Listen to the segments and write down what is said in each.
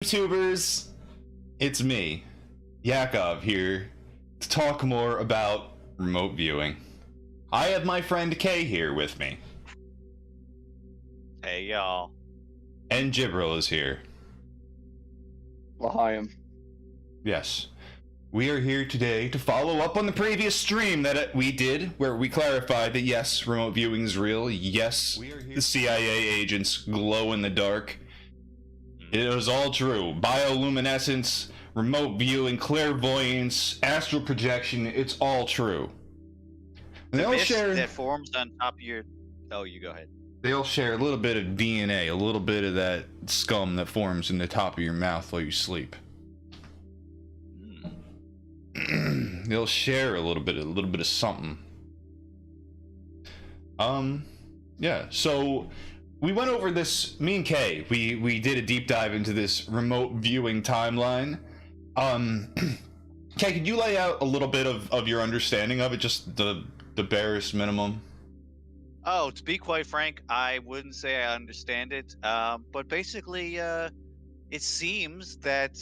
YouTubers, it's me, Yakov, here to talk more about remote viewing. I have my friend Kay here with me. Hey y'all. And Jibril is here. L'chaim. Yes. We are here today to follow up on the previous stream that we did, where we clarified that yes, remote viewing is real. Yes, the CIA agents glow in the dark. It was all true. Bioluminescence, remote viewing, clairvoyance, astral projection, it's all true. And The mist that forms on top of your... Oh, you go ahead. They all share a little bit of DNA, a little bit of that scum that forms in the top of your mouth while you sleep. They'll share a little bit of something. Yeah, so we went over this, me and Kay, we did a deep dive into this remote viewing timeline. Kay, could you lay out a little bit of your understanding of it, just the barest minimum? Oh, to be quite frank, I wouldn't say I understand it. But basically, it seems that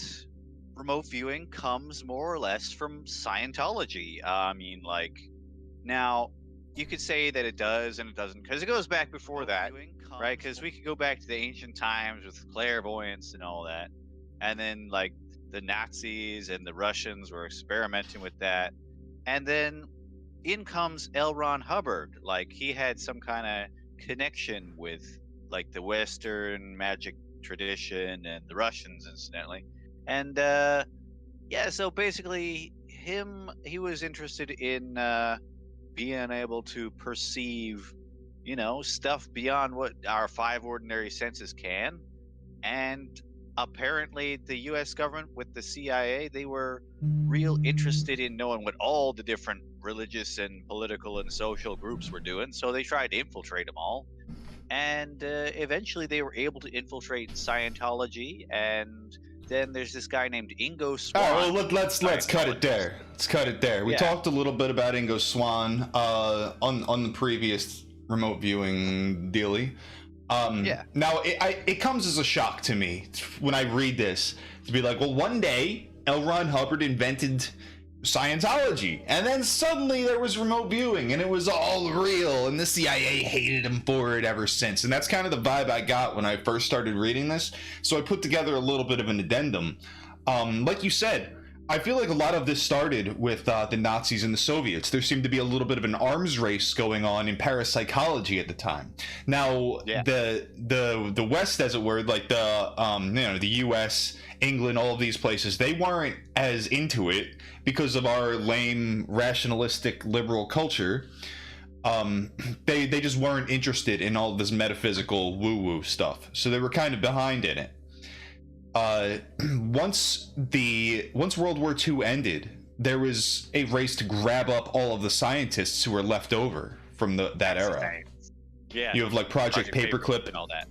remote viewing comes more or less from Scientology. I mean, like, now you could say that it does and it doesn't, because it goes back before that, right? Because we could go back to the ancient times with clairvoyance and all that, and then like the Nazis and the Russians were experimenting with that, and then in comes L. Ron Hubbard. Like, he had some kind of connection with like the Western magic tradition and the Russians, incidentally. And yeah, so basically he was interested in being able to perceive, you know, stuff beyond what our five ordinary senses can. And apparently the US government with the CIA, they were real interested in knowing what all the different religious and political and social groups were doing, so they tried to infiltrate them all. And eventually they were able to infiltrate Scientology, and then there's this guy named Ingo Swann. All right, well, let's cut it there. Let's cut it there. We talked a little bit about Ingo Swann on the previous remote viewing dealy. Now it comes as a shock to me when I read this to be like, well, one day L. Ron Hubbard invented Scientology, and then suddenly there was remote viewing, and it was all real, and the CIA hated him for it ever since. And that's kind of the vibe I got when I first started reading this. So I put together a little bit of an addendum. Like you said, I feel like a lot of this started with the Nazis and the Soviets. There seemed to be a little bit of an arms race going on in parapsychology at the time. Now, the West, as it were, like the U.S., England, all of these places, they weren't as into it because of our lame, rationalistic, liberal culture. They just weren't interested in all this metaphysical woo-woo stuff, so they were kind of behind in it. Once World War II ended, there was a race to grab up all of the scientists who were left over from that era. Yeah, you have like Project Paperclip and all that.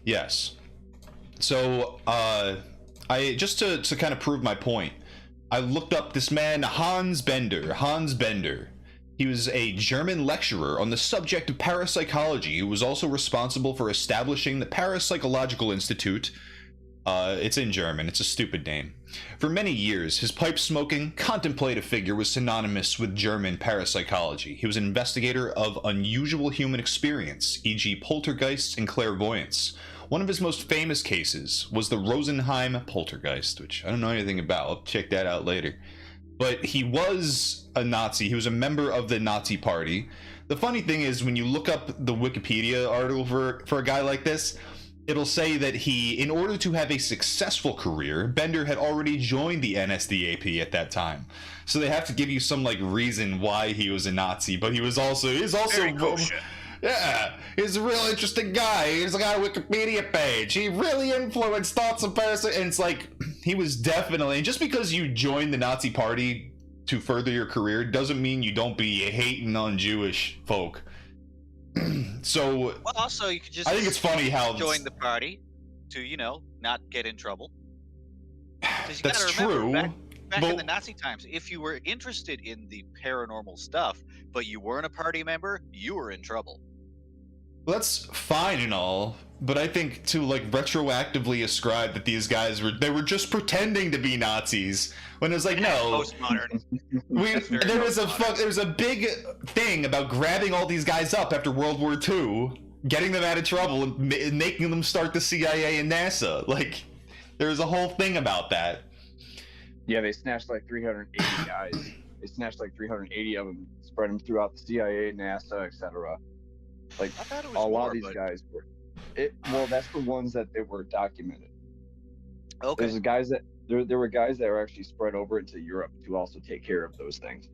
Yes. So I just to kind of prove my point, I looked up this man Hans Bender. He was a German lecturer on the subject of parapsychology who was also responsible for establishing the Parapsychological Institute. It's in German. It's a stupid name. For many years, his pipe-smoking, contemplative figure was synonymous with German parapsychology. He was an investigator of unusual human experience, e.g. poltergeists and clairvoyance. One of his most famous cases was the Rosenheim poltergeist, which I don't know anything about. I'll check that out later. But he was a Nazi. He was a member of the Nazi Party. The funny thing is, when you look up the Wikipedia article for a guy like this, it'll say that in order to have a successful career, Bender had already joined the NSDAP at that time. So they have to give you some like reason why he was a Nazi, but he's also yeah, he's a real interesting guy. He's got a Wikipedia page. He really influenced thoughts of parasites. And it's like, he was definitely, just because you joined the Nazi Party to further your career doesn't mean you don't be hating on Jewish folk. So, well, also you could just, I think it's funny how join the party to, you know, not get in trouble. That's true. Back in the Nazi times, if you were interested in the paranormal stuff, but you weren't a party member, you were in trouble. Well, that's fine and all, but I think to like retroactively ascribe that these guys were just pretending to be Nazis when it was like, no, Postmodern. there was a big thing about grabbing all these guys up after World War II, getting them out of trouble, and making them start the CIA and NASA. Like, there was a whole thing about that. Yeah, they snatched like 380 guys. They snatched like 380 of them, spread them throughout the CIA, NASA, etc. Like, a lot of these guys were. Well, that's the ones that they were documented. Okay. There's guys that there were guys that were actually spread over into Europe to also take care of those things.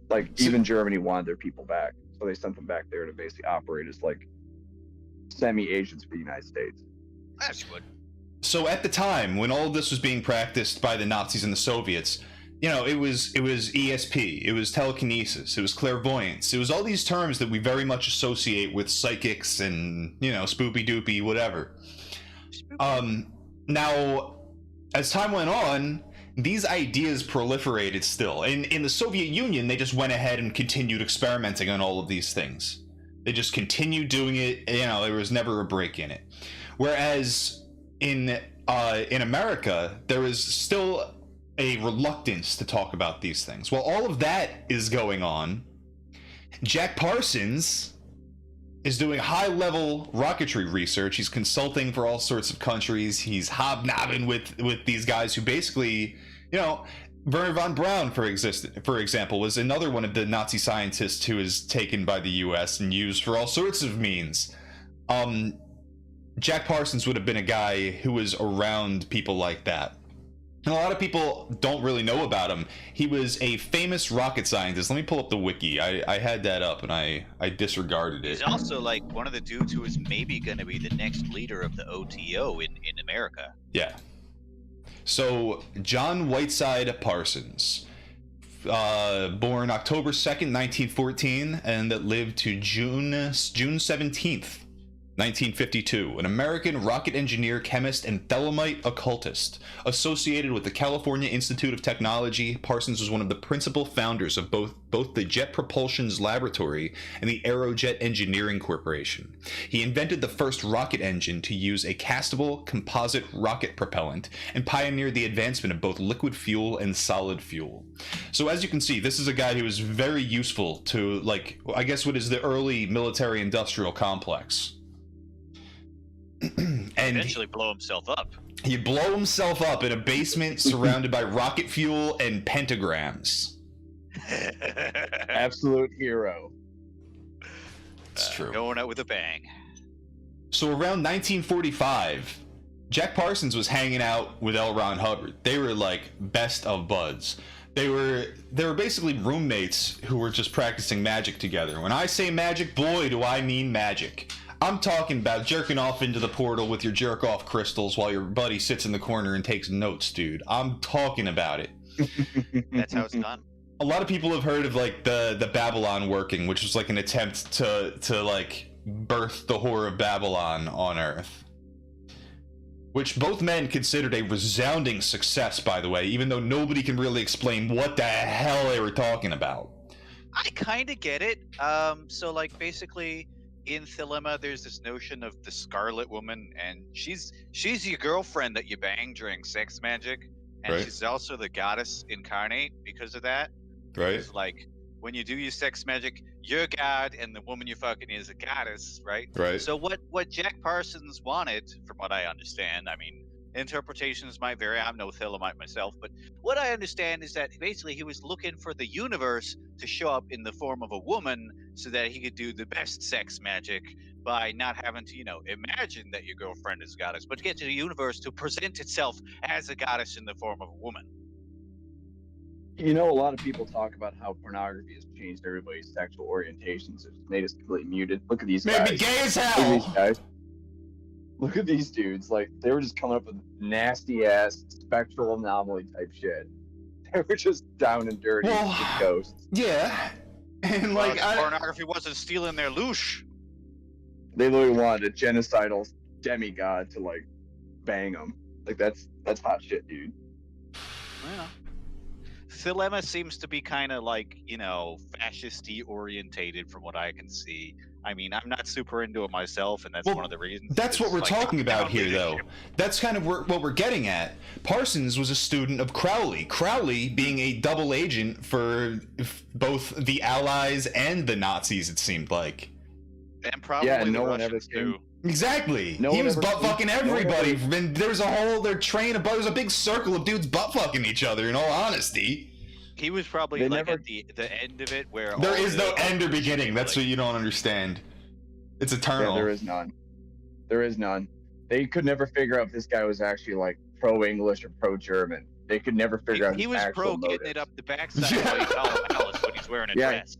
Like, even Germany wanted their people back, so they sent them back there to basically operate as like semi-agents for the United States. That's good. So at the time when all of this was being practiced by the Nazis and the Soviets, you know, it was ESP, it was telekinesis, it was clairvoyance, it was all these terms that we very much associate with psychics and, you know, spoopy doopy, whatever. Now, as time went on, these ideas proliferated still. In the Soviet Union, they just went ahead and continued experimenting on all of these things. They just continued doing it, you know, there was never a break in it. Whereas in America, there is still a reluctance to talk about these things. While all of that is going on, Jack Parsons is doing high-level rocketry research. He's consulting for all sorts of countries. He's hobnobbing with these guys who basically, you know, Werner von Braun, for example, was another one of the Nazi scientists who was taken by the U.S. and used for all sorts of means. Jack Parsons would have been a guy who was around people like that. And a lot of people don't really know about him. He was a famous rocket scientist. Let me pull up the wiki. I had that up and I disregarded it. He's also like one of the dudes who is maybe going to be the next leader of the OTO in America. Yeah. So, John Whiteside Parsons, born October 2nd, 1914, and that lived to June 17th, 1952, an American rocket engineer, chemist, and Thelemite occultist. Associated with the California Institute of Technology, Parsons was one of the principal founders of both the Jet Propulsion's Laboratory and the Aerojet Engineering Corporation. He invented the first rocket engine to use a castable composite rocket propellant and pioneered the advancement of both liquid fuel and solid fuel. So as you can see, this is a guy who was very useful to, like, I guess what is the early military-industrial complex. And eventually blow himself up. He blow himself up in a basement surrounded by rocket fuel and pentagrams. Absolute hero. It's true. Going out with a bang. So around 1945, Jack Parsons was hanging out with L. Ron Hubbard. They were like best of buds. They were basically roommates who were just practicing magic together. When I say magic, boy, do I mean magic. I'm talking about jerking off into the portal with your jerk-off crystals while your buddy sits in the corner and takes notes, dude. I'm talking about it. That's how it's done. A lot of people have heard of like the Babylon working, which was like an attempt to like birth the Whore of Babylon on Earth. Which both men considered a resounding success, by the way, even though nobody can really explain what the hell they were talking about. I kind of get it. So like basically in Thelema, there's this notion of the Scarlet Woman, and she's your girlfriend that you bang during sex magic, and right. She's also the goddess incarnate because of that. Right. It's like when you do your sex magic, you're God, and the woman you're fucking is a goddess, right? Right. So what Jack Parsons wanted, from what I understand, I mean, interpretations might vary. I'm no Thelemite myself, but what I understand is that basically he was looking for the universe to show up in the form of a woman so that he could do the best sex magic by not having to, imagine that your girlfriend is a goddess, but get to the universe to present itself as a goddess in the form of a woman. A lot of people talk about how pornography has changed everybody's sexual orientations. It's made us completely muted. Look at these guys. Made me gay as hell! Look at these dudes. Like, they were just coming up with nasty-ass spectral anomaly type shit. They were just down and dirty with ghosts. Yeah. And like, pornography wasn't stealing their loosh. They literally wanted a genocidal demigod to, like, bang them. Like, that's hot shit, dude. Yeah. Thelema seems to be kind of like, fascist-y orientated from what I can see. I mean, I'm not super into it myself, and that's one of the reasons. That's what we're talking about here, though. That's kind of what we're getting at. Parsons was a student of Crowley. Crowley being a double agent for both the Allies and the Nazis, it seemed like. And probably no one ever too. Exactly. He was butt fucking everybody. And there was a whole train of there was a big circle of dudes butt fucking each other. In all honesty. He was probably at the end of it where there is no end or beginning. That's what you don't understand. It's eternal. Yeah, there is none. There is none. They could never figure out if this guy was actually like pro-English or pro-German. They could never figure out. He was pro getting it up the backside while he's calling Alice when he's wearing a dress.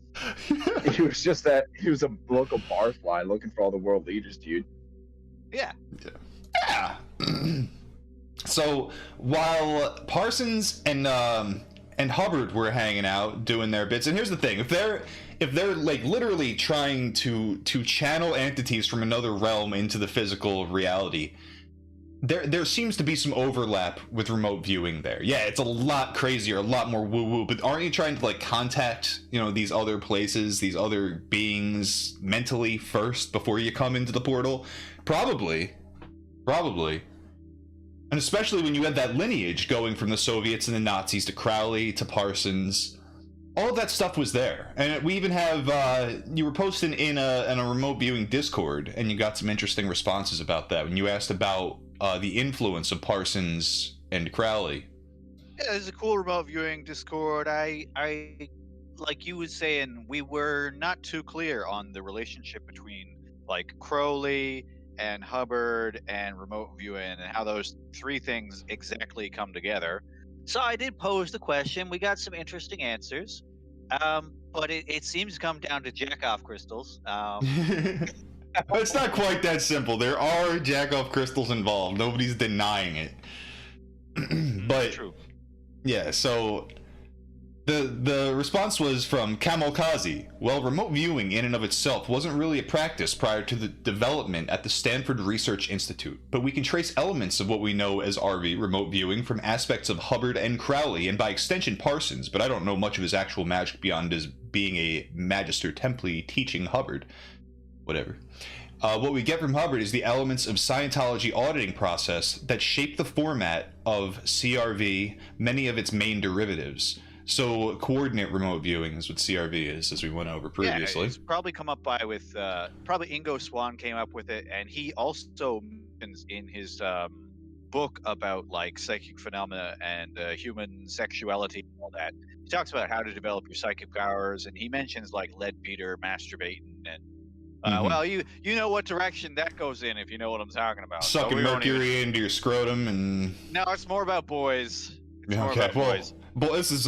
He was just that. He was a local barfly looking for all the world leaders, dude. Yeah. Yeah. So while Parsons and Hubbard were hanging out doing their bits, and here's the thing: if they're like literally trying to channel entities from another realm into the physical reality, there seems to be some overlap with remote viewing there. Yeah, it's a lot crazier, a lot more woo-woo, but aren't you trying to like contact, these other places, these other beings mentally first before you come into the portal? Probably. And especially when you have that lineage going from the Soviets and the Nazis to Crowley to Parsons. All of that stuff was there. And we even have, you were posting in a remote viewing Discord, and you got some interesting responses about that when you asked about the influence of Parsons and Crowley. Yeah, there's a cool remote viewing Discord. I like you was saying, we were not too clear on the relationship between like Crowley and Hubbard and remote viewing and how those three things exactly come together. So I did pose the question. We got some interesting answers, but it seems to come down to jack-off crystals. It's not quite that simple. There are jack-off crystals involved. Nobody's denying it. But true. Yeah, so the response was from Kamalkazi. Well, remote viewing in and of itself wasn't really a practice prior to the development at the Stanford Research Institute, but we can trace elements of what we know as RV, remote viewing, from aspects of Hubbard and Crowley, and by extension Parsons, but I don't know much of his actual magic beyond his being a Magister Templi teaching Hubbard. Whatever. What we get from Hubbard is the elements of Scientology auditing process that shape the format of CRV, many of its main derivatives. So coordinate remote viewing is what CRV is, as we went over previously. Yeah, it's probably come up with probably Ingo Swann came up with it, and he also mentions in his book about like psychic phenomena and human sexuality and all that. He talks about how to develop your psychic powers, and he mentions like leadbeater, masturbating, and well, you know what direction that goes in if you know what I'm talking about. Sucking mercury into your scrotum and. No, it's more about boys. It's more about boys. But this is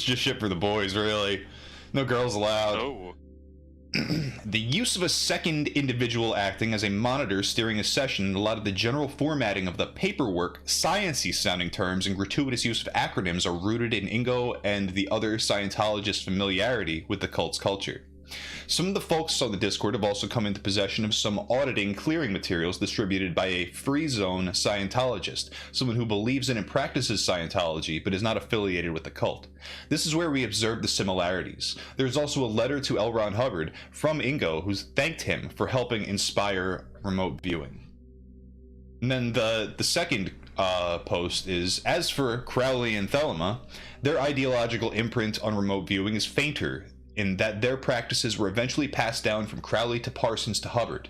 just shit for the boys, really. No girls allowed. Oh. The use of a second individual acting as a monitor steering a session and a lot of the general formatting of the paperwork, sciencey sounding terms, and gratuitous use of acronyms are rooted in Ingo and the other Scientologists' familiarity with the cult's culture. Some of the folks on the Discord have also come into possession of some auditing clearing materials distributed by a free zone Scientologist, someone who believes in and practices Scientology but is not affiliated with the cult. This is where we observe the similarities. There's also a letter to L. Ron Hubbard from Ingo who's thanked him for helping inspire remote viewing. And then the second post is, as for Crowley and Thelema, their ideological imprint on remote viewing is fainter in that their practices were eventually passed down from Crowley to Parsons to Hubbard.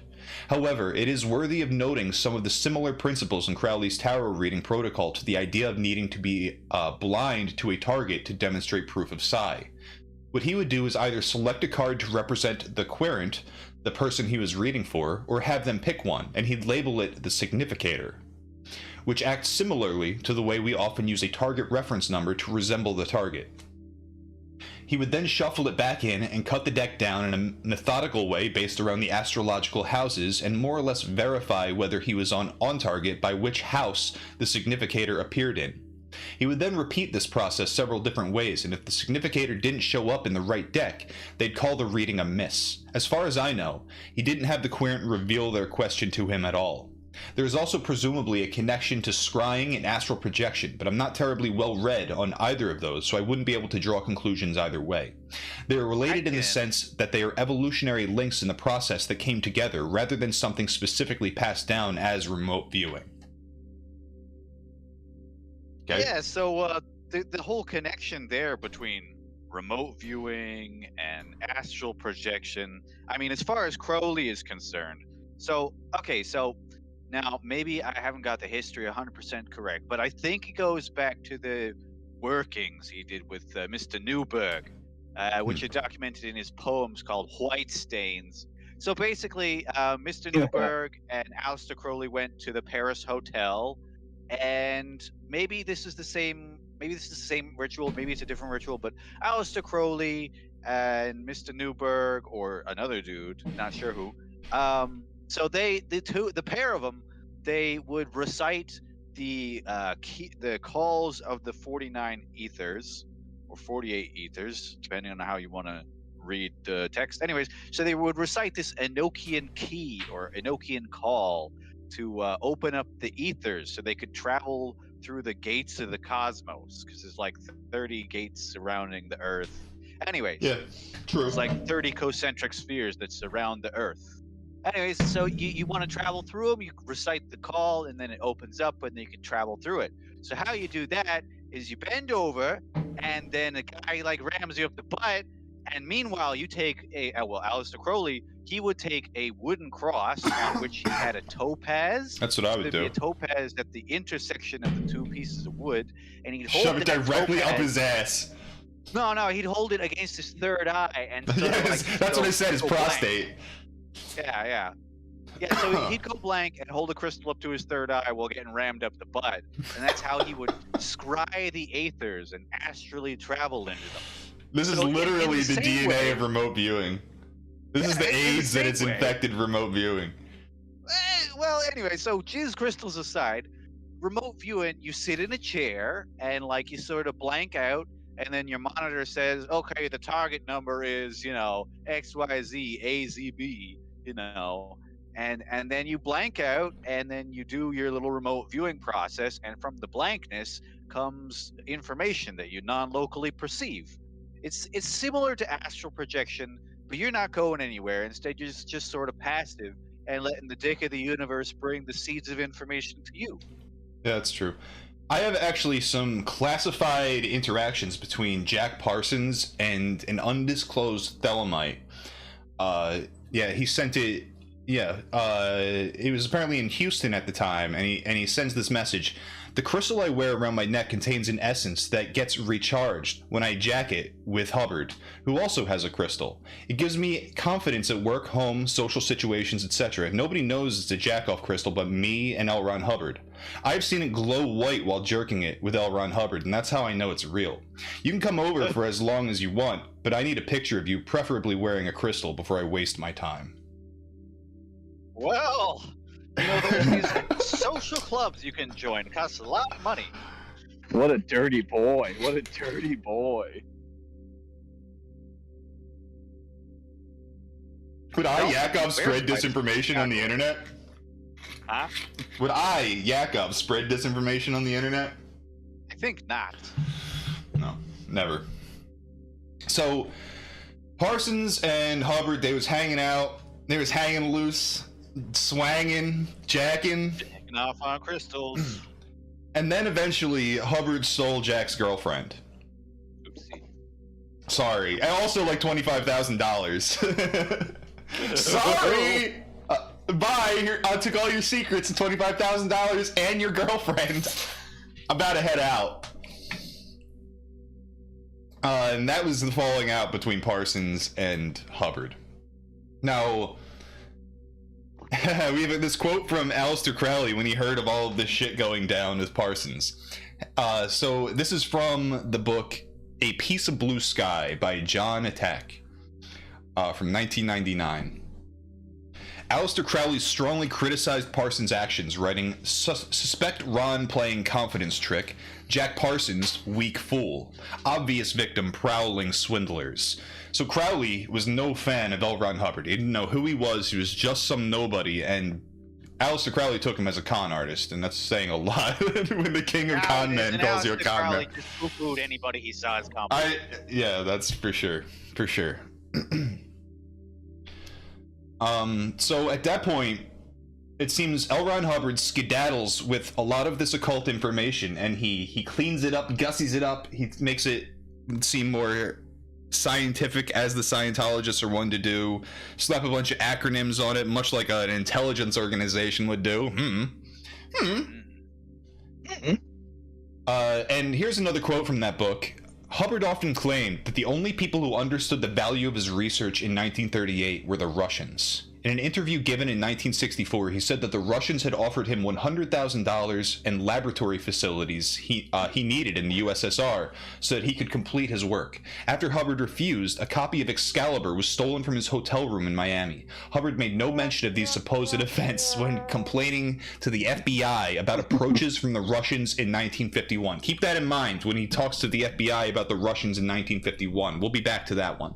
However, it is worthy of noting some of the similar principles in Crowley's tarot reading protocol to the idea of needing to be blind to a target to demonstrate proof of psi. What he would do is either select a card to represent the querent, the person he was reading for, or have them pick one, and he'd label it the significator, which acts similarly to the way we often use a target reference number to resemble the target. He would then shuffle it back in and cut the deck down in a methodical way based around the astrological houses and more or less verify whether he was on target by which house the significator appeared in. He would then repeat this process several different ways, and if the significator didn't show up in the right deck, they'd call the reading a miss. As far as I know, he didn't have the querent reveal their question to him at all. There is also presumably a connection to scrying and astral projection, but I'm not terribly well read on either of those, so I wouldn't be able to draw conclusions either way. They are related in the sense that they are evolutionary links in the process that came together, rather than something specifically passed down as remote viewing. Okay. Yeah, so the whole connection there between remote viewing and astral projection, I mean, as far as Crowley is concerned, so now maybe I haven't got the history 100% correct, but I think it goes back to the workings he did with Mr. Newberg, which are documented in his poems called White Stains. So basically, Mr. Newberg and Aleister Crowley went to the Paris Hotel, and maybe this is the same ritual, maybe it's a different ritual, but Aleister Crowley and Mr. Newberg, or another dude, not sure who, so the pair of them, they would recite the calls of the 49 ethers, or 48 ethers, depending on how you want to read the text. Anyways, so they would recite this Enochian key or Enochian call to open up the ethers so they could travel through the gates of the cosmos, because there's like 30 gates surrounding the Earth. Anyways, yeah, true. It's like 30 concentric spheres that surround the Earth. Anyways, so you want to travel through them, you recite the call, and then it opens up, and then you can travel through it. So how you do that is you bend over, and then a guy like rams you up the butt, and meanwhile you take Aleister Crowley, he would take a wooden cross on which he had a topaz. That's what I would do. A topaz at the intersection of the two pieces of wood, and he'd hold shove it directly up his ass. No, he'd hold it against his third eye, and yes, that's what I said. His prostate. Yeah. So he'd go blank and hold a crystal up to his third eye while getting rammed up the butt, and that's how he would scry the aethers and astrally travel into them. This is literally the DNA of remote viewing. This is the AIDS that it's infected remote viewing. Well, anyway, so jizz crystals aside, remote viewing, you sit in a chair and like you sort of blank out, and then your monitor says, okay, the target number is, XYZ AZB, and then you blank out, and then you do your little remote viewing process, and from the blankness comes information that you non-locally perceive. It's similar to astral projection, but you're not going anywhere. Instead, you're just sort of passive and letting the dick of the universe bring the seeds of information to you. Yeah, that's true. I have actually some classified interactions between Jack Parsons and an undisclosed Thelemite. He sent it. It was apparently in Houston at the time, and he sends this message. The crystal I wear around my neck contains an essence that gets recharged when I jack it with Hubbard, who also has a crystal. It gives me confidence at work, home, social situations, etc. Nobody knows it's a jack-off crystal but me and L. Ron Hubbard. I've seen it glow white while jerking it with L. Ron Hubbard, and that's how I know it's real. You can come over for as long as you want, but I need a picture of you, preferably wearing a crystal, before I waste my time. Well, there's these social clubs you can join. It costs a lot of money. What a dirty boy. What a dirty boy. Would Yakov spread disinformation on the internet? Huh? Would Yakov spread disinformation on the internet? I think not. No, never. So, Parsons and Hubbard, they was hanging out. They was hanging loose. Swanging, jacking off on crystals. And then eventually Hubbard stole Jack's girlfriend. Oopsie. Sorry. And also like $25,000. Sorry! Bye! Here, I took all your secrets and $25,000 and your girlfriend. I'm about to head out. And that was the falling out between Parsons and Hubbard. Now, we have this quote from Aleister Crowley when he heard of all of this shit going down with Parsons. So this is from the book A Piece of Blue Sky by John Attack from 1999. Aleister Crowley strongly criticized Parsons' actions, writing, "Suspect Ron playing confidence trick, Jack Parsons, weak fool. Obvious victim, prowling swindlers." So Crowley was no fan of L. Ron Hubbard. He didn't know who he was just some nobody, and Aleister Crowley took him as a con artist, and that's saying a lot when the king of con men calls you a con man. Just poo-pooed anybody he saw as competent. Yeah, that's for sure. So at that point, it seems L. Ron Hubbard skedaddles with a lot of this occult information, and he cleans it up, gussies it up, he makes it seem more scientific, as the Scientologists are one to do, slap a bunch of acronyms on it, much like an intelligence organization would do. And here's another quote from that book. Hubbard often claimed that the only people who understood the value of his research in 1938 were the Russians. In an interview given in 1964, he said that the Russians had offered him $100,000 and laboratory facilities he needed in the USSR so that he could complete his work. After Hubbard refused, a copy of Excalibur was stolen from his hotel room in Miami. Hubbard made no mention of these supposed events when complaining to the FBI about approaches from the Russians in 1951. Keep that in mind when he talks to the FBI about the Russians in 1951. We'll be back to that one.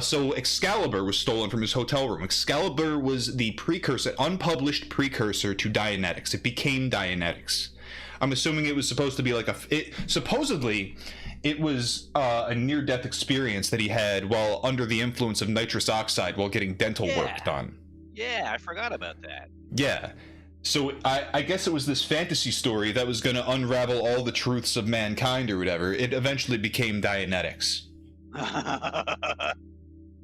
So Excalibur was stolen from his hotel room. Excalibur was the precursor, unpublished precursor to Dianetics. It became Dianetics. I'm assuming it was supposed to be like supposedly it was a near-death experience that he had while under the influence of nitrous oxide while getting dental work done. Yeah, I forgot about that. Yeah. So I guess it was this fantasy story that was going to unravel all the truths of mankind or whatever. It eventually became Dianetics.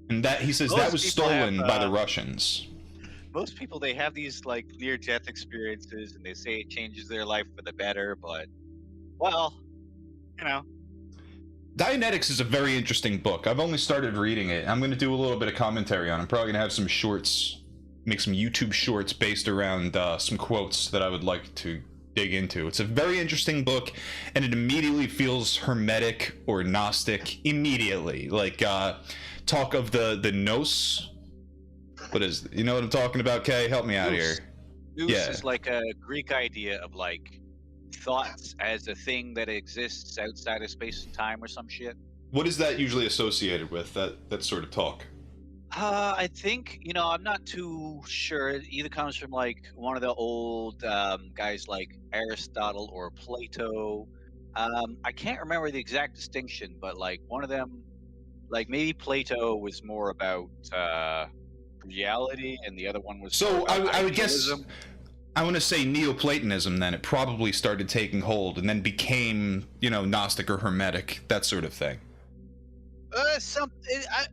And that, he says, that was stolen by the Russians. Most people, they have these like near-death experiences, and they say it changes their life for the better. But, well, you know, Dianetics is a very interesting book. I've only started reading it. I'm going to do a little bit of commentary on it. I'm probably going to have some shorts, make some YouTube shorts based around some quotes that I would like to dig into. It's a very interesting book, and it immediately feels hermetic or Gnostic immediately. Like talk of the nous. What is, you know what I'm talking about, Kay? Help me out here. Nous is like a Greek idea of like thoughts as a thing that exists outside of space and time or some shit. What is that usually associated with, that sort of talk? I think, you know, I'm not too sure. It either comes from like one of the old guys like Aristotle or Plato. I can't remember the exact distinction, but like one of them, like maybe Plato was more about reality, and the other one was. So I would guess. I want to say Neoplatonism. Then it probably started taking hold, and then became, you know, Gnostic or Hermetic, that sort of thing.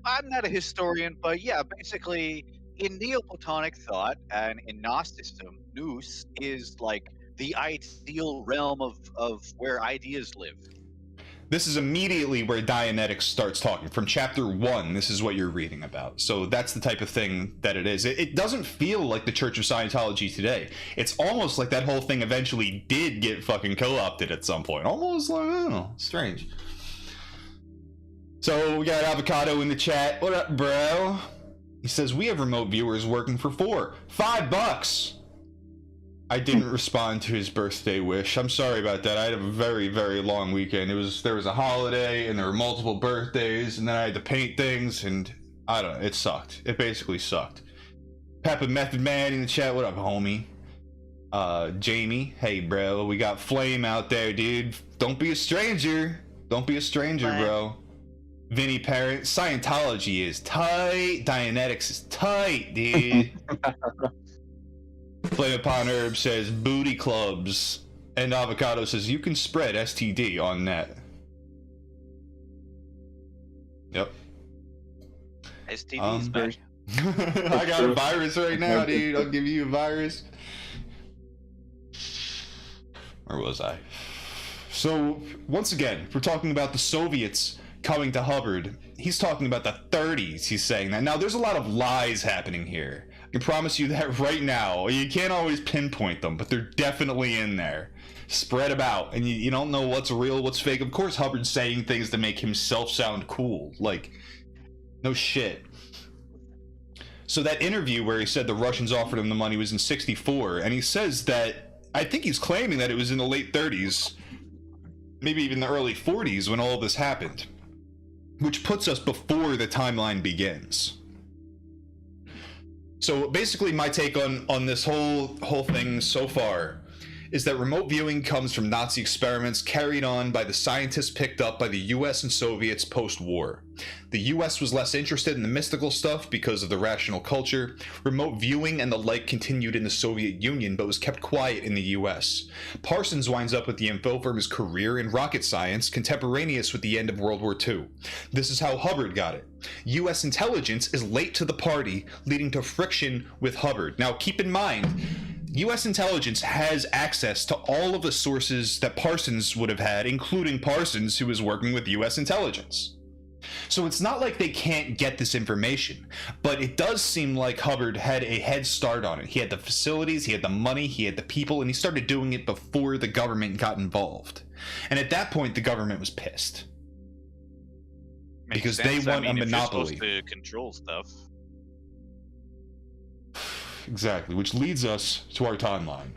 I'm not a historian, but yeah, basically in Neoplatonic thought and in Gnosticism, nous is like the ideal realm of where ideas live. This is immediately where Dianetics starts talking. From chapter 1, this is what you're reading about. So that's the type of thing that it is. It doesn't feel like the Church of Scientology today. It's almost like that whole thing eventually did get fucking co-opted at some point. Almost like, I don't know, strange. So we got Avocado in the chat. What up, bro? He says, we have remote viewers working for $5. I didn't respond to his birthday wish. I'm sorry about that. I had a very, very long weekend. There was a holiday, and there were multiple birthdays, and then I had to paint things, and I don't know. It sucked. It basically sucked. Peppa Method Man in the chat. What up, homie? Jamie. Hey, bro. We got Flame out there, dude. Don't be a stranger. Don't be a stranger, bro. Vinny Parent. Scientology is tight. Dianetics is tight, dude. Flame Upon Herb says booty clubs, and Avocado says you can spread STD on net. Yep. STD's back. I got a virus right now, dude. I'll give you a virus. Where was I? So once again, we're talking about the Soviets coming to Hubbard. He's talking about the 30s. He's saying that. Now, there's a lot of lies happening here. I can promise you that right now. You can't always pinpoint them, but they're definitely in there. Spread about, and you don't know what's real, what's fake. Of course, Hubbard's saying things to make himself sound cool. Like, no shit. So that interview where he said the Russians offered him the money was in '64, and he says that, I think he's claiming that it was in the late 30s, maybe even the early 40s when all of this happened, which puts us before the timeline begins. So basically, my take on this whole thing so far is that remote viewing comes from Nazi experiments carried on by the scientists picked up by the US and Soviets post-war. The US was less interested in the mystical stuff because of the rational culture. Remote viewing and the like continued in the Soviet Union, but was kept quiet in the US. Parsons winds up with the info from his career in rocket science, contemporaneous with the end of World War II. This is how Hubbard got it. US intelligence is late to the party, leading to friction with Hubbard. Now keep in mind, U.S. intelligence has access to all of the sources that Parsons would have had, including Parsons, who was working with U.S. intelligence. So it's not like they can't get this information, but it does seem like Hubbard had a head start on it. He had the facilities, he had the money, he had the people, and he started doing it before the government got involved. And at that point, the government was pissed. Because they want a monopoly. If you're supposed to control stuff. Exactly, which leads us to our timeline.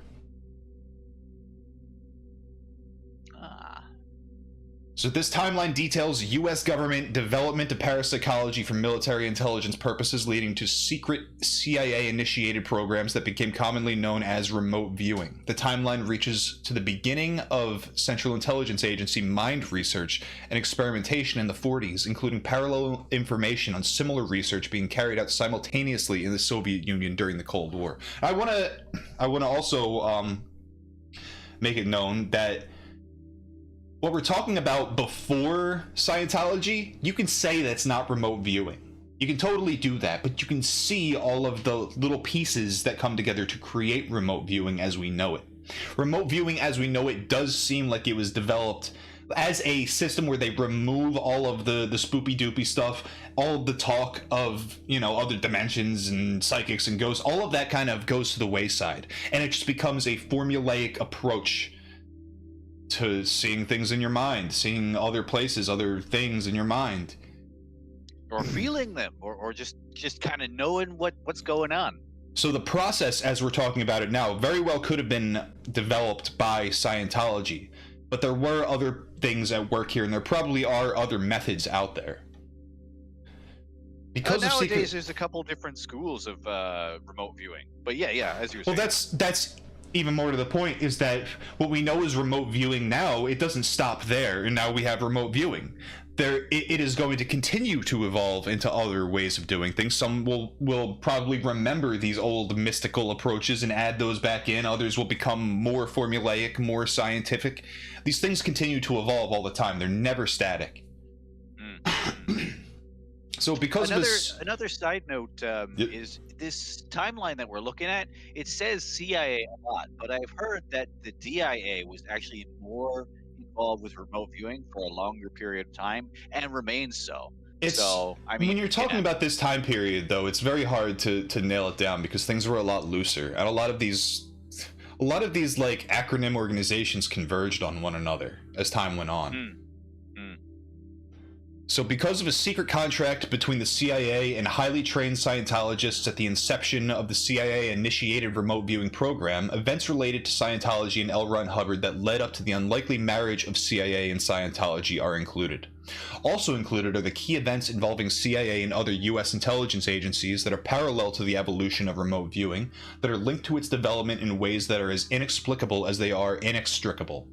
So this timeline details U.S. government development of parapsychology for military intelligence purposes, leading to secret CIA-initiated programs that became commonly known as remote viewing. The timeline reaches to the beginning of Central Intelligence Agency mind research and experimentation in the 40s, including parallel information on similar research being carried out simultaneously in the Soviet Union during the Cold War. I want to also make it known that what we're talking about before Scientology, you can say that's not remote viewing. You can totally do that, but you can see all of the little pieces that come together to create remote viewing as we know it. Remote viewing as we know it does seem like it was developed as a system where they remove all of the spoopy doopy stuff, all of the talk of, you know, other dimensions and psychics and ghosts, all of that kind of goes to the wayside, and it just becomes a formulaic approach to seeing things in your mind, seeing other places, other things in your mind, or feeling them, or just kind of knowing what's going on. So the process, as we're talking about it now, very well could have been developed by Scientology, but there were other things at work here, and there probably are other methods out there. Because nowadays there's a couple different schools of remote viewing, but yeah, as you were saying. Well, that's even more to the point, is that what we know is remote viewing now, it doesn't stop there, and now we have remote viewing. It is going to continue to evolve into other ways of doing things. Some will probably remember these old mystical approaches and add those back in. Others will become more formulaic, more scientific. These things continue to evolve all the time. They're never static. So because another side note is this timeline that we're looking at, it says CIA a lot, but I've heard that the DIA was actually more involved with remote viewing for a longer period of time and remains so. So, I mean, when you're talking about this time period, though, it's very hard to nail it down because things were a lot looser, and a lot of these like acronym organizations converged on one another as time went on. So because of a secret contract between the CIA and highly trained Scientologists at the inception of the CIA-initiated remote viewing program, events related to Scientology and L. Ron Hubbard that led up to the unlikely marriage of CIA and Scientology are included. Also included are the key events involving CIA and other U.S. intelligence agencies that are parallel to the evolution of remote viewing, that are linked to its development in ways that are as inexplicable as they are inextricable.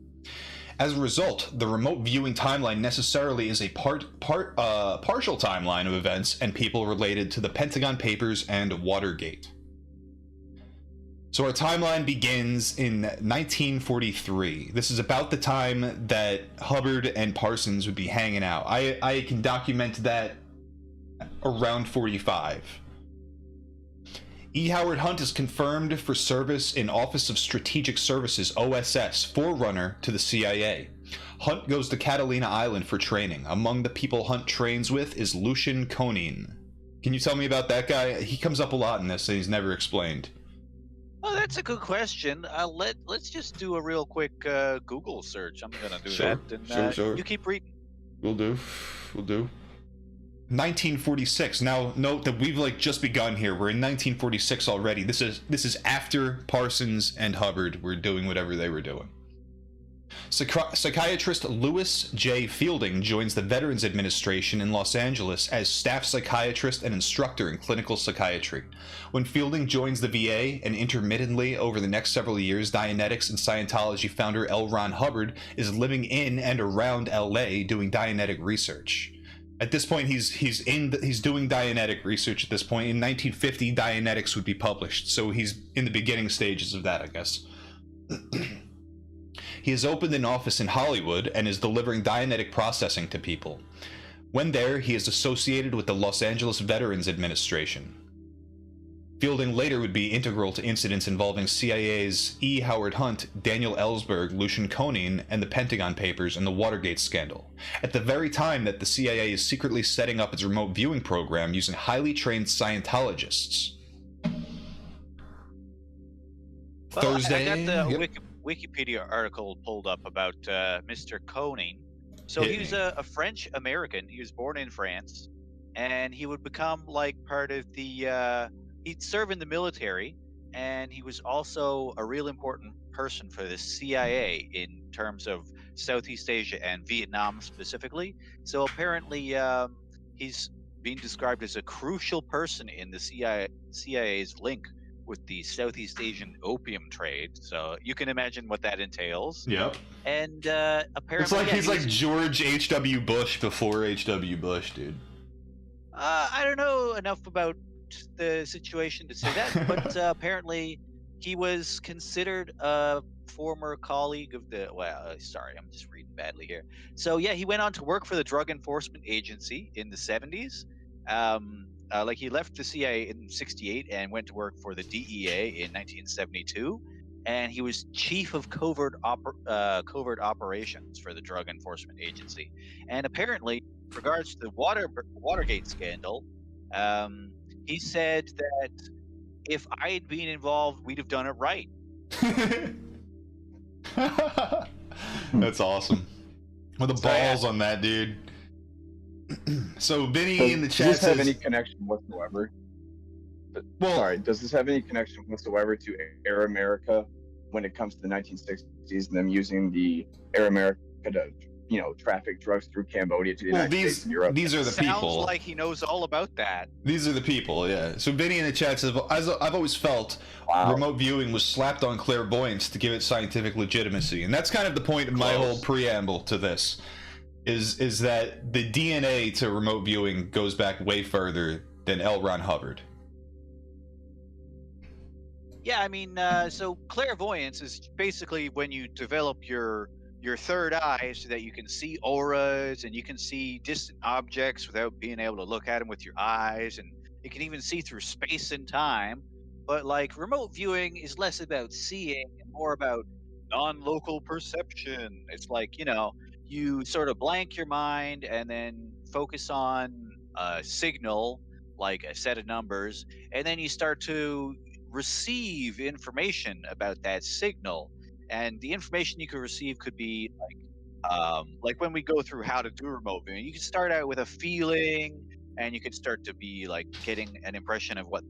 As a result, the remote viewing timeline necessarily is a partial timeline of events and people related to the Pentagon Papers and Watergate. So our timeline begins in 1943. This is about the time that Hubbard and Parsons would be hanging out. I can document that around 45. E. Howard Hunt is confirmed for service in Office of Strategic Services, OSS, forerunner to the CIA. Hunt goes to Catalina Island for training. Among the people Hunt trains with is Lucian Konin. Can you tell me about that guy? He comes up a lot in this and he's never explained. Oh, that's a good question. Let's just do a real quick Google search. I'm gonna do that. And, sure. You keep reading. We'll do. 1946. Now note that we've just begun here. We're in 1946 already. This is after Parsons and Hubbard were doing whatever they were doing. Psychiatrist Louis J. Fielding joins the Veterans Administration in Los Angeles as staff psychiatrist and instructor in clinical psychiatry. When Fielding joins the VA, and intermittently over the next several years, Dianetics and Scientology founder L. Ron Hubbard is living in and around LA doing Dianetic research. At this point, he's doing Dianetic research at this point. In 1950, Dianetics would be published, so he's in the beginning stages of that, I guess. He has opened an office in Hollywood and is delivering Dianetic processing to people. When there, he is associated with the Los Angeles Veterans Administration. Fielding later would be integral to incidents involving CIA's E. Howard Hunt, Daniel Ellsberg, Lucian Koenig, and the Pentagon Papers and the Watergate scandal. At the very time that the CIA is secretly setting up its remote viewing program using highly trained Scientologists. Well, Thursday. I got the Wikipedia article pulled up about Mr. Koenig. So he was a French American. He was born in France, and he would become like part of the. He'd serve in the military, and he was also a real important person for the CIA in terms of Southeast Asia and Vietnam specifically. So apparently, he's being described as a crucial person in the CIA's link with the Southeast Asian opium trade, so you can imagine what that entails. Yep. And apparently, it's like he's like George H.W. Bush before H.W. Bush, dude. I don't know enough about the situation to say that, but apparently he was considered a former colleague of the. Well, sorry, I'm just reading badly here. So yeah, he went on to work for the Drug Enforcement Agency in the 70s. Like he left the CIA in '68 and went to work for the DEA in 1972, and he was chief of covert operations for the Drug Enforcement Agency. And apparently, in regards to the Watergate scandal, he said that if I had been involved, we'd have done it right. That's awesome. With the balls on that, dude. So Vinny in the chat does this have says, any connection whatsoever? Well, sorry, does this have any connection whatsoever to Air America when it comes to the 1960s and them using the Air America to, traffic drugs through Cambodia to the United States and Europe? These are the people. Sounds like he knows all about that. These are the people, yeah. So Vinny in the chat says, as I've always felt, remote viewing was slapped on clairvoyance to give it scientific legitimacy. And that's kind of the point of my whole preamble to this. Is that the DNA to remote viewing goes back way further than L. Ron Hubbard. Yeah, I mean, so clairvoyance is basically when you develop your third eye so that you can see auras and you can see distant objects without being able to look at them with your eyes, and you can even see through space and time. But like remote viewing is less about seeing and more about non-local perception. It's like, you sort of blank your mind and then focus on a signal, like a set of numbers, and then you start to receive information about that signal. And the information you could receive could be like when we go through how to do remote viewing, you can start out with a feeling, and you could start to be like getting an impression of what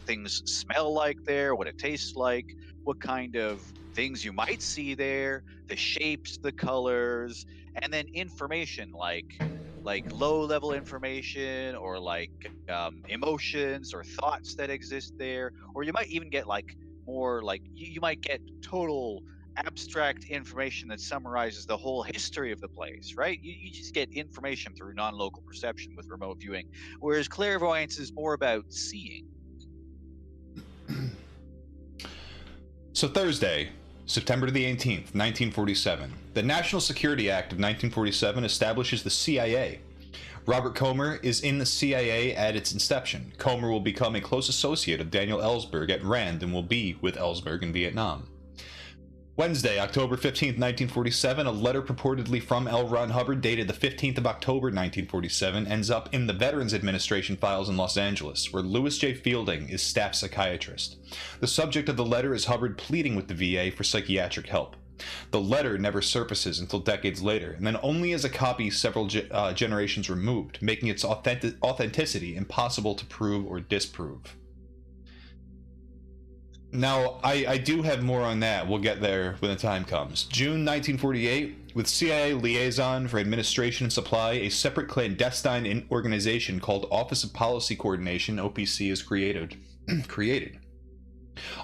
things smell like there, what it tastes like, what kind of things you might see there, the shapes, the colors, and then information like low level information or like emotions or thoughts that exist there. Or you might even get like more like you might get total abstract information that summarizes the whole history of the place, right? You just get information through non-local perception with remote viewing, whereas clairvoyance is more about seeing. So Thursday, September the 18th, 1947, the National Security Act of 1947 establishes the CIA. Robert Comer is in the CIA at its inception. Comer will become a close associate of Daniel Ellsberg at RAND and will be with Ellsberg in Vietnam. Wednesday, October 15th, 1947, a letter purportedly from L. Ron Hubbard dated the 15th of October, 1947, ends up in the Veterans Administration files in Los Angeles, where Louis J. Fielding is staff psychiatrist. The subject of the letter is Hubbard pleading with the VA for psychiatric help. The letter never surfaces until decades later, and then only as a copy several generations removed, making its authenticity impossible to prove or disprove. Now, I do have more on that. We'll get there when the time comes. June 1948, with CIA Liaison for Administration and Supply, a separate clandestine organization called Office of Policy Coordination, OPC, is created.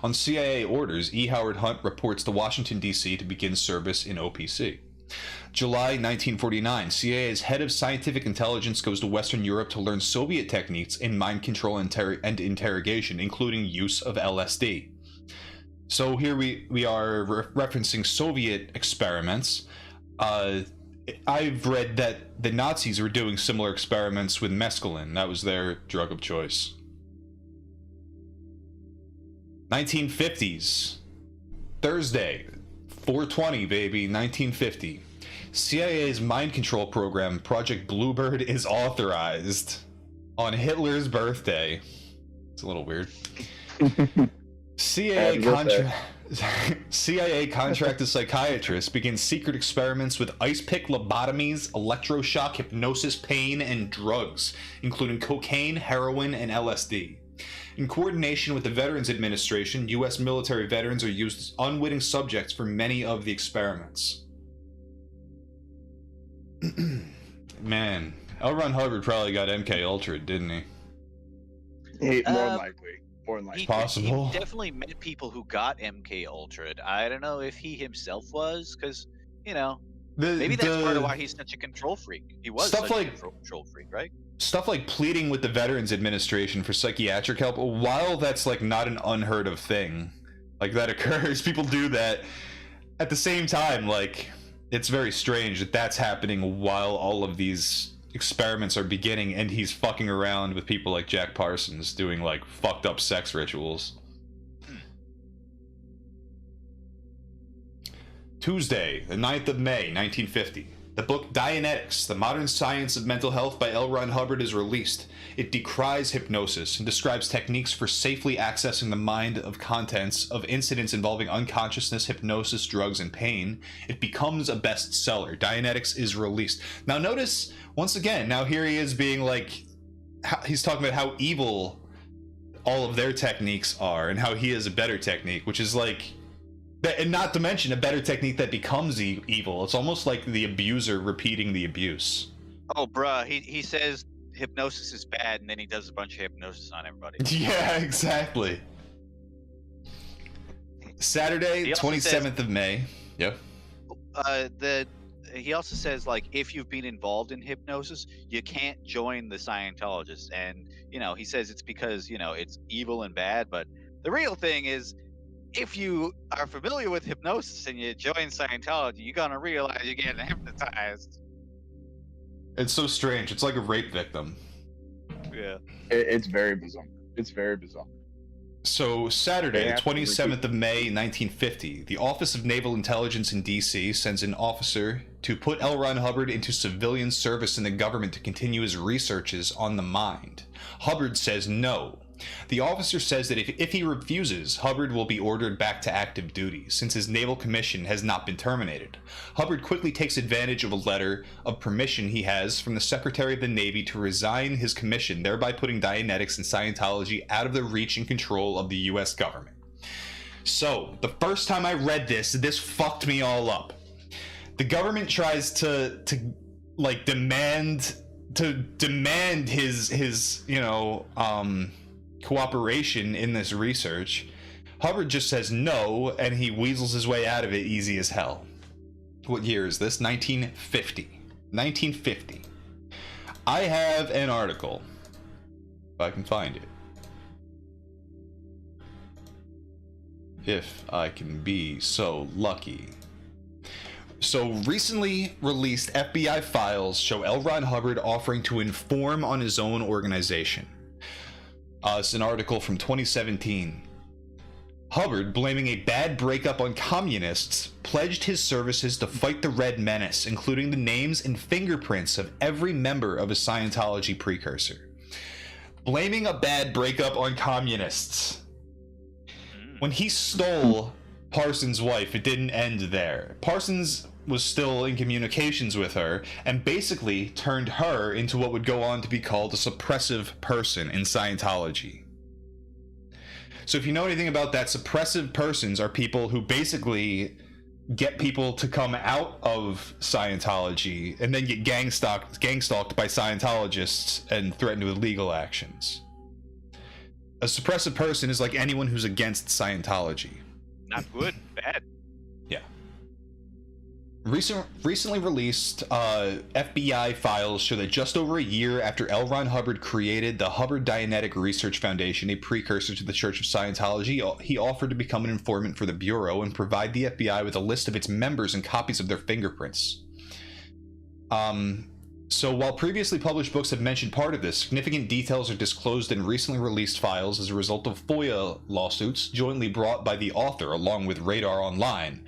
On CIA orders, E. Howard Hunt reports to Washington, D.C. to begin service in OPC. July 1949, CIA's head of scientific intelligence goes to Western Europe to learn Soviet techniques in mind control and interrogation, including use of LSD. So here we are referencing Soviet experiments. I've read that the Nazis were doing similar experiments with mescaline. That was their drug of choice. 1950s. Thursday. 420, baby. 1950. CIA's mind control program, Project Bluebird, is authorized on Hitler's birthday. It's a little weird. CIA contracted psychiatrists begin secret experiments with ice pick lobotomies, electroshock, hypnosis, pain, and drugs, including cocaine, heroin, and LSD. In coordination with the Veterans Administration, U.S. military veterans are used as unwitting subjects for many of the experiments. Man, L. Ron Hubbard probably got MK Ultra, didn't he? More than likely. More than likely. Possible. He definitely met people who got MK Ultra. I don't know if he himself was, because, you know, maybe that's part of why he's such a control freak. He was such a control freak, right? Stuff like pleading with the Veterans Administration for psychiatric help, while that's like not an unheard of thing, like that occurs, people do that. At the same time, like, it's very strange that that's happening while all of these experiments are beginning and he's fucking around with people like Jack Parsons doing like fucked up sex rituals. Tuesday, the 9th of May, 1950. The book Dianetics, The Modern Science of Mental Health by L. Ron Hubbard is released. It decries hypnosis and describes techniques for safely accessing the mind of contents of incidents involving unconsciousness, hypnosis, drugs, and pain. It becomes a bestseller. Dianetics is released. Now notice, once again, now here he is being like, he's talking about how evil all of their techniques are and how he has a better technique, which is like, and not to mention a better technique that becomes evil. It's almost like the abuser repeating the abuse. Oh, bruh, he says hypnosis is bad, and then he does a bunch of hypnosis on everybody. Yeah, exactly. Saturday, 27th of May. Yep. He also says, like, if you've been involved in hypnosis, you can't join the Scientologists. And, you know, he says it's because, you know, it's evil and bad, but the real thing is, if you are familiar with hypnosis and you join Scientology, you're gonna realize you're getting hypnotized. It's so strange. It's like a rape victim. Yeah. It's very bizarre. It's very bizarre. So Saturday, 27th of May, 1950, the Office of Naval Intelligence in D.C. sends an officer to put L. Ron Hubbard into civilian service in the government to continue his researches on the mind. Hubbard says no. The officer says that if he refuses, Hubbard will be ordered back to active duty, since his naval commission has not been terminated. Hubbard quickly takes advantage of a letter of permission he has from the Secretary of the Navy to resign his commission, thereby putting Dianetics and Scientology out of the reach and control of the U.S. government. So, the first time I read this fucked me all up. The government tries to like demand his you know, cooperation in this research. Hubbard just says no, and he weasels his way out of it easy as hell. What year is this? 1950. 1950. I have an article, if I can find it. If I can be so lucky. So, recently released FBI files show L. Ron Hubbard offering to inform on his own organization. It's an article from 2017. Hubbard, blaming a bad breakup on communists, pledged his services to fight the Red Menace, including the names and fingerprints of every member of a Scientology precursor. Blaming a bad breakup on communists. When he stole Parsons' wife, it didn't end there. Parsons was still in communications with her and basically turned her into what would go on to be called a suppressive person in Scientology. So if you know anything about that, suppressive persons are people who basically get people to come out of Scientology and then get gang stalked by Scientologists and threatened with legal actions. A suppressive person is like anyone who's against Scientology. Not good, bad. Yeah. Recently released FBI files show that just over a year after L. Ron Hubbard created the Hubbard Dianetic Research Foundation, a precursor to the Church of Scientology, he offered to become an informant for the Bureau and provide the FBI with a list of its members and copies of their fingerprints. So while previously published books have mentioned part of this, significant details are disclosed in recently released files as a result of FOIA lawsuits jointly brought by the author along with Radar Online,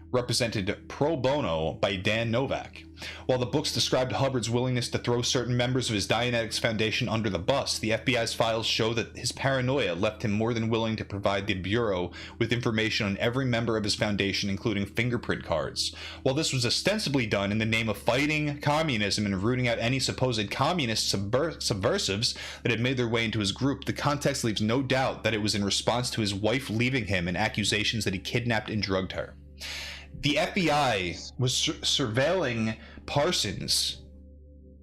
represented pro bono by Dan Novak. While the books described Hubbard's willingness to throw certain members of his Dianetics Foundation under the bus, the FBI's files show that his paranoia left him more than willing to provide the Bureau with information on every member of his foundation, including fingerprint cards. While this was ostensibly done in the name of fighting communism and rooting out any supposed communist subversives that had made their way into his group, the context leaves no doubt that it was in response to his wife leaving him and accusations that he kidnapped and drugged her. The FBI was surveilling Parsons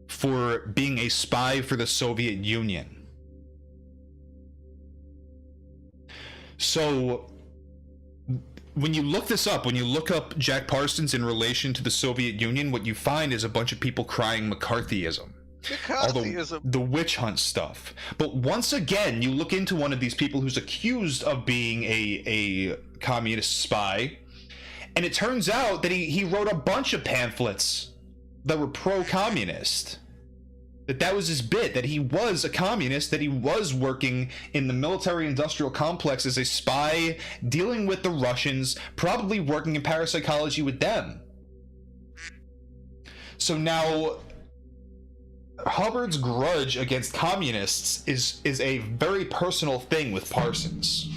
for being a spy for the Soviet Union. So when you look this up, when you look up Jack Parsons in relation to the Soviet Union, what you find is a bunch of people crying McCarthyism. All the witch hunt stuff. But once again, you look into one of these people who's accused of being a communist spy, and it turns out that he wrote a bunch of pamphlets that were pro-communist. That was his bit, that he was a communist, that he was working in the military-industrial complex as a spy, dealing with the Russians, probably working in parapsychology with them. So now, Hubbard's grudge against communists is a very personal thing with Parsons.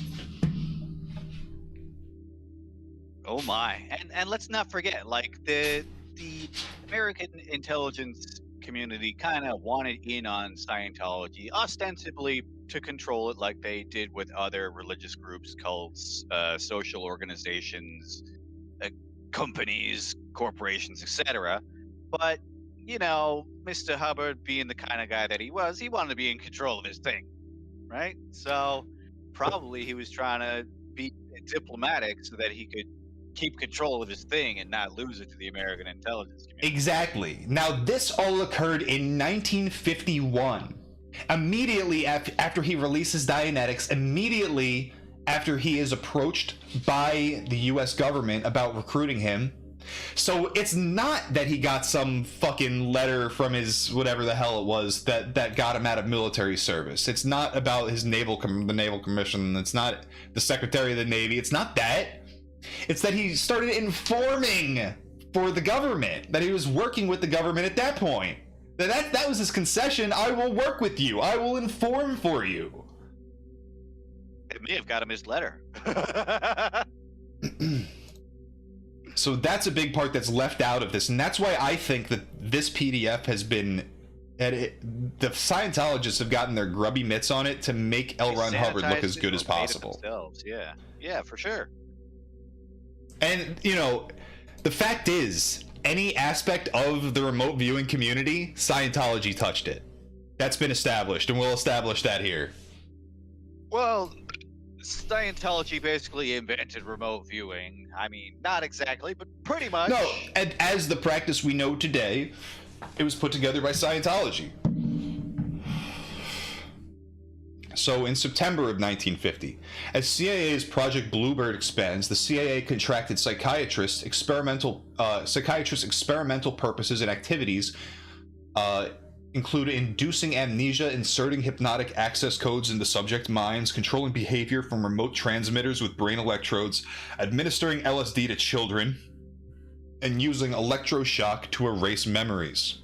Oh my. And let's not forget, like, the American intelligence community kind of wanted in on Scientology, ostensibly to control it like they did with other religious groups, cults, social organizations, companies, corporations, etc. But, you know, Mr. Hubbard, being the kind of guy that he was, he wanted to be in control of his thing, right? So probably he was trying to be diplomatic so that he could keep control of his thing and not lose it to the American intelligence community. Exactly. Now, this all occurred in 1951. Immediately after he releases Dianetics, immediately after he is approached by the US government about recruiting him. So it's not that he got some fucking letter from his whatever the hell it was that got him out of military service. It's not about his the Naval Commission. It's not the Secretary of the Navy. It's not that. It's that he started informing for the government, that he was working with the government at that point. That was his concession. I will work with you. I will inform for you. It may have got him his letter. So that's a big part that's left out of this, and that's why I think that this PDF has been... the Scientologists have gotten their grubby mitts on it to make L. Ron Hubbard look as good as possible. Yeah, for sure. And, you know, the fact is, any aspect of the remote viewing community, Scientology touched it. That's been established, and we'll establish that here. Well, Scientology basically invented remote viewing. I mean, not exactly, but pretty much. No, and as the practice we know today, it was put together by Scientology. So in September of 1950, as CIA's Project Bluebird expands, the CIA contracted psychiatrists' experimental purposes and activities include inducing amnesia, inserting hypnotic access codes into subject minds, controlling behavior from remote transmitters with brain electrodes, administering LSD to children, and using electroshock to erase memories.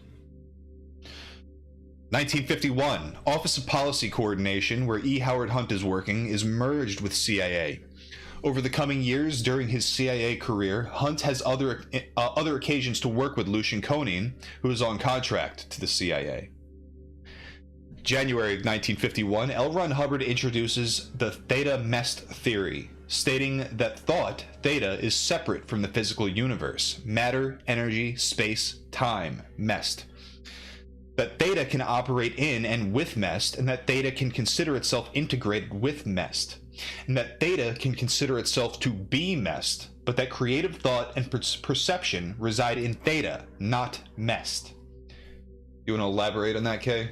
1951, Office of Policy Coordination, where E. Howard Hunt is working, is merged with CIA. Over the coming years, during his CIA career, Hunt has other occasions to work with Lucian Koenig, who is on contract to the CIA. January 1951, L. Ron Hubbard introduces the theta mest theory, stating that thought, theta, is separate from the physical universe, matter, energy, space, time, mest. That theta can operate in and with mest, and that theta can consider itself integrated with mest, and that theta can consider itself to be mest, but that creative thought and perception reside in theta, not mest. You want to elaborate on that, Kay?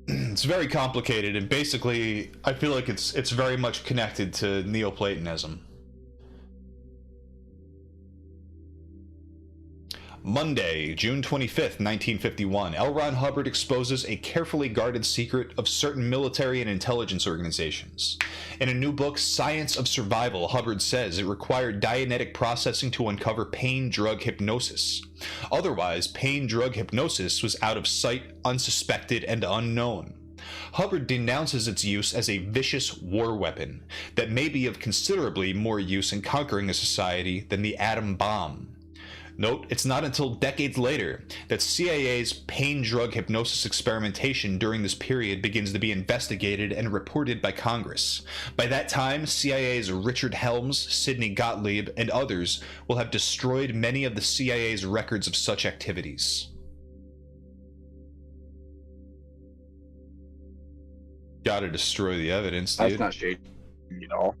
It's very complicated, and basically, I feel like it's very much connected to Neoplatonism. Monday, June 25th, 1951, L. Ron Hubbard exposes a carefully guarded secret of certain military and intelligence organizations. In a new book, Science of Survival, Hubbard says it required Dianetic processing to uncover pain drug hypnosis. Otherwise, pain drug hypnosis was out of sight, unsuspected, and unknown. Hubbard denounces its use as a vicious war weapon that may be of considerably more use in conquering a society than the atom bomb. Note, it's not until decades later that CIA's pain drug hypnosis experimentation during this period begins to be investigated and reported by Congress. By that time, CIA's Richard Helms, Sidney Gottlieb, and others will have destroyed many of the CIA's records of such activities. Gotta destroy the evidence, dude. That's not shady at all.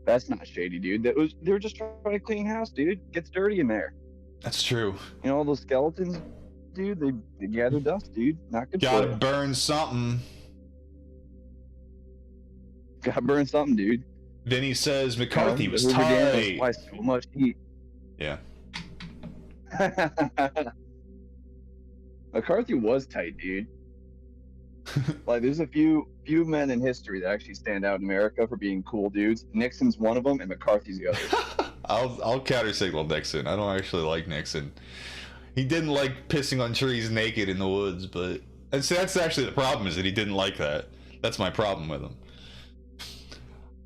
That's not shady, dude. They were just trying to clean house, dude. Gets dirty in there. That's true. You know, all those skeletons, dude, they gather dust, dude. Not good Gotta for it. burn something. Gotta burn something, dude. Vinny says McCarthy was tight. Why so much heat? Yeah. McCarthy was tight, dude. Like, there's a few men in history that actually stand out in America for being cool dudes. Nixon's one of them, and McCarthy's the other. I'll counter-signal Nixon. I don't actually like Nixon. He didn't like pissing on trees naked in the woods, but that's actually the problem, is that he didn't like that. That's my problem with him.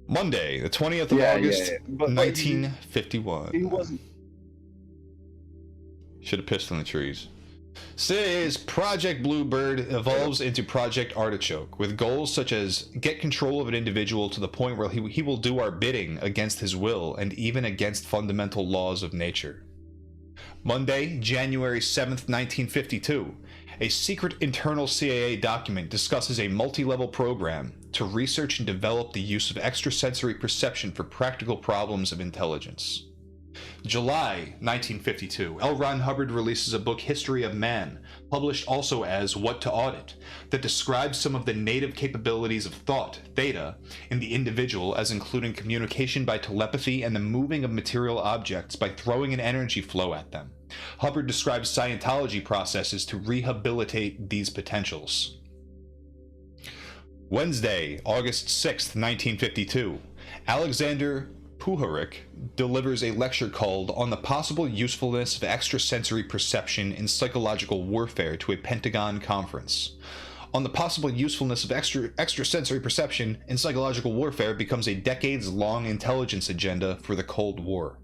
Monday, the 20th of August, 1951. He wasn't. Should have pissed on the trees. CIA's Project Bluebird evolves into Project Artichoke, with goals such as get control of an individual to the point where he will do our bidding against his will and even against fundamental laws of nature. Monday, January 7th, 1952. A secret internal CIA document discusses a multi-level program to research and develop the use of extrasensory perception for practical problems of intelligence. July 1952, L. Ron Hubbard releases a book, History of Man, published also as What to Audit, that describes some of the native capabilities of thought, theta, in the individual, as including communication by telepathy and the moving of material objects by throwing an energy flow at them. Hubbard describes Scientology processes to rehabilitate these potentials. Wednesday, August 6th, 1952, Alexander Puharich delivers a lecture called On the Possible Usefulness of Extrasensory Perception in Psychological Warfare to a Pentagon conference. On the possible usefulness of extrasensory perception in psychological warfare becomes a decades-long intelligence agenda for the Cold War.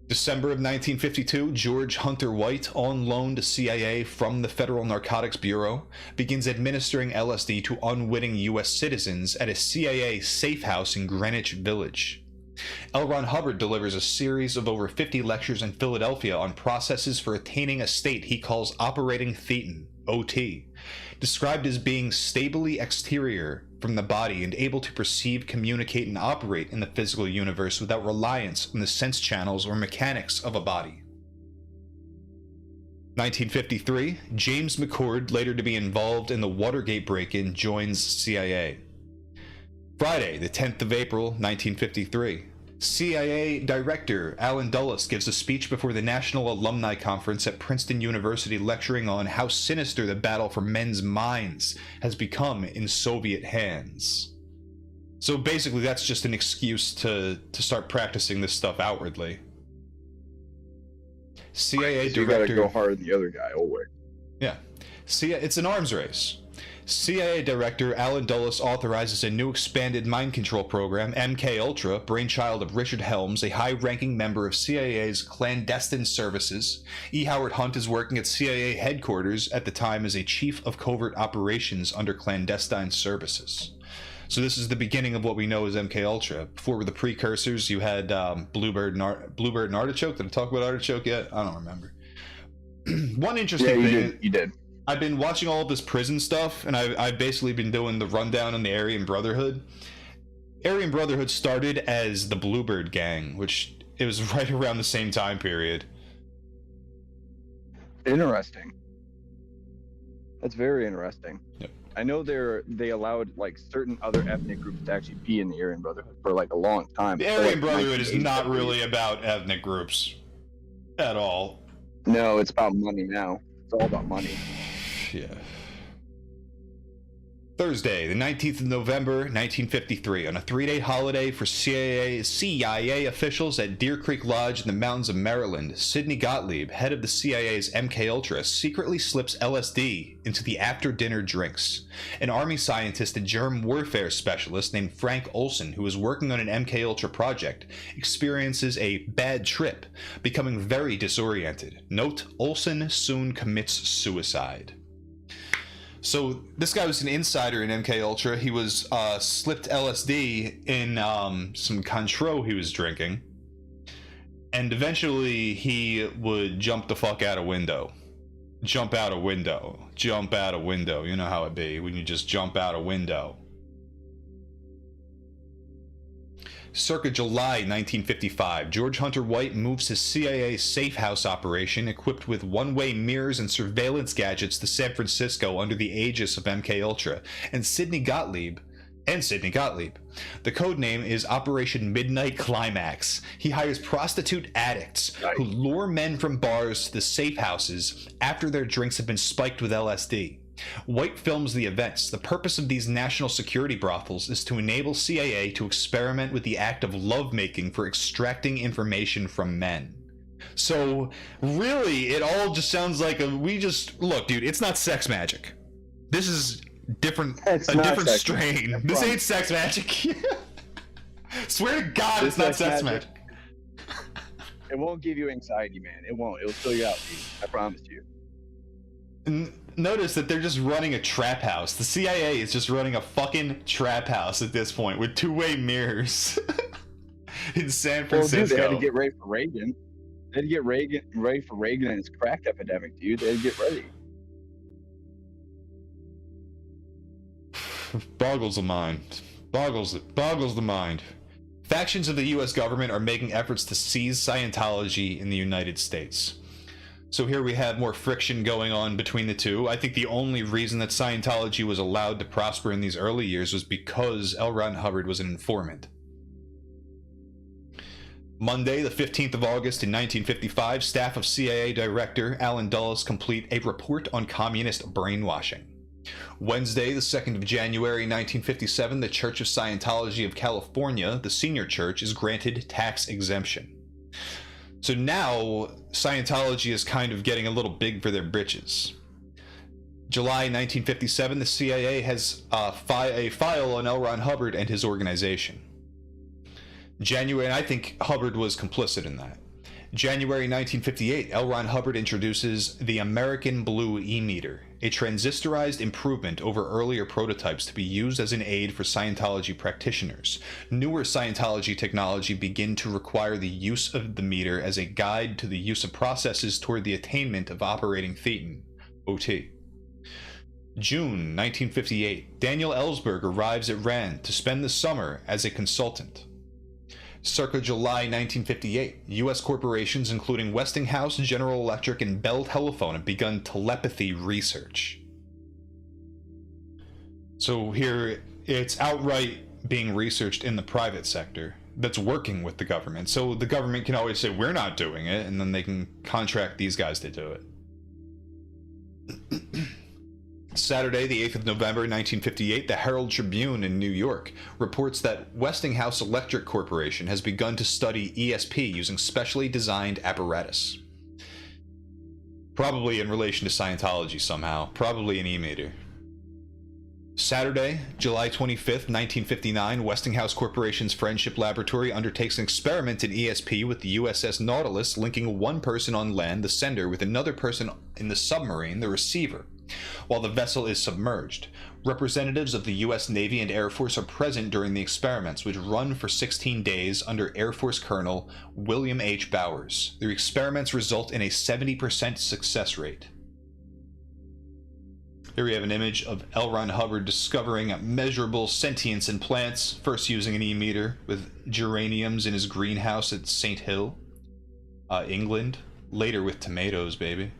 December of 1952, George Hunter White, on loan to CIA from the Federal Narcotics Bureau, begins administering LSD to unwitting U.S. citizens at a CIA safe house in Greenwich Village. L. Ron Hubbard delivers a series of over 50 lectures in Philadelphia on processes for attaining a state he calls operating thetan, OT, described as being stably exterior from the body and able to perceive, communicate, and operate in the physical universe without reliance on the sense channels or mechanics of a body. 1953, James McCord, later to be involved in the Watergate break-in, joins CIA. Friday, the 10th of April, 1953. CIA Director Alan Dulles gives a speech before the National Alumni Conference at Princeton University, lecturing on how sinister the battle for men's minds has become in Soviet hands. So basically that's just an excuse to start practicing this stuff outwardly. CIA so Director... You gotta go hard on the other guy, always. Yeah. It's an arms race. CIA Director Alan Dulles authorizes a new expanded mind control program, MK-Ultra, brainchild of Richard Helms, a high-ranking member of CIA's clandestine services. E. Howard Hunt is working at CIA headquarters at the time as a chief of covert operations under clandestine services. So this is the beginning of what we know as MK-Ultra. Before were the precursors, you had Bluebird and Artichoke. Did I talk about Artichoke yet? I don't remember. One interesting thing... You did. I've been watching all of this prison stuff, and I've basically been doing the rundown on the Aryan Brotherhood. Aryan Brotherhood started as the Bluebird Gang, which it was right around the same time period. Interesting. That's very interesting. Yep. I know they allowed like certain other ethnic groups to actually be in the Aryan Brotherhood for like a long time. The Aryan Brotherhood is not really about ethnic groups at all. No, it's about money now. It's all about money. Yeah. Thursday, the 19th of November, 1953, on a 3-day holiday for CIA officials at Deer Creek Lodge in the mountains of Maryland, Sidney Gottlieb, head of the CIA's MK-Ultra, secretly slips LSD into the after-dinner drinks. An Army scientist and germ warfare specialist named Frank Olson, who was working on an MK-Ultra project, experiences a bad trip, becoming very disoriented. Note, Olson soon commits suicide. So this guy was an insider in MK-Ultra. He was slipped LSD in some Cointreau he was drinking. And eventually he would jump the fuck out a window. Jump out a window. Jump out a window. You know how it be when you just jump out a window. Circa July 1955, George Hunter White moves his CIA safe house operation equipped with one-way mirrors and surveillance gadgets to San Francisco under the aegis of MK-Ultra and Sidney Gottlieb. The code name is Operation Midnight Climax. He hires prostitute addicts who lure men from bars to the safe houses after their drinks have been spiked with LSD. White films the events. The purpose of these national security brothels is to enable CIA to experiment with the act of lovemaking for extracting information from men. So, really, it all just sounds like look, dude, it's not sex magic. This is a different strain. This ain't sex magic. Swear to God, it's not sex magic. It won't give you anxiety, man. It won't. It'll fill you out, dude. I promise you. Notice that they're just running a trap house. The CIA is just running a fucking trap house at this point with two-way mirrors in San Francisco. Well, dude, they had to get ready for Reagan. They had to get ready for Reagan and his crack epidemic, dude. They had to get ready. Boggles the mind. Boggles the mind. Factions of the U.S. government are making efforts to seize Scientology in the United States. So here we have more friction going on between the two. I think the only reason that Scientology was allowed to prosper in these early years was because L. Ron Hubbard was an informant. Monday, the 15th of August in 1955, staff of CIA Director Alan Dulles complete a report on communist brainwashing. Wednesday, the 2nd of January 1957, the Church of Scientology of California, the senior church, is granted tax exemption. So now, Scientology is kind of getting a little big for their britches. July 1957, the CIA has a file on L. Ron Hubbard and his organization. January, and I think Hubbard was complicit in that. January 1958, L. Ron Hubbard introduces the American Blue E-meter, a transistorized improvement over earlier prototypes to be used as an aid for Scientology practitioners. Newer Scientology technology begin to require the use of the meter as a guide to the use of processes toward the attainment of operating thetan, OT. June 1958, Daniel Ellsberg arrives at RAND to spend the summer as a consultant. Circa July 1958, U.S. corporations including Westinghouse, General Electric, and Bell Telephone have begun telepathy research. So here, it's outright being researched in the private sector that's working with the government. So the government can always say, we're not doing it, and then they can contract these guys to do it. Saturday, the 8th of November, 1958, the Herald Tribune in New York reports that Westinghouse Electric Corporation has begun to study ESP using specially designed apparatus. Probably in relation to Scientology somehow. Probably an e-meter. Saturday, July 25th, 1959, Westinghouse Corporation's Friendship Laboratory undertakes an experiment in ESP with the USS Nautilus, linking one person on land, the sender, with another person in the submarine, the receiver, while the vessel is submerged. Representatives of the U.S. Navy and Air Force are present during the experiments, which run for 16 days under Air Force Colonel William H. Bowers. The experiments result in a 70% success rate. Here we have an image of L. Ron Hubbard discovering measurable sentience in plants, first using an e-meter with geraniums in his greenhouse at St. Hill, England, later with tomatoes, baby.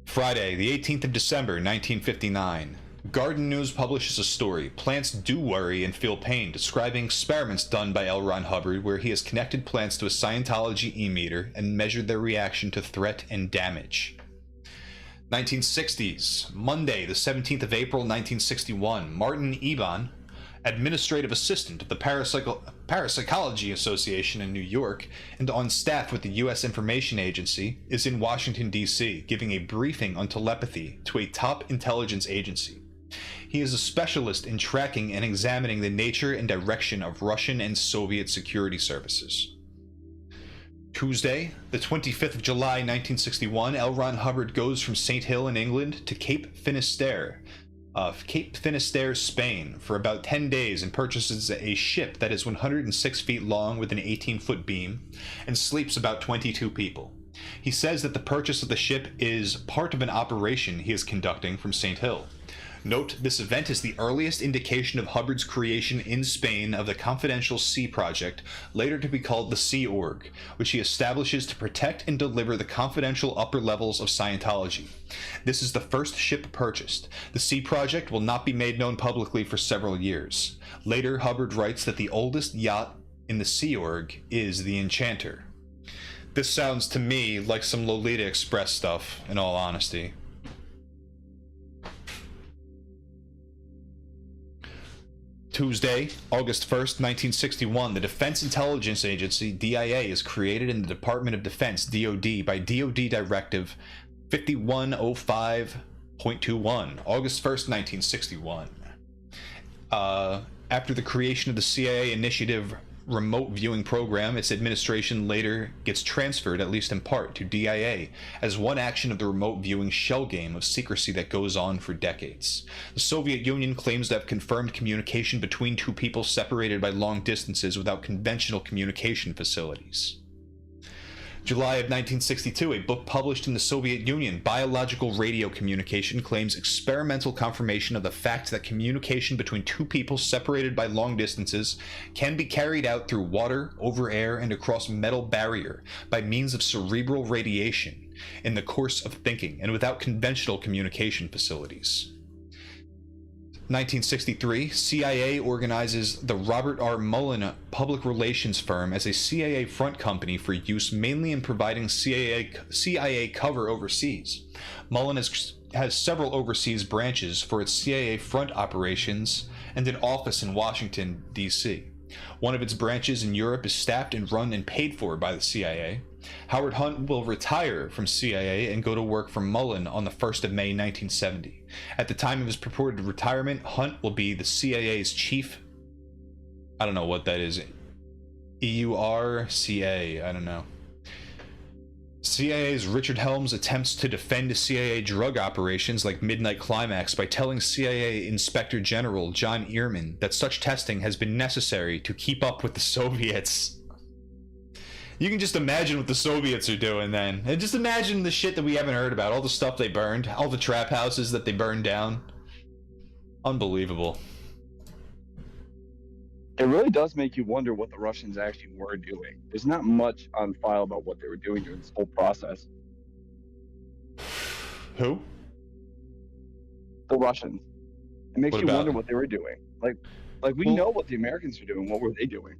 Friday, the 18th of December, 1959. Garden News publishes a story, Plants Do Worry and Feel Pain, describing experiments done by L. Ron Hubbard where he has connected plants to a Scientology e-meter and measured their reaction to threat and damage. 1960s, Monday, the 17th of April, 1961. Martin Eban, administrative assistant of the Parapsychology Association in New York and on staff with the U.S. Information Agency, is in Washington, D.C., giving a briefing on telepathy to a top intelligence agency. He is a specialist in tracking and examining the nature and direction of Russian and Soviet security services. Tuesday, the 25th of July, 1961, L. Ron Hubbard goes from St. Hill in England to Cape Finisterre, Spain, for about 10 days and purchases a ship that is 106 feet long with an 18-foot beam and sleeps about 22 people. He says that the purchase of the ship is part of an operation he is conducting from St. Hill. Note, this event is the earliest indication of Hubbard's creation in Spain of the confidential Sea Project, later to be called the Sea Org, which he establishes to protect and deliver the confidential upper levels of Scientology. This is the first ship purchased. The Sea Project will not be made known publicly for several years. Later, Hubbard writes that the oldest yacht in the Sea Org is the Enchanter. This sounds to me like some Lolita Express stuff, in all honesty. Tuesday, August 1st, 1961, the Defense Intelligence Agency, DIA, is created in the Department of Defense, DoD, by DoD Directive 5105.21, August 1st, 1961. After the creation of the CIA Initiative remote viewing program, its administration later gets transferred, at least in part, to DIA as one action of the remote viewing shell game of secrecy that goes on for decades. The Soviet Union claims to have confirmed communication between two people separated by long distances without conventional communication facilities. July of 1962, a book published in the Soviet Union, Biological Radio Communication, claims experimental confirmation of the fact that communication between two people separated by long distances can be carried out through water, over air, and across metal barrier by means of cerebral radiation in the course of thinking and without conventional communication facilities. 1963, CIA organizes the Robert R. Mullen public relations firm as a CIA front company for use mainly in providing CIA cover overseas. Mullen has several overseas branches for its CIA front operations and an office in Washington, D.C. One of its branches in Europe is staffed and run and paid for by the CIA. Howard Hunt will retire from CIA and go to work for Mullen on the 1st of May 1970. At the time of his purported retirement, Hunt will be the CIA's chief, I don't know what that is, EURCA, I don't know. CIA's Richard Helms attempts to defend CIA drug operations like Midnight Climax by telling CIA Inspector General John Ehrman that such testing has been necessary to keep up with the Soviets. You can just imagine what the Soviets are doing then. And just imagine the shit that we haven't heard about. All the stuff they burned. All the trap houses that they burned down. Unbelievable. It really does make you wonder what the Russians actually were doing. There's not much on file about what they were doing during this whole process. Who? The Russians. It makes you wonder what they were doing. Like we know what the Americans are doing. What were they doing?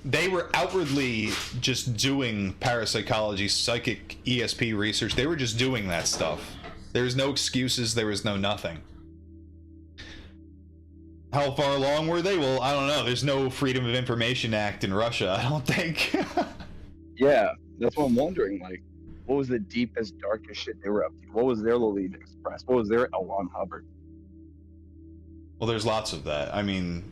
They were outwardly just doing parapsychology, psychic ESP research. They were just doing that stuff. There was no excuses. There was no nothing. How far along were they? Well, I don't know. There's no Freedom of Information Act in Russia, I don't think. Yeah, that's what I'm wondering. Like, what was the deepest, darkest shit they were up to? What was their Lolita Express? What was their L. Ron Hubbard? Well, there's lots of that. I mean,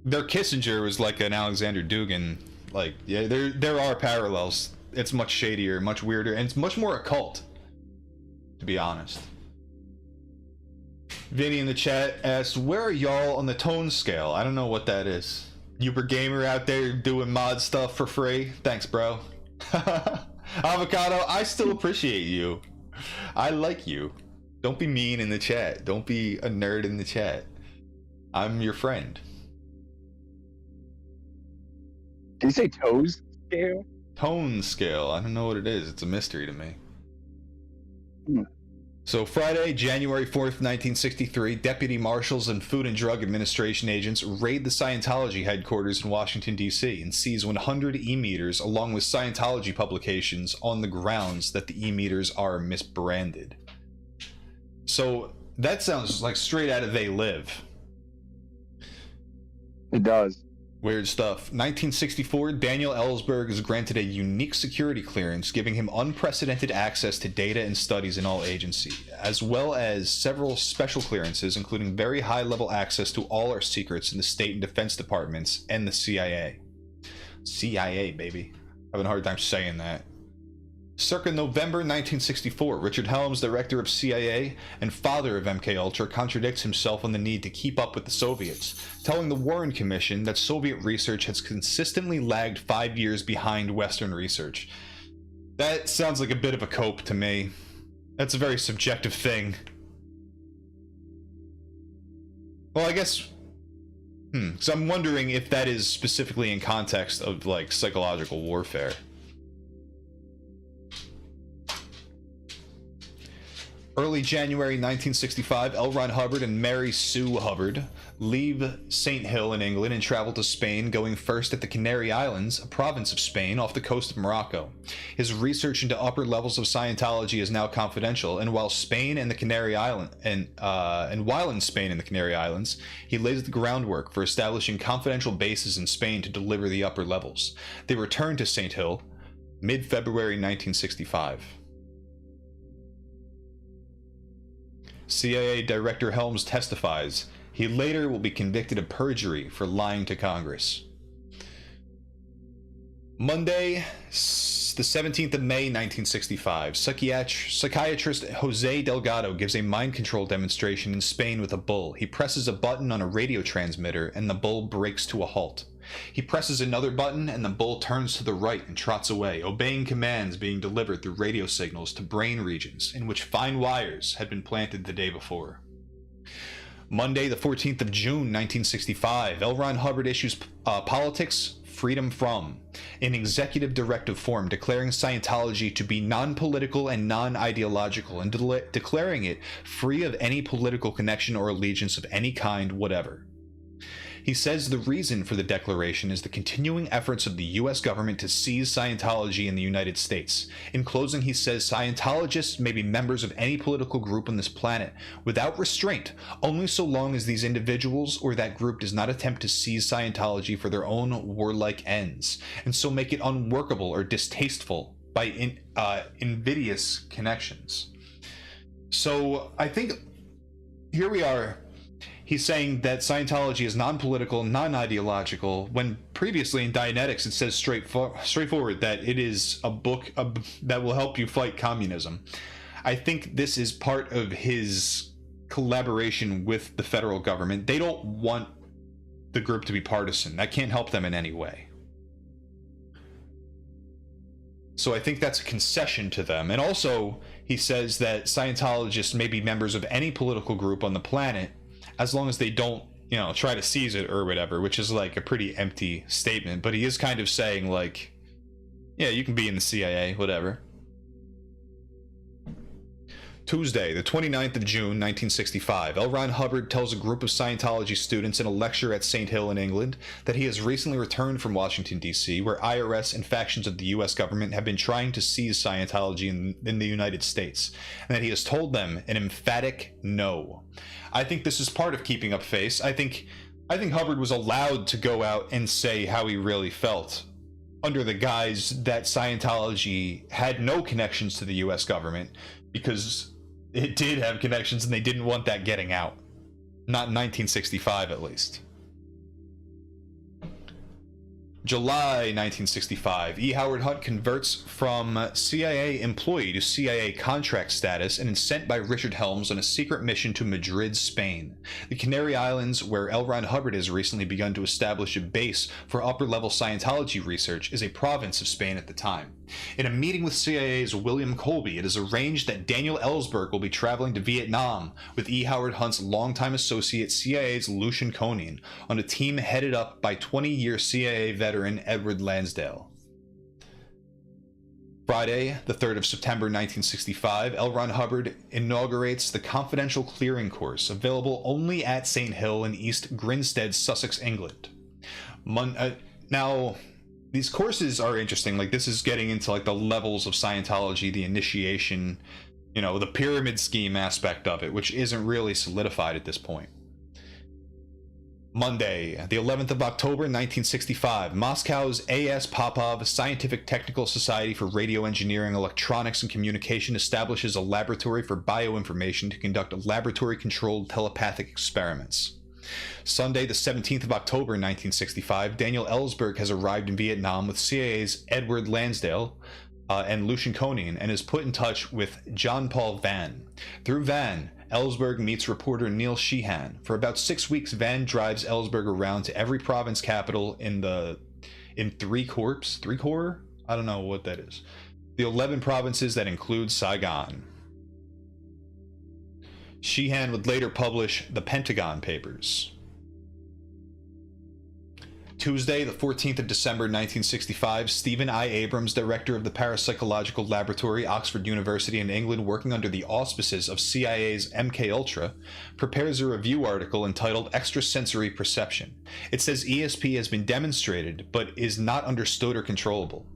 their Kissinger was like an Alexander Dugin. Like, yeah, there are parallels. It's much shadier, much weirder, and it's much more occult, to be honest. Vinny in the chat asks, where are y'all on the tone scale? I don't know what that is. Uber Gamer out there doing mod stuff for free? Thanks, bro. Avocado, I still appreciate you. I like you. Don't be mean in the chat. Don't be a nerd in the chat. I'm your friend. Did you say toes scale? Tone scale. I don't know what it is. It's a mystery to me. So Friday, January 4th, 1963, deputy marshals and Food and Drug Administration agents raid the Scientology headquarters in Washington, D.C. and seize 100 e-meters along with Scientology publications on the grounds that the e-meters are misbranded. So that sounds like straight out of They Live. It does. Weird stuff. 1964, Daniel Ellsberg is granted a unique security clearance, giving him unprecedented access to data and studies in all agencies, as well as several special clearances, including very high-level access to all our secrets in the State and Defense Departments and the CIA. CIA, baby. Having a hard time saying that. Circa November 1964, Richard Helms, director of CIA and father of MKUltra, contradicts himself on the need to keep up with the Soviets, telling the Warren Commission that Soviet research has consistently lagged 5 years behind Western research. That sounds like a bit of a cope to me. That's a very subjective thing. Well, I guess... So I'm wondering if that is specifically in context of, like, psychological warfare. Early January 1965, L. Ron Hubbard and Mary Sue Hubbard leave St. Hill in England and travel to Spain, going first at the Canary Islands, a province of Spain off the coast of Morocco. His research into upper levels of Scientology is now confidential, and while in Spain and the Canary Islands, he lays the groundwork for establishing confidential bases in Spain to deliver the upper levels. They return to St. Hill mid-February 1965. CIA Director Helms testifies he later will be convicted of perjury for lying to Congress. Monday, the 17th of May, 1965, psychiatrist Jose Delgado gives a mind control demonstration in Spain with a bull. He presses a button on a radio transmitter and the bull breaks to a halt. He presses another button and the bull turns to the right and trots away, obeying commands being delivered through radio signals to brain regions in which fine wires had been planted the day before. Monday, the 14th of June, 1965, L. Ron Hubbard issues Politics, Freedom From, in executive directive form, declaring Scientology to be non-political and non-ideological, and declaring it free of any political connection or allegiance of any kind whatever. He says the reason for the declaration is the continuing efforts of the U.S. government to seize Scientology in the United States. In closing, he says Scientologists may be members of any political group on this planet without restraint, only so long as these individuals or that group does not attempt to seize Scientology for their own warlike ends, and so make it unworkable or distasteful by invidious connections. So I think here we are. He's saying that Scientology is non-political, non-ideological, when previously in Dianetics it says straightforward that it is a book that will help you fight communism. I think this is part of his collaboration with the federal government. They don't want the group to be partisan. That can't help them in any way. So I think that's a concession to them. And also, he says that Scientologists may be members of any political group on the planet, as long as they don't, try to seize it or whatever, which is like a pretty empty statement. But he is kind of saying, like, yeah, you can be in the CIA, whatever. Tuesday, the 29th of June, 1965, L. Ron Hubbard tells a group of Scientology students in a lecture at St. Hill in England that he has recently returned from Washington, D.C., where IRS and factions of the U.S. government have been trying to seize Scientology in the United States, and that he has told them an emphatic no. I think this is part of keeping up face. I think Hubbard was allowed to go out and say how he really felt under the guise that Scientology had no connections to the U.S. government, because it did have connections and they didn't want that getting out. Not in 1965, at least. July 1965, E. Howard Hunt converts from CIA employee to CIA contract status and is sent by Richard Helms on a secret mission to Madrid, Spain, the Canary Islands, where L. Ron Hubbard has recently begun to establish a base for upper-level Scientology research, is a province of Spain at the time. In a meeting with CIA's William Colby, it is arranged that Daniel Ellsberg will be traveling to Vietnam with E. Howard Hunt's longtime associate, CIA's Lucian Conan, on a team headed up by 20-year CIA veteran Edward Lansdale. Friday, the 3rd of September 1965, L. Ron Hubbard inaugurates the Confidential Clearing Course, available only at St. Hill in East Grinstead, Sussex, England. Now, these courses are interesting. Like, this is getting into like the levels of Scientology, the initiation, you know, the pyramid scheme aspect of it, which isn't really solidified at this point. Monday, the 11th of October, 1965, Moscow's A.S. Popov Scientific Technical Society for Radio Engineering, Electronics, and Communication establishes a laboratory for bioinformation to conduct laboratory-controlled telepathic experiments. Sunday, the 17th of October, 1965, Daniel Ellsberg has arrived in Vietnam with CIA's Edward Lansdale and Lucian Conan and is put in touch with John Paul Vann. Through Vann, Ellsberg meets reporter Neil Sheehan. For about 6 weeks, Vann drives Ellsberg around to every province capital in three corps? I don't know what that is. The 11 provinces that include Saigon. Sheehan would later publish the Pentagon Papers. Tuesday, the 14th of December, 1965, Stephen I. Abrams, director of the Parapsychological Laboratory, Oxford University in England, working under the auspices of CIA's MKUltra, prepares a review article entitled Extrasensory Perception. It says ESP has been demonstrated, but is not understood or controllable.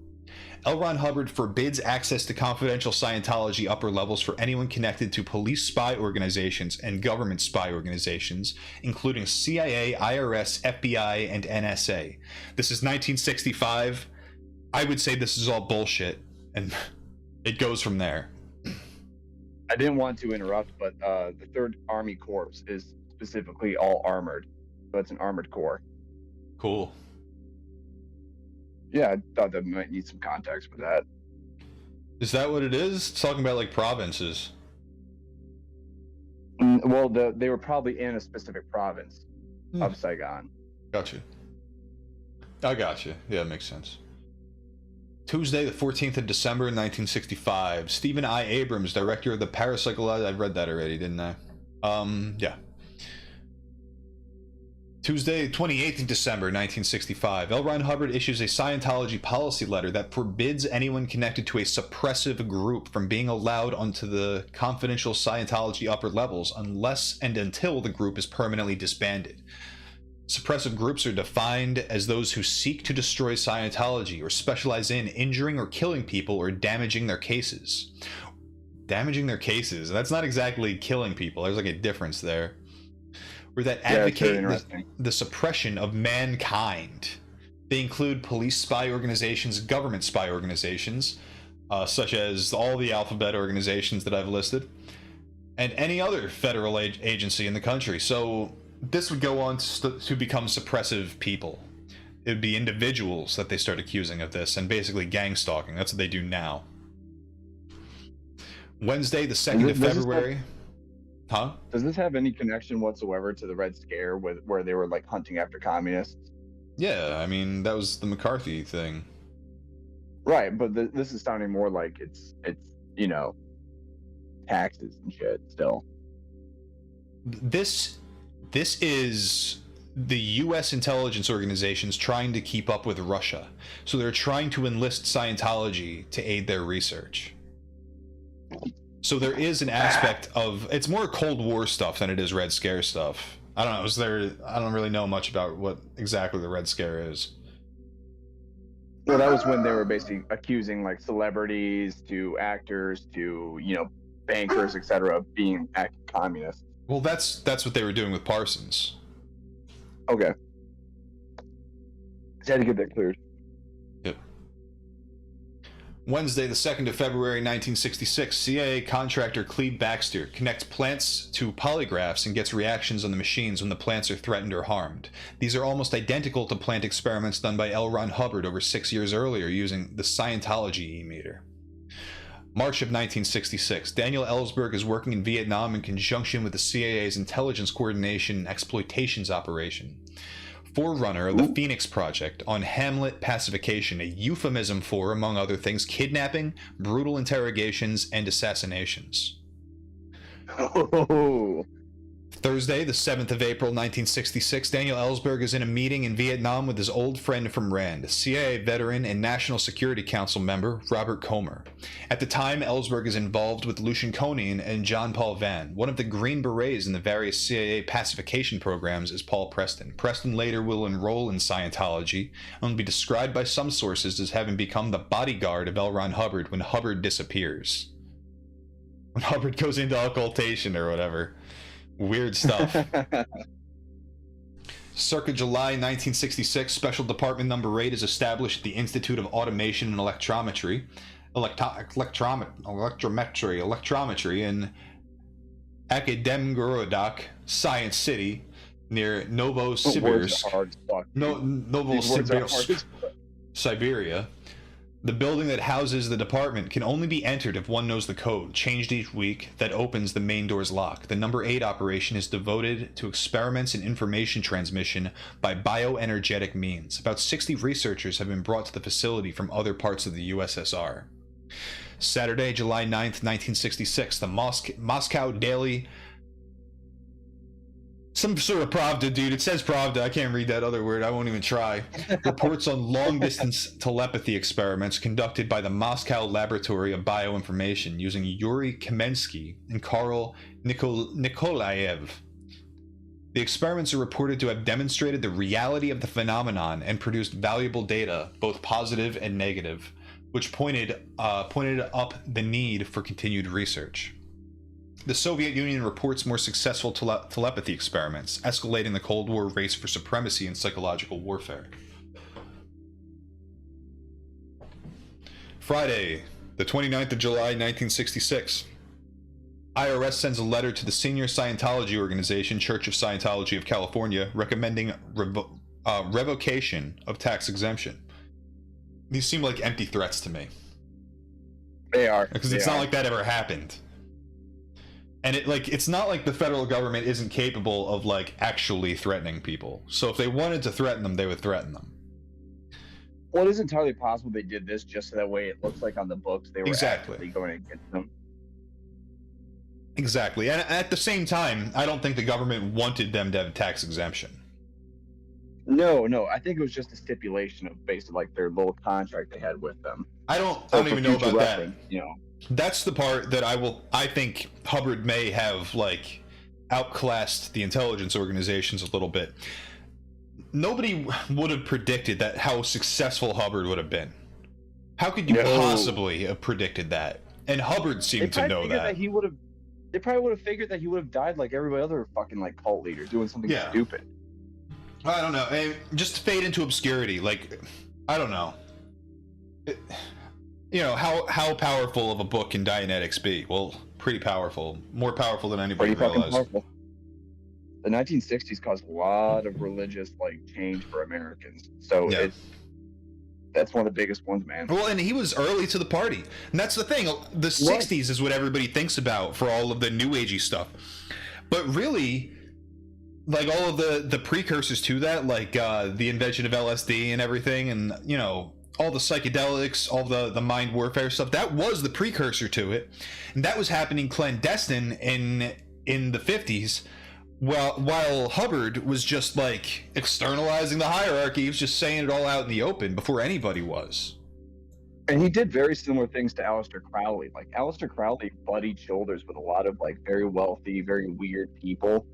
L. Ron Hubbard forbids access to confidential Scientology upper levels for anyone connected to police spy organizations and government spy organizations, including CIA, IRS, FBI, and NSA. This is 1965. I would say this is all bullshit, and it goes from there. I didn't want to interrupt, but the 3rd Army Corps is specifically all armored, so it's an armored corps. Cool. Yeah, I thought that might need some context for that. Is that what it is? It's talking about like provinces. Well, they were probably in a specific province of Saigon. Gotcha. I gotcha. Yeah, it makes sense. Tuesday, the 14th of December, 1965. Stephen I. Abrams, director of the Parapsychology... I read that already, didn't I? Yeah. Tuesday, 28th of December, 1965. L. Ron Hubbard issues a Scientology policy letter that forbids anyone connected to a suppressive group from being allowed onto the confidential Scientology upper levels unless and until the group is permanently disbanded. Suppressive groups are defined as those who seek to destroy Scientology or specialize in injuring or killing people or damaging their cases. Damaging their cases? That's not exactly killing people. There's like a difference there. Or that advocate the suppression of mankind. They include police spy organizations, government spy organizations, such as all the alphabet organizations that I've listed, and any other federal agency in the country. So this would go on to become suppressive people. It would be individuals that they start accusing of this, and basically gang stalking. That's what they do now. Wednesday, the 2nd of February... Huh? Does this have any connection whatsoever to the Red Scare where they were like hunting after communists? Yeah, I mean, that was the McCarthy thing. Right, but this is sounding more like it's you know, taxes and shit still. This is the U.S. intelligence organizations trying to keep up with Russia. So they're trying to enlist Scientology to aid their research. So there is an aspect of, it's more Cold War stuff than it is Red Scare stuff. I don't know, I don't really know much about what exactly the Red Scare is. Well, that was when they were basically accusing like celebrities to actors to, you know, bankers, etc., of being active communists. Well, that's what they were doing with Parsons. Okay. Just had to get that cleared. Yep. Wednesday, the 2nd of February, 1966, CIA contractor Cleve Baxter connects plants to polygraphs and gets reactions on the machines when the plants are threatened or harmed. These are almost identical to plant experiments done by L. Ron Hubbard over 6 years earlier using the Scientology e-meter. March of 1966, Daniel Ellsberg is working in Vietnam in conjunction with the CIA's Intelligence Coordination and Exploitations Operation. Forerunner of the Phoenix Project on Hamlet pacification, a euphemism for, among other things, kidnapping, brutal interrogations, and assassinations. Oh. Thursday, the 7th of April, 1966, Daniel Ellsberg is in a meeting in Vietnam with his old friend from RAND, CIA veteran and National Security Council member Robert Comer. At the time, Ellsberg is involved with Lucian Koenig and John Paul Vann. One of the Green Berets in the various CIA pacification programs is Paul Preston. Preston later will enroll in Scientology and will be described by some sources as having become the bodyguard of L. Ron Hubbard when Hubbard disappears. When Hubbard goes into occultation or whatever. Weird stuff. Circa July 1966, Special Department Number 8 is established at the Institute of Automation and Electrometry in Akademgorodak, Science City, near Novosibirsk, Siberia. The building that houses the department can only be entered if one knows the code, changed each week, that opens the main door's lock. The Number 8 operation is devoted to experiments and information transmission by bioenergetic means. About 60 researchers have been brought to the facility from other parts of the USSR. Saturday, July 9th, 1966, the Moscow Daily... Some sort of Pravda, dude. It says Pravda. I can't read that other word. I won't even try. Reports on long-distance telepathy experiments conducted by the Moscow Laboratory of Bioinformation using Yuri Kamensky and Karl Nikolaev. The experiments are reported to have demonstrated the reality of the phenomenon and produced valuable data, both positive and negative, which pointed up the need for continued research. The Soviet Union reports more successful telepathy experiments, escalating the Cold War race for supremacy in psychological warfare. Friday, the 29th of July, 1966. IRS sends a letter to the senior Scientology organization, Church of Scientology of California, recommending revocation of tax exemption. These seem like empty threats to me. They are. Because it's not like that ever happened. And it's not like the federal government isn't capable of actually threatening people. So if they wanted to threaten them, they would threaten them. Well, it is entirely possible they did this just so that way it looks like on the books they were actually going against them. Exactly. And at the same time, I don't think the government wanted them to have tax exemption. No. I think it was just a stipulation of basically their little contract they had with them. I don't even know about that. You know. That's the part that I think Hubbard may have outclassed the intelligence organizations a little bit. Nobody would have predicted that how successful Hubbard would have been. How could you possibly have predicted that? And Hubbard seemed to know that. They probably would have figured that he would have died like every other fucking cult leader doing something stupid. I don't know. Just fade into obscurity. I don't know. How powerful of a book can Dianetics be? Well, pretty powerful. More powerful than anybody realized. Powerful. The 1960s caused a lot of religious change for Americans. So that's one of the biggest ones, man. Well, and he was early to the party. And that's the thing. The 60s is what everybody thinks about for all of the new agey stuff. But really, all of the precursors to that, the invention of LSD and everything, and, all the psychedelics, all the mind warfare stuff, that was the precursor to it. And that was happening clandestine in the 50s, while Hubbard was just externalizing the hierarchy. He was just saying it all out in the open before anybody was. And he did very similar things to Aleister Crowley. Aleister Crowley buddied shoulders with a lot of very wealthy, very weird people.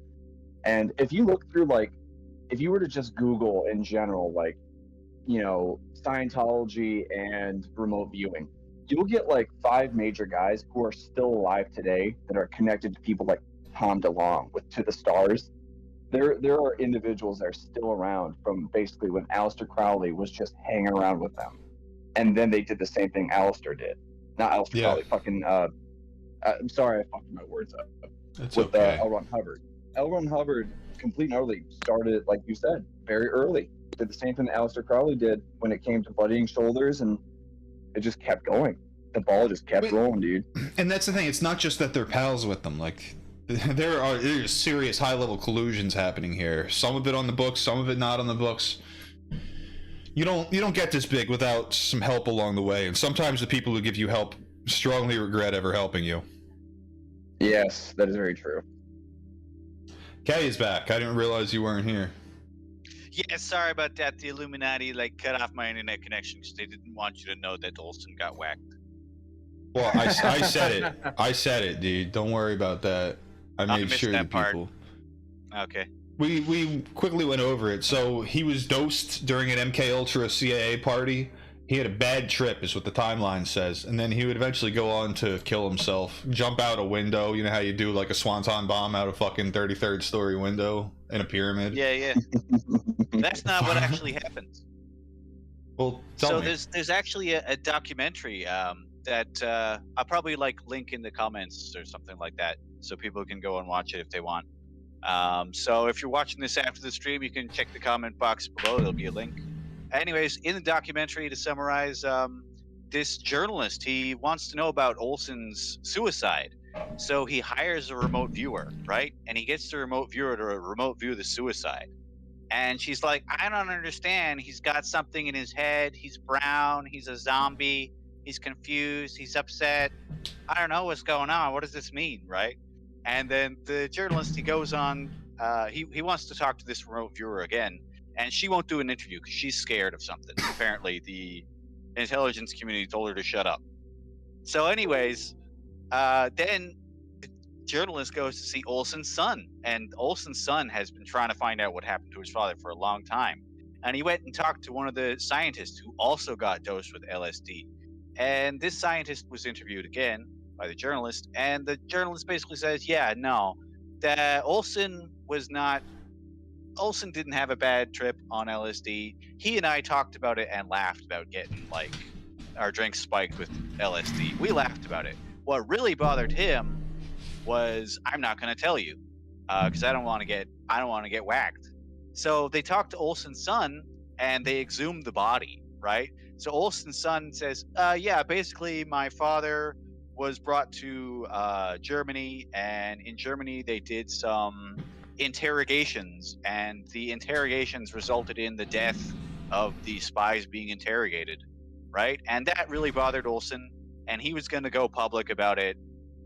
And if you look through if you were to just Google in general, Scientology and remote viewing, you'll get 5 major guys who are still alive today that are connected to people like Tom DeLonge with To the Stars. There are individuals that are still around from basically when Aleister Crowley was just hanging around with them. and then they did the same thing Alistair did. Not Alistair Crowley, fucking, I'm sorry, I fucked my words up. That's with okay. L. Ron Hubbard. L. Ron Hubbard, complete and utterly, started, like you said, very early. Did the same thing that Alistair Crowley did when it came to bloodying shoulders, and it just kept going. The ball just kept rolling, dude. And that's the thing. It's not just that they're pals with them. Like, there's serious high-level collusions happening here. Some of it on the books, some of it not on the books. You don't get this big without some help along the way. And sometimes the people who give you help strongly regret ever helping you. Yes, that is very true. Kay is back. I didn't realize you weren't here. Yeah, sorry about that. The Illuminati cut off my internet connection because they didn't want you to know that Olsen got whacked. Well, I said it. I said it, dude. Don't worry about that. I made sure the people. Okay. We quickly went over it. So he was dosed during an MK Ultra CIA party. He had a bad trip, is what the timeline says, and then he would eventually go on to kill himself, jump out a window. You know how you do like a swanton bomb out of fucking 33rd story window in a pyramid? Yeah. That's not what actually happened. Well, tell me. There's actually a documentary that I'll probably link in the comments or something like that, so people can go and watch it if they want. So if you're watching this after the stream, you can check the comment box below. There'll be a link. Anyways, in the documentary, to summarize, this journalist, he wants to know about Olsen's suicide. So he hires a remote viewer, right? And he gets the remote viewer to remote view the suicide. And she's like, I don't understand. He's got something in his head. He's brown. He's a zombie. He's confused. He's upset. I don't know what's going on. What does this mean, right? And then the journalist, he goes on, he wants to talk to this remote viewer again. And she won't do an interview because she's scared of something. Apparently, the intelligence community told her to shut up. So anyways, then the journalist goes to see Olsen's son. And Olsen's son has been trying to find out what happened to his father for a long time. And he went and talked to one of the scientists who also got dosed with LSD. And this scientist was interviewed again by the journalist. And the journalist basically says, yeah, no, that Olsen didn't have a bad trip on LSD. He and I talked about it and laughed about getting our drinks spiked with LSD. We laughed about it. What really bothered him was, I'm not going to tell you because I don't want to get whacked. So they talked to Olsen's son and they exhumed the body, right? So Olsen's son says, yeah, basically my father was brought to Germany, and in Germany they did some interrogations, and the interrogations resulted in the death of the spies being interrogated, right? And that really bothered Olsen, and he was going to go public about it.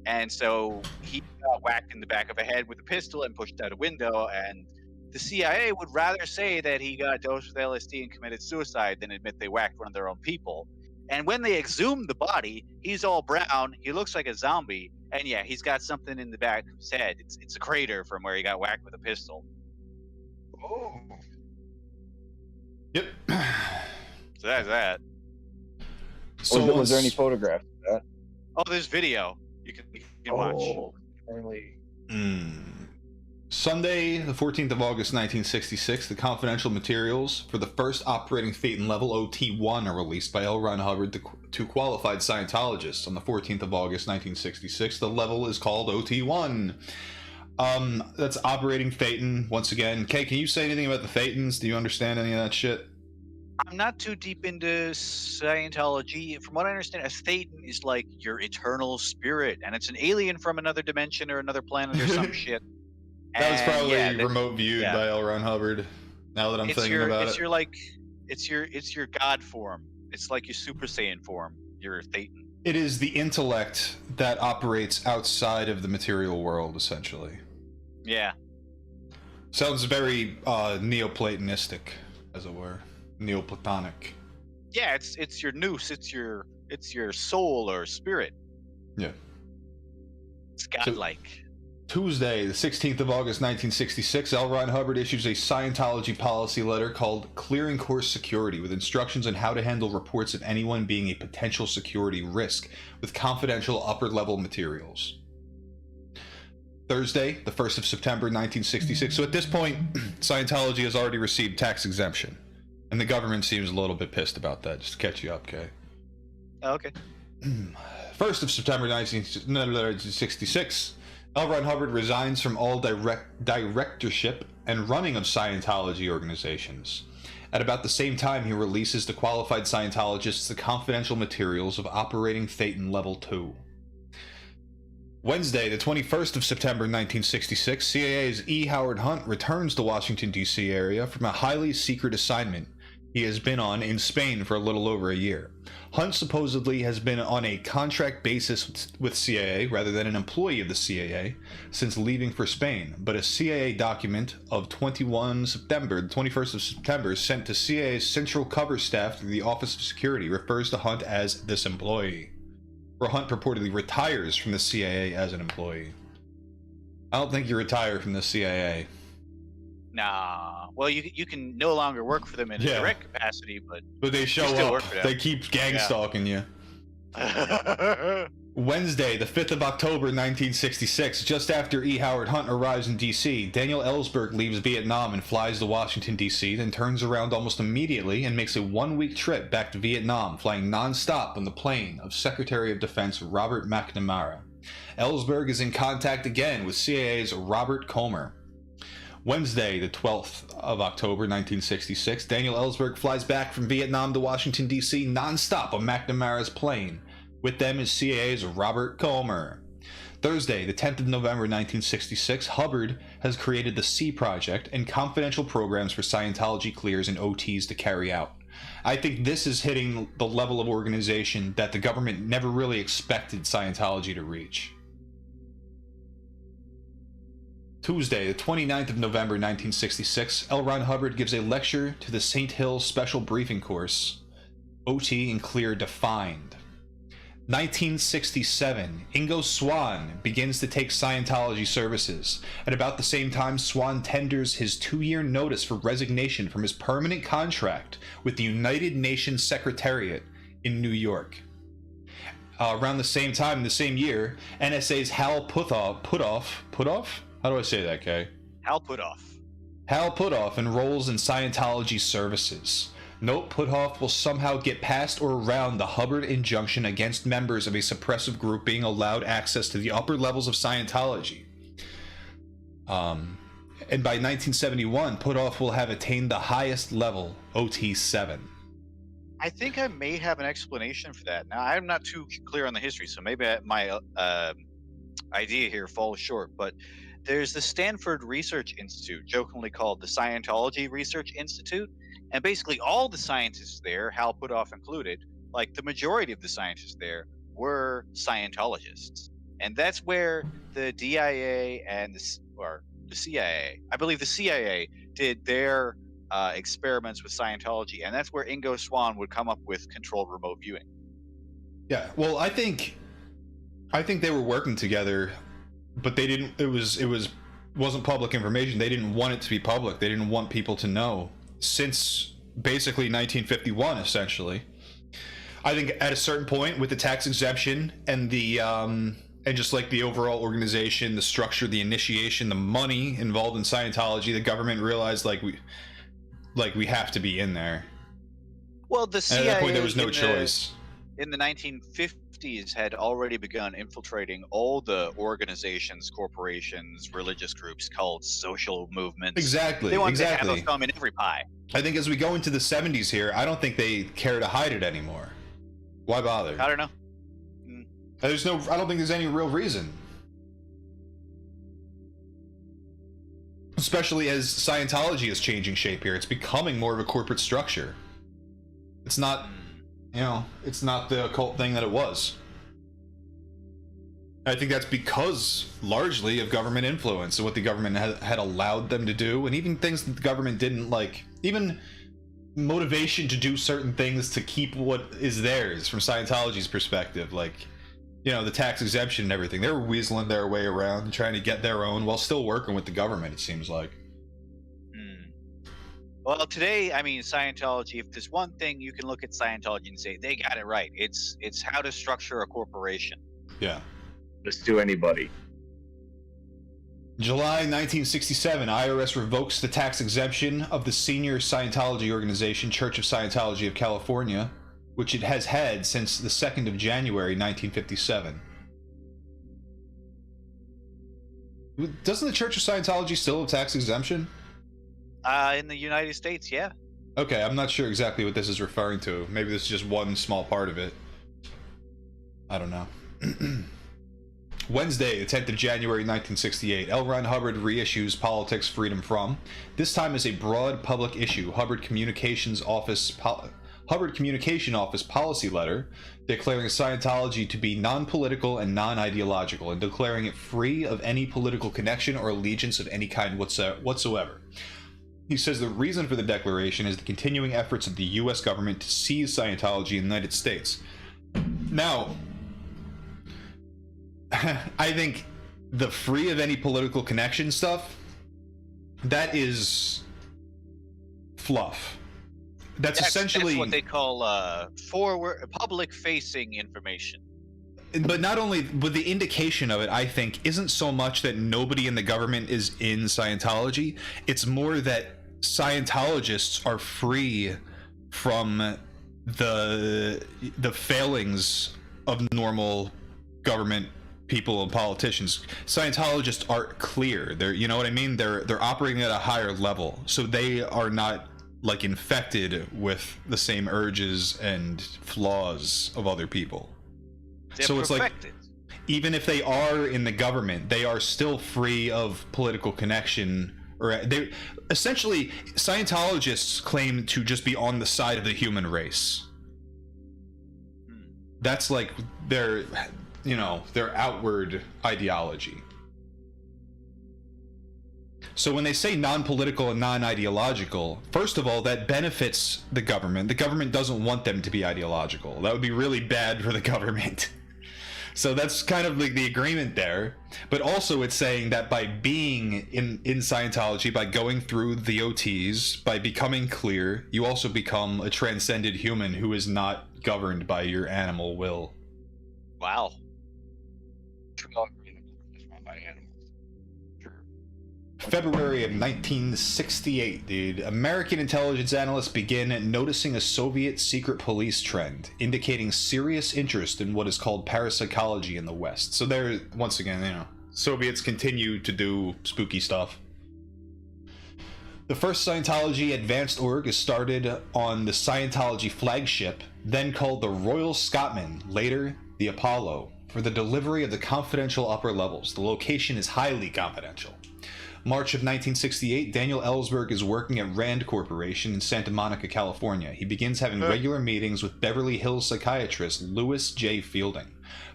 And so he got whacked in the back of the head with a pistol and pushed out a window. And the CIA would rather say that he got dosed with LSD and committed suicide than admit they whacked one of their own people. And when they exhumed the body, he's all brown, he looks like a zombie, and yeah, he's got something in the back of his head. It's a crater from where he got whacked with a pistol. Oh. Yep. So that's that. So was there any photographs of that? Oh, there's video. You can watch. Apparently. Sunday, the 14th of August, 1966, the confidential materials for the first operating Phaeton level OT-1 are released by L. Ron Hubbard to qualified Scientologists on the 14th of August, 1966. The level is called OT-1. That's operating Phaeton, once again. Kay, can you say anything about the Phaetons? Do you understand any of that shit? I'm not too deep into Scientology. From what I understand, a Phaeton is like your eternal spirit, and it's an alien from another dimension or another planet or some shit. That was probably remote viewed by L. Ron Hubbard. Now that I'm thinking about it, it's your God form. It's like your Super Saiyan form. You're a Phaeton. It is the intellect that operates outside of the material world, essentially. Yeah. Sounds very Neoplatonistic, as it were. Neoplatonic. Yeah, it's your nous. It's your soul or spirit. Yeah. It's godlike. Tuesday, the 16th of August, 1966, L. Ron Hubbard issues a Scientology policy letter called Clearing Course Security with instructions on how to handle reports of anyone being a potential security risk with confidential upper-level materials. Thursday, the 1st of September, 1966. So at this point, Scientology has already received tax exemption. And the government seems a little bit pissed about that, just to catch you up, Kay. Oh, okay. 1st of September 1966, L. Ron Hubbard resigns from all directorship and running of Scientology organizations. At about the same time, he releases to qualified Scientologists the confidential materials of Operating Thetan Level 2. Wednesday, the 21st of September 1966, CIA's E. Howard Hunt returns to Washington, D.C. area from a highly secret assignment he has been on in Spain for a little over a year. Hunt supposedly has been on a contract basis with CIA rather than an employee of the CIA since leaving for Spain, but a CIA document of the 21st of September sent to CIA's Central Cover Staff through the Office of Security refers to Hunt as this employee, where Hunt purportedly retires from the CIA as an employee. I don't think you retire from the CIA. Nah. Well, you can no longer work for them in a direct capacity, but they show up. They keep gang stalking you. Wednesday, the 5th of October, 1966, just after E. Howard Hunt arrives in D.C., Daniel Ellsberg leaves Vietnam and flies to Washington, D.C., then turns around almost immediately and makes a one-week trip back to Vietnam, flying non-stop on the plane of Secretary of Defense Robert McNamara. Ellsberg is in contact again with CIA's Robert Comer. Wednesday, the 12th of October, 1966, Daniel Ellsberg flies back from Vietnam to Washington, D.C. non-stop on McNamara's plane. With them is CIA's Robert Comer. Thursday, the 10th of November, 1966, Hubbard has created the C Project and confidential programs for Scientology clears and OTs to carry out. I think this is hitting the level of organization that the government never really expected Scientology to reach. Tuesday, the 29th of November, 1966, L. Ron Hubbard gives a lecture to the St. Hill Special Briefing Course, OT and Clear Defined. 1967, Ingo Swann begins to take Scientology services. At about the same time, Swann tenders his 2-year notice for resignation from his permanent contract with the United Nations Secretariat in New York. Around the same time, the same year, NSA's Hal Puthoff? How do I say that, Kay? Hal Puthoff. Hal Puthoff enrolls in Scientology services. Note Puthoff will somehow get past or around the Hubbard injunction against members of a suppressive group being allowed access to the upper levels of Scientology. And by 1971, Puthoff will have attained the highest level, OT7. I think I may have an explanation for that. Now, I'm not too clear on the history, so maybe my idea here falls short, but there's the Stanford Research Institute, jokingly called the Scientology Research Institute, and basically all the scientists there, Hal Puthoff included, like the majority of the scientists there, were Scientologists. And that's where the DIA and the CIA, I believe the CIA did their experiments with Scientology, and that's where Ingo Swann would come up with controlled remote viewing. Yeah, well, I think they were working together, but they didn't. Wasn't public information. They didn't want it to be public. They didn't want people to know. Since basically 1951, essentially, I think at a certain point with the tax exemption and the and just like the overall organization, the structure, the initiation, the money involved in Scientology, the government realized we have to be in there. Well, the CIA, at that point there was no choice. In the 1950s, had already begun infiltrating all the organizations, corporations, religious groups, cults, social movements. Exactly. They wanted to have a thumb in every pie. I think as we go into the 70s here, I don't think they care to hide it anymore. Why bother? I don't know. I don't think there's any real reason. Especially as Scientology is changing shape here. It's becoming more of a corporate structure. It's not, it's not the occult thing that it was. I think that's because largely of government influence and what the government had allowed them to do, and even things that the government didn't like, even motivation to do certain things to keep what is theirs from Scientology's perspective, like, the tax exemption and everything. They were weaseling their way around and trying to get their own while still working with the government, it seems like. Well, today, Scientology, if there's one thing you can look at Scientology and say, they got it right. It's how to structure a corporation. Yeah. Just to anybody. July 1967, IRS revokes the tax exemption of the senior Scientology organization, Church of Scientology of California, which it has had since the 2nd of January 1957. Doesn't the Church of Scientology still have tax exemption? In the United States, yeah. Okay, I'm not sure exactly what this is referring to. Maybe this is just one small part of it. I don't know. Wednesday, the 10th of January 1968, L. Ron Hubbard reissues Politics Freedom From. This time as a broad public issue, Hubbard Communication Office policy letter declaring Scientology to be non-political and non-ideological and declaring it free of any political connection or allegiance of any kind whatsoever. He says the reason for the declaration is the continuing efforts of the U.S. government to seize Scientology in the United States. Now, I think the free of any political connection stuff, that is fluff. That's essentially what they call forward public-facing information. But not only, but the indication of it, I think, isn't so much that nobody in the government is in Scientology. It's more that Scientologists are free from the failings of normal government people and politicians. Scientologists are clear. They're, you know what I mean? They're operating at a higher level, so they are not like infected with the same urges and flaws of other people. They're so it's perfected. like, even if they are in the government, they are still free of political connection. Or they essentially, Scientologists claim to just be on the side of the human race. That's like their, you know, their outward ideology. So when they say non-political and non-ideological, first of all, that benefits the government. The government doesn't want them to be ideological. That would be really bad for the government. So that's kind of like the agreement there. But also it's saying that by being in Scientology, by going through the OTs, by becoming clear, you also become a transcended human who is not governed by your animal will. Wow. February of 1968, dude. American intelligence analysts begin noticing a Soviet secret police trend, indicating serious interest in what is called parapsychology in the West. So there, once again, you know, Soviets continue to do spooky stuff. The first Scientology advanced org is started on the Scientology flagship, then called the Royal Scotman, later the Apollo, for the delivery of the confidential upper levels. The location is highly confidential. March of 1968, Daniel Ellsberg is working at Rand Corporation in Santa Monica, California. He begins having regular meetings with Beverly Hills psychiatrist Louis J. Fielding,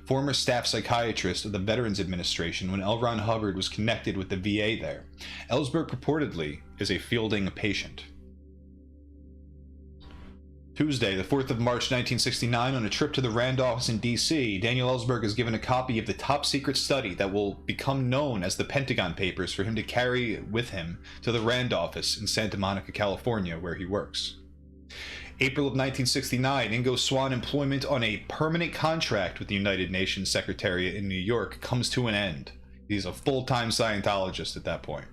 former staff psychiatrist of the Veterans Administration when L. Ron Hubbard was connected with the VA there. Ellsberg purportedly is a Fielding patient. Tuesday, the 4th of March 1969, on a trip to the Rand office in D.C., Daniel Ellsberg is given a copy of the top-secret study that will become known as the Pentagon Papers for him to carry with him to the Rand office in Santa Monica, California, where he works. April of 1969, Ingo Swann employment on a permanent contract with the United Nations Secretariat in New York comes to an end. He's a full-time Scientologist at that point.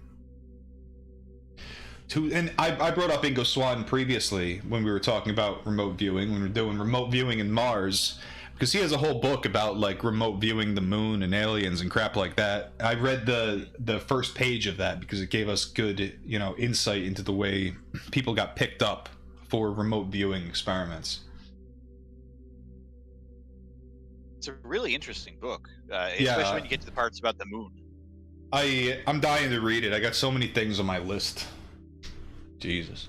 And I brought up Ingo Swann previously when we were talking about remote viewing, when we were doing remote viewing in Mars, because he has a whole book about like remote viewing the moon and aliens and crap like that. I read the first page of that because it gave us good, you know, insight into the way people got picked up for remote viewing experiments. It's a really interesting book, especially when you get to the parts about the moon. I'm dying to read it. I got so many things on my list. Jesus.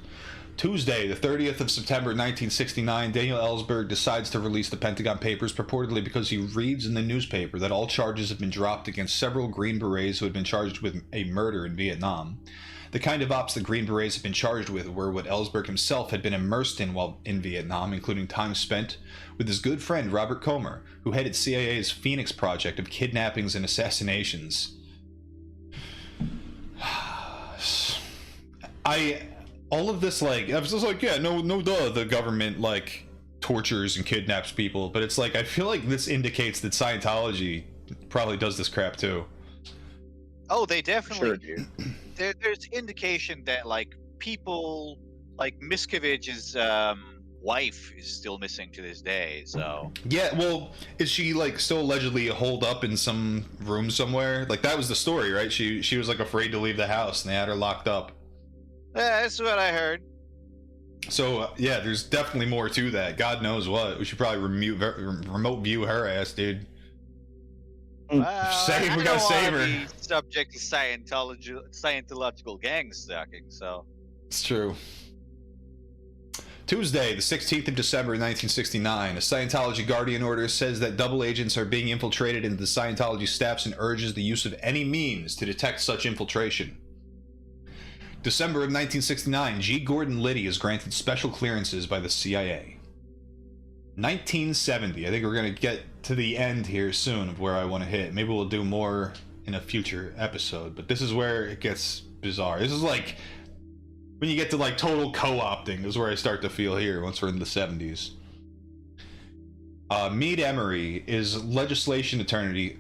Tuesday, the 30th of September 1969, Daniel Ellsberg decides to release the Pentagon Papers, purportedly because he reads in the newspaper that all charges have been dropped against several Green Berets who had been charged with a murder in Vietnam. The kind of ops the Green Berets had been charged with were what Ellsberg himself had been immersed in while in Vietnam, including time spent with his good friend Robert Comer, who headed CIA's Phoenix project of kidnappings and assassinations. All of this, like, I was just like, yeah, no, duh, the government, like, tortures and kidnaps people, but it's like, I feel like this indicates that Scientology probably does this crap, too. Oh, they definitely do. There's indication that, like, people, like, Miscavige is, wife is still missing to this day. So yeah, well, is she like still allegedly holed up in some room somewhere? Like that was the story, right? She was like afraid to leave the house, and they had her locked up. Yeah, that's what I heard. So yeah, there's definitely more to that. God knows what. We should probably remote view her ass, dude. We gotta save her. Be subject to Scientological gang stalking, so it's true. Tuesday, the 16th of December, 1969, a Scientology Guardian order says that double agents are being infiltrated into the Scientology staffs and urges the use of any means to detect such infiltration. December of 1969, G. Gordon Liddy is granted special clearances by the CIA. 1970, I think we're going to get to the end here soon of where I want to hit. Maybe we'll do more in a future episode, but this is where it gets bizarre. This is like when you get to like total co-opting is where I start to feel here once we're in the 70s. Meade Emery is legislation attorney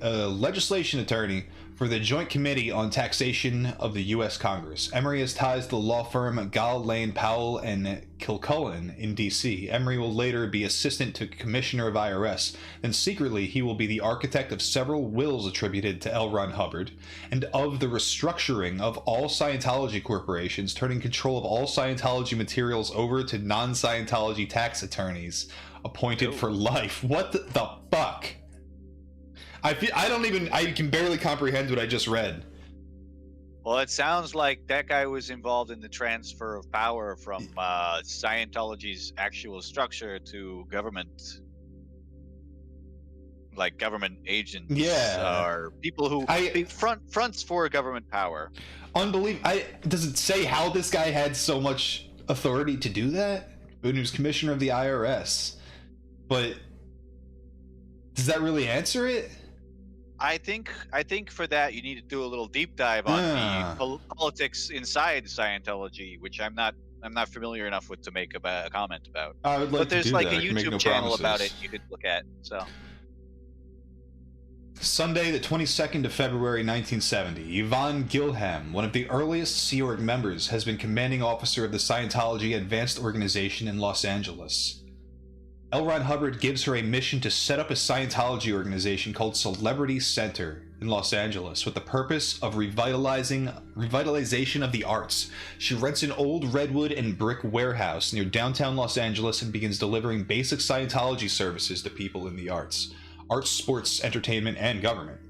for the Joint Committee on Taxation of the U.S. Congress. Emery has ties to the law firm Gall, Lane, Powell, and Kilcullen in D.C. Emery will later be assistant to Commissioner of IRS. Then secretly, he will be the architect of several wills attributed to L. Ron Hubbard, and of the restructuring of all Scientology corporations, turning control of all Scientology materials over to non-Scientology tax attorneys appointed for life. What the fuck? I can barely comprehend what I just read. Well, it sounds like that guy was involved in the transfer of power from Scientology's actual structure to government, like government agents, or people who fronts for government power. Unbelievable. Does it say how this guy had so much authority to do that? When he was commissioner of the IRS, but does that really answer it? I think for that you need to do a little deep dive on the politics inside Scientology, which I'm not familiar enough with to make a comment about. I would like but there's to do like that. a YouTube channel about it you could look at. So Sunday, the 22nd of February, 1970, Yvonne Gilham, one of the earliest Sea Org members, has been commanding officer of the Scientology Advanced Organization in Los Angeles. L. Ron Hubbard gives her a mission to set up a Scientology organization called Celebrity Center in Los Angeles with the purpose of revitalization of the arts. She rents an old redwood and brick warehouse near downtown Los Angeles and begins delivering basic Scientology services to people in the arts, sports, entertainment, and government.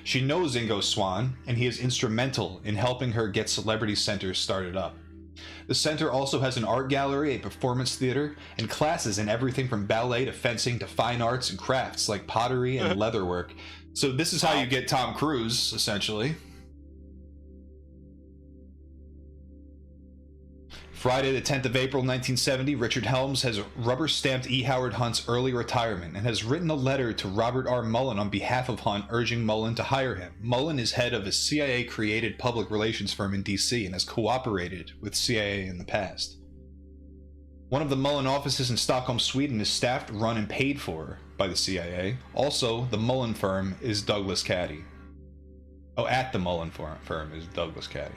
She knows Ingo Swann, and he is instrumental in helping her get Celebrity Center started up. The center also has an art gallery, a performance theater, and classes in everything from ballet to fencing to fine arts and crafts like pottery and leatherwork. So this is how you get Tom Cruise, essentially. Friday, the 10th of April, 1970, Richard Helms has rubber-stamped E. Howard Hunt's early retirement and has written a letter to Robert R. Mullen on behalf of Hunt, urging Mullen to hire him. Mullen is head of a CIA-created public relations firm in D.C. and has cooperated with CIA in the past. One of the Mullen offices in Stockholm, Sweden is staffed, run, and paid for by the CIA. Also, the Mullen firm is Douglas Caddy. At the Mullen firm is Douglas Caddy.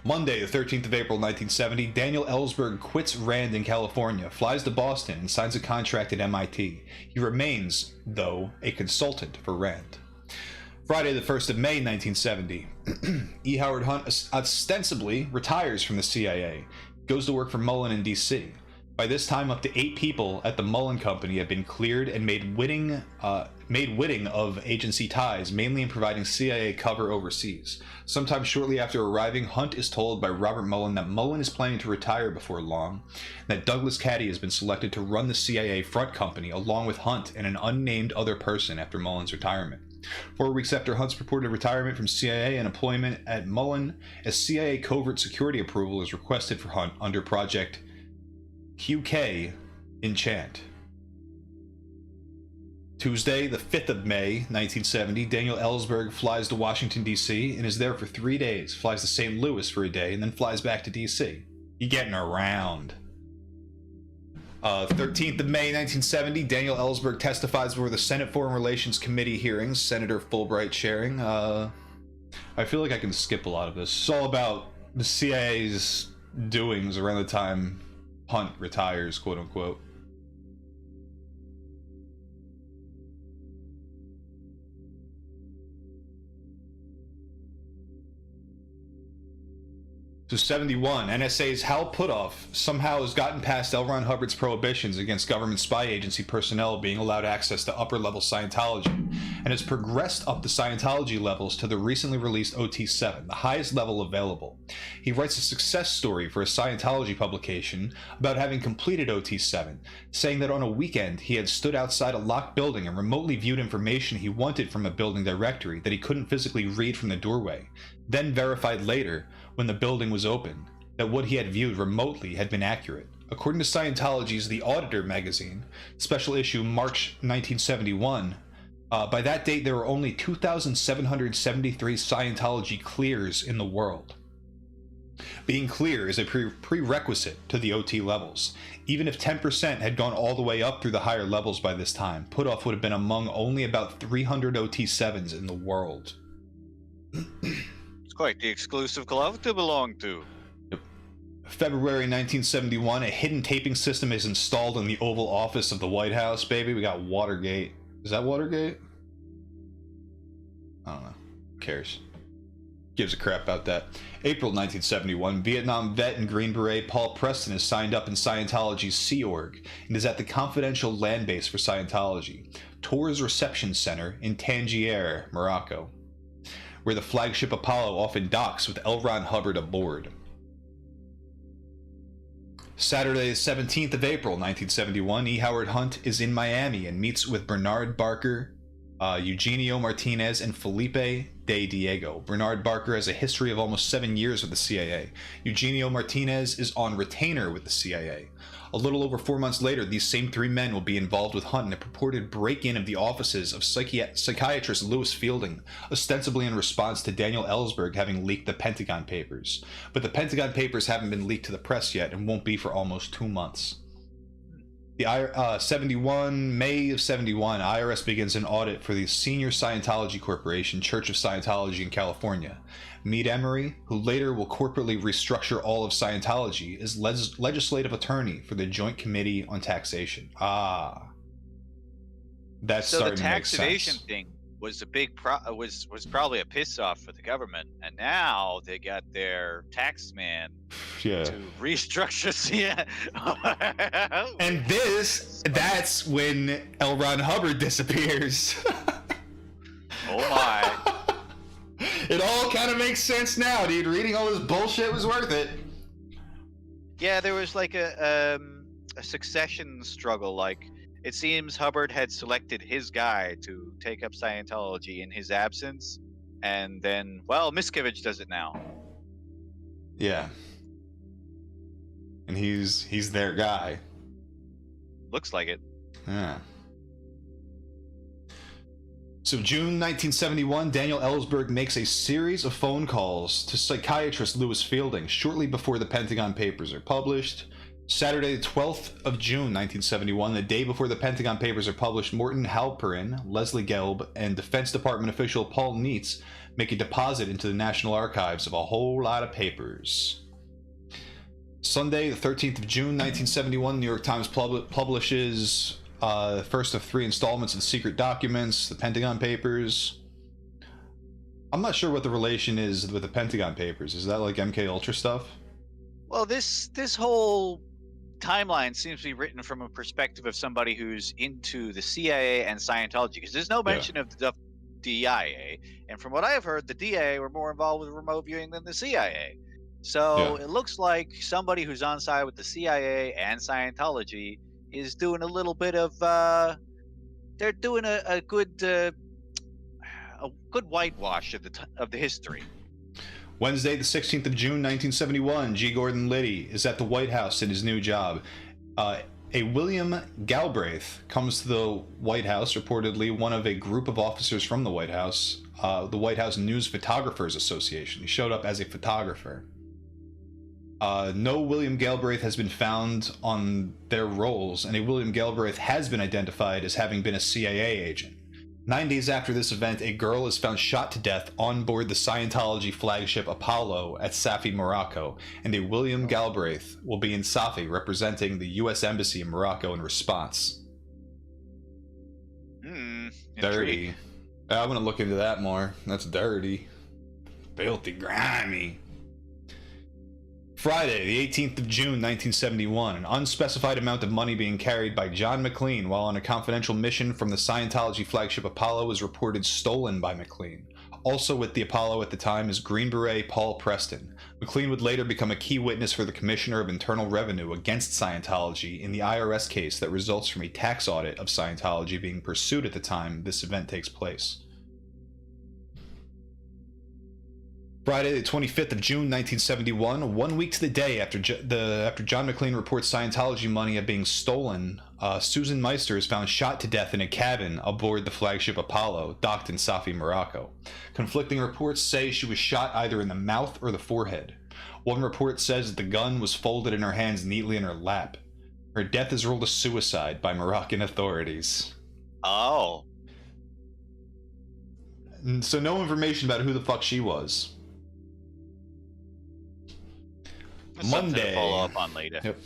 Monday, the 13th of April, 1970, Daniel Ellsberg quits RAND in California, flies to Boston, and signs a contract at MIT. He remains, though, a consultant for RAND. Friday, the 1st of May, 1970, E. Howard Hunt ostensibly retires from the CIA, goes to work for Mullen in D.C. By this time, up to 8 people at the Mullen Company have been cleared and made witting of agency ties, mainly in providing CIA cover overseas. Sometime shortly after arriving, Hunt is told by Robert Mullen that Mullen is planning to retire before long, and that Douglas Caddy has been selected to run the CIA front company along with Hunt and an unnamed other person after Mullen's retirement. 4 weeks after Hunt's purported retirement from CIA and employment at Mullen, a CIA covert security approval is requested for Hunt under Project QK Enchant. Tuesday, the 5th of May, 1970, Daniel Ellsberg flies to Washington, D.C. and is there for 3 days, flies to St. Louis for a day, and then flies back to D.C. You getting around. 13th of May, 1970, Daniel Ellsberg testifies before the Senate Foreign Relations Committee hearings, Senator Fulbright sharing. I feel like I can skip a lot of this. It's all about the CIA's doings around the time Hunt retires, quote unquote. So 71, NSA's Hal Puthoff somehow has gotten past L. Ron Hubbard's prohibitions against government spy agency personnel being allowed access to upper-level Scientology, and has progressed up the Scientology levels to the recently released OT7, the highest level available. He writes a success story for a Scientology publication about having completed OT7, saying that on a weekend he had stood outside a locked building and remotely viewed information he wanted from a building directory that he couldn't physically read from the doorway, then verified later, when the building was open, that what he had viewed remotely had been accurate. According to Scientology's The Auditor magazine, special issue March 1971, by that date there were only 2,773 Scientology clears in the world. Being clear is a prerequisite to the OT levels. Even if 10% had gone all the way up through the higher levels by this time, Puthoff would have been among only about 300 OT7s in the world. Quite the exclusive club to belong to. February 1971, a hidden taping system is installed in the Oval Office of the White House, baby. We got Watergate. Is that Watergate? I don't know. Who cares? Gives a crap about that. April 1971, Vietnam vet and Green Beret Paul Preston is signed up in Scientology's Sea Org and is at the confidential land base for Scientology, Tours Reception Center in Tangier, Morocco, where the flagship Apollo often docks with L. Ron Hubbard aboard. Saturday, 17th of April, 1971, E. Howard Hunt is in Miami and meets with Bernard Barker, Eugenio Martinez, and Felipe de Diego. Bernard Barker has a history of almost 7 years with the CIA. Eugenio Martinez is on retainer with the CIA. A little over 4 months later, these same three men will be involved with Hunt in a purported break-in of the offices of psychiatrist Lewis Fielding, ostensibly in response to Daniel Ellsberg having leaked the Pentagon Papers. But the Pentagon Papers haven't been leaked to the press yet and won't be for almost 2 months. May of 71, IRS begins an audit for the Senior Scientology Corporation, Church of Scientology in California. Mead Emery, who later will corporately restructure all of Scientology, is legislative attorney for the Joint Committee on Taxation. That's so starting the to make sense. tax evasion thing was a big was probably a piss off for the government, and now they got their tax man to restructure. And that's when L. Ron Hubbard disappears. Oh my. It all kind of makes sense now, dude. Reading all this bullshit was worth it. Yeah, there was like a succession struggle. Like, it seems Hubbard had selected his guy to take up Scientology in his absence, and then, well, Miscavige does it now. Yeah. And he's their guy. Looks like it. Yeah. So June 1971, Daniel Ellsberg makes a series of phone calls to psychiatrist Lewis Fielding shortly before the Pentagon Papers are published. Saturday, the 12th of June, 1971, the day before the Pentagon Papers are published, Morton Halperin, Leslie Gelb, and Defense Department official Paul Neitz make a deposit into the National Archives of a whole lot of papers. Sunday, the 13th of June, 1971, New York Times publishes first of 3 installments of the Secret Documents, the Pentagon Papers. I'm not sure what the relation is with the Pentagon Papers. Is that like MK Ultra stuff? Well, this whole timeline seems to be written from a perspective of somebody who's into the CIA and Scientology, because there's no mention of the DIA, and from what I have heard, the DIA were more involved with remote viewing than the CIA. So it looks like somebody who's on side with the CIA and Scientology is doing a little bit of they're doing a good whitewash of the history. Wednesday, the 16th of June, 1971, G. Gordon Liddy is at the White House in his new job. A William Galbraith comes to the White House, reportedly one of a group of officers from the White House News Photographers Association. He showed up as a photographer. No William Galbraith has been found on their rolls, and a William Galbraith has been identified as having been a CIA agent. 9 days after this event, a girl is found shot to death on board the Scientology flagship Apollo at Safi, Morocco, and a William Galbraith will be in Safi representing the U.S. Embassy in Morocco in response. Dirty. I'm gonna look into that more. That's dirty. Filthy, grimy. Friday, the 18th of June, 1971, an unspecified amount of money being carried by John McLean while on a confidential mission from the Scientology flagship Apollo is reported stolen by McLean. Also with the Apollo at the time is Green Beret Paul Preston. McLean would later become a key witness for the Commissioner of Internal Revenue against Scientology in the IRS case that results from a tax audit of Scientology being pursued at the time this event takes place. Friday, the 25th of June, 1971, 1 week to the day after John McLean reports Scientology money being stolen, Susan Meister is found shot to death in a cabin aboard the flagship Apollo, docked in Safi, Morocco. Conflicting reports say she was shot either in the mouth or the forehead. One report says that the gun was folded in her hands neatly in her lap. Her death is ruled a suicide by Moroccan authorities. Oh. So no information about who the fuck she was. That's Monday. To follow up on later. Yep.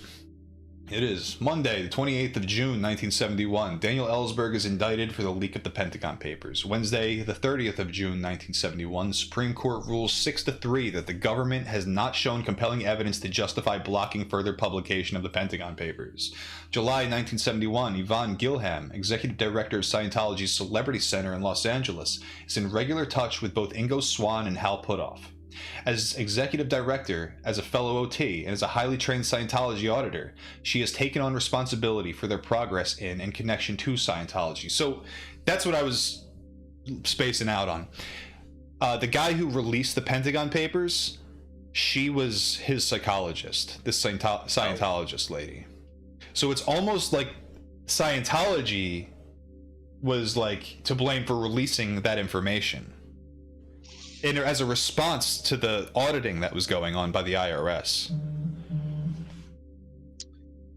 It is. Monday, the 28th of June, 1971. Daniel Ellsberg is indicted for the leak of the Pentagon Papers. Wednesday, the 30th of June, 1971. The Supreme Court rules 6-3 that the government has not shown compelling evidence to justify blocking further publication of the Pentagon Papers. July 1971. Yvonne Gilham, executive director of Scientology's Celebrity Center in Los Angeles, is in regular touch with both Ingo Swann and Hal Puthoff. As executive director, as a fellow OT, and as a highly trained Scientology auditor, she has taken on responsibility for their progress in and connection to Scientology. So that's what I was spacing out on. The guy who released the Pentagon Papers, she was his psychologist, this Scientologist lady. So it's almost like Scientology was like to blame for releasing that information. And as a response to the auditing that was going on by the IRS.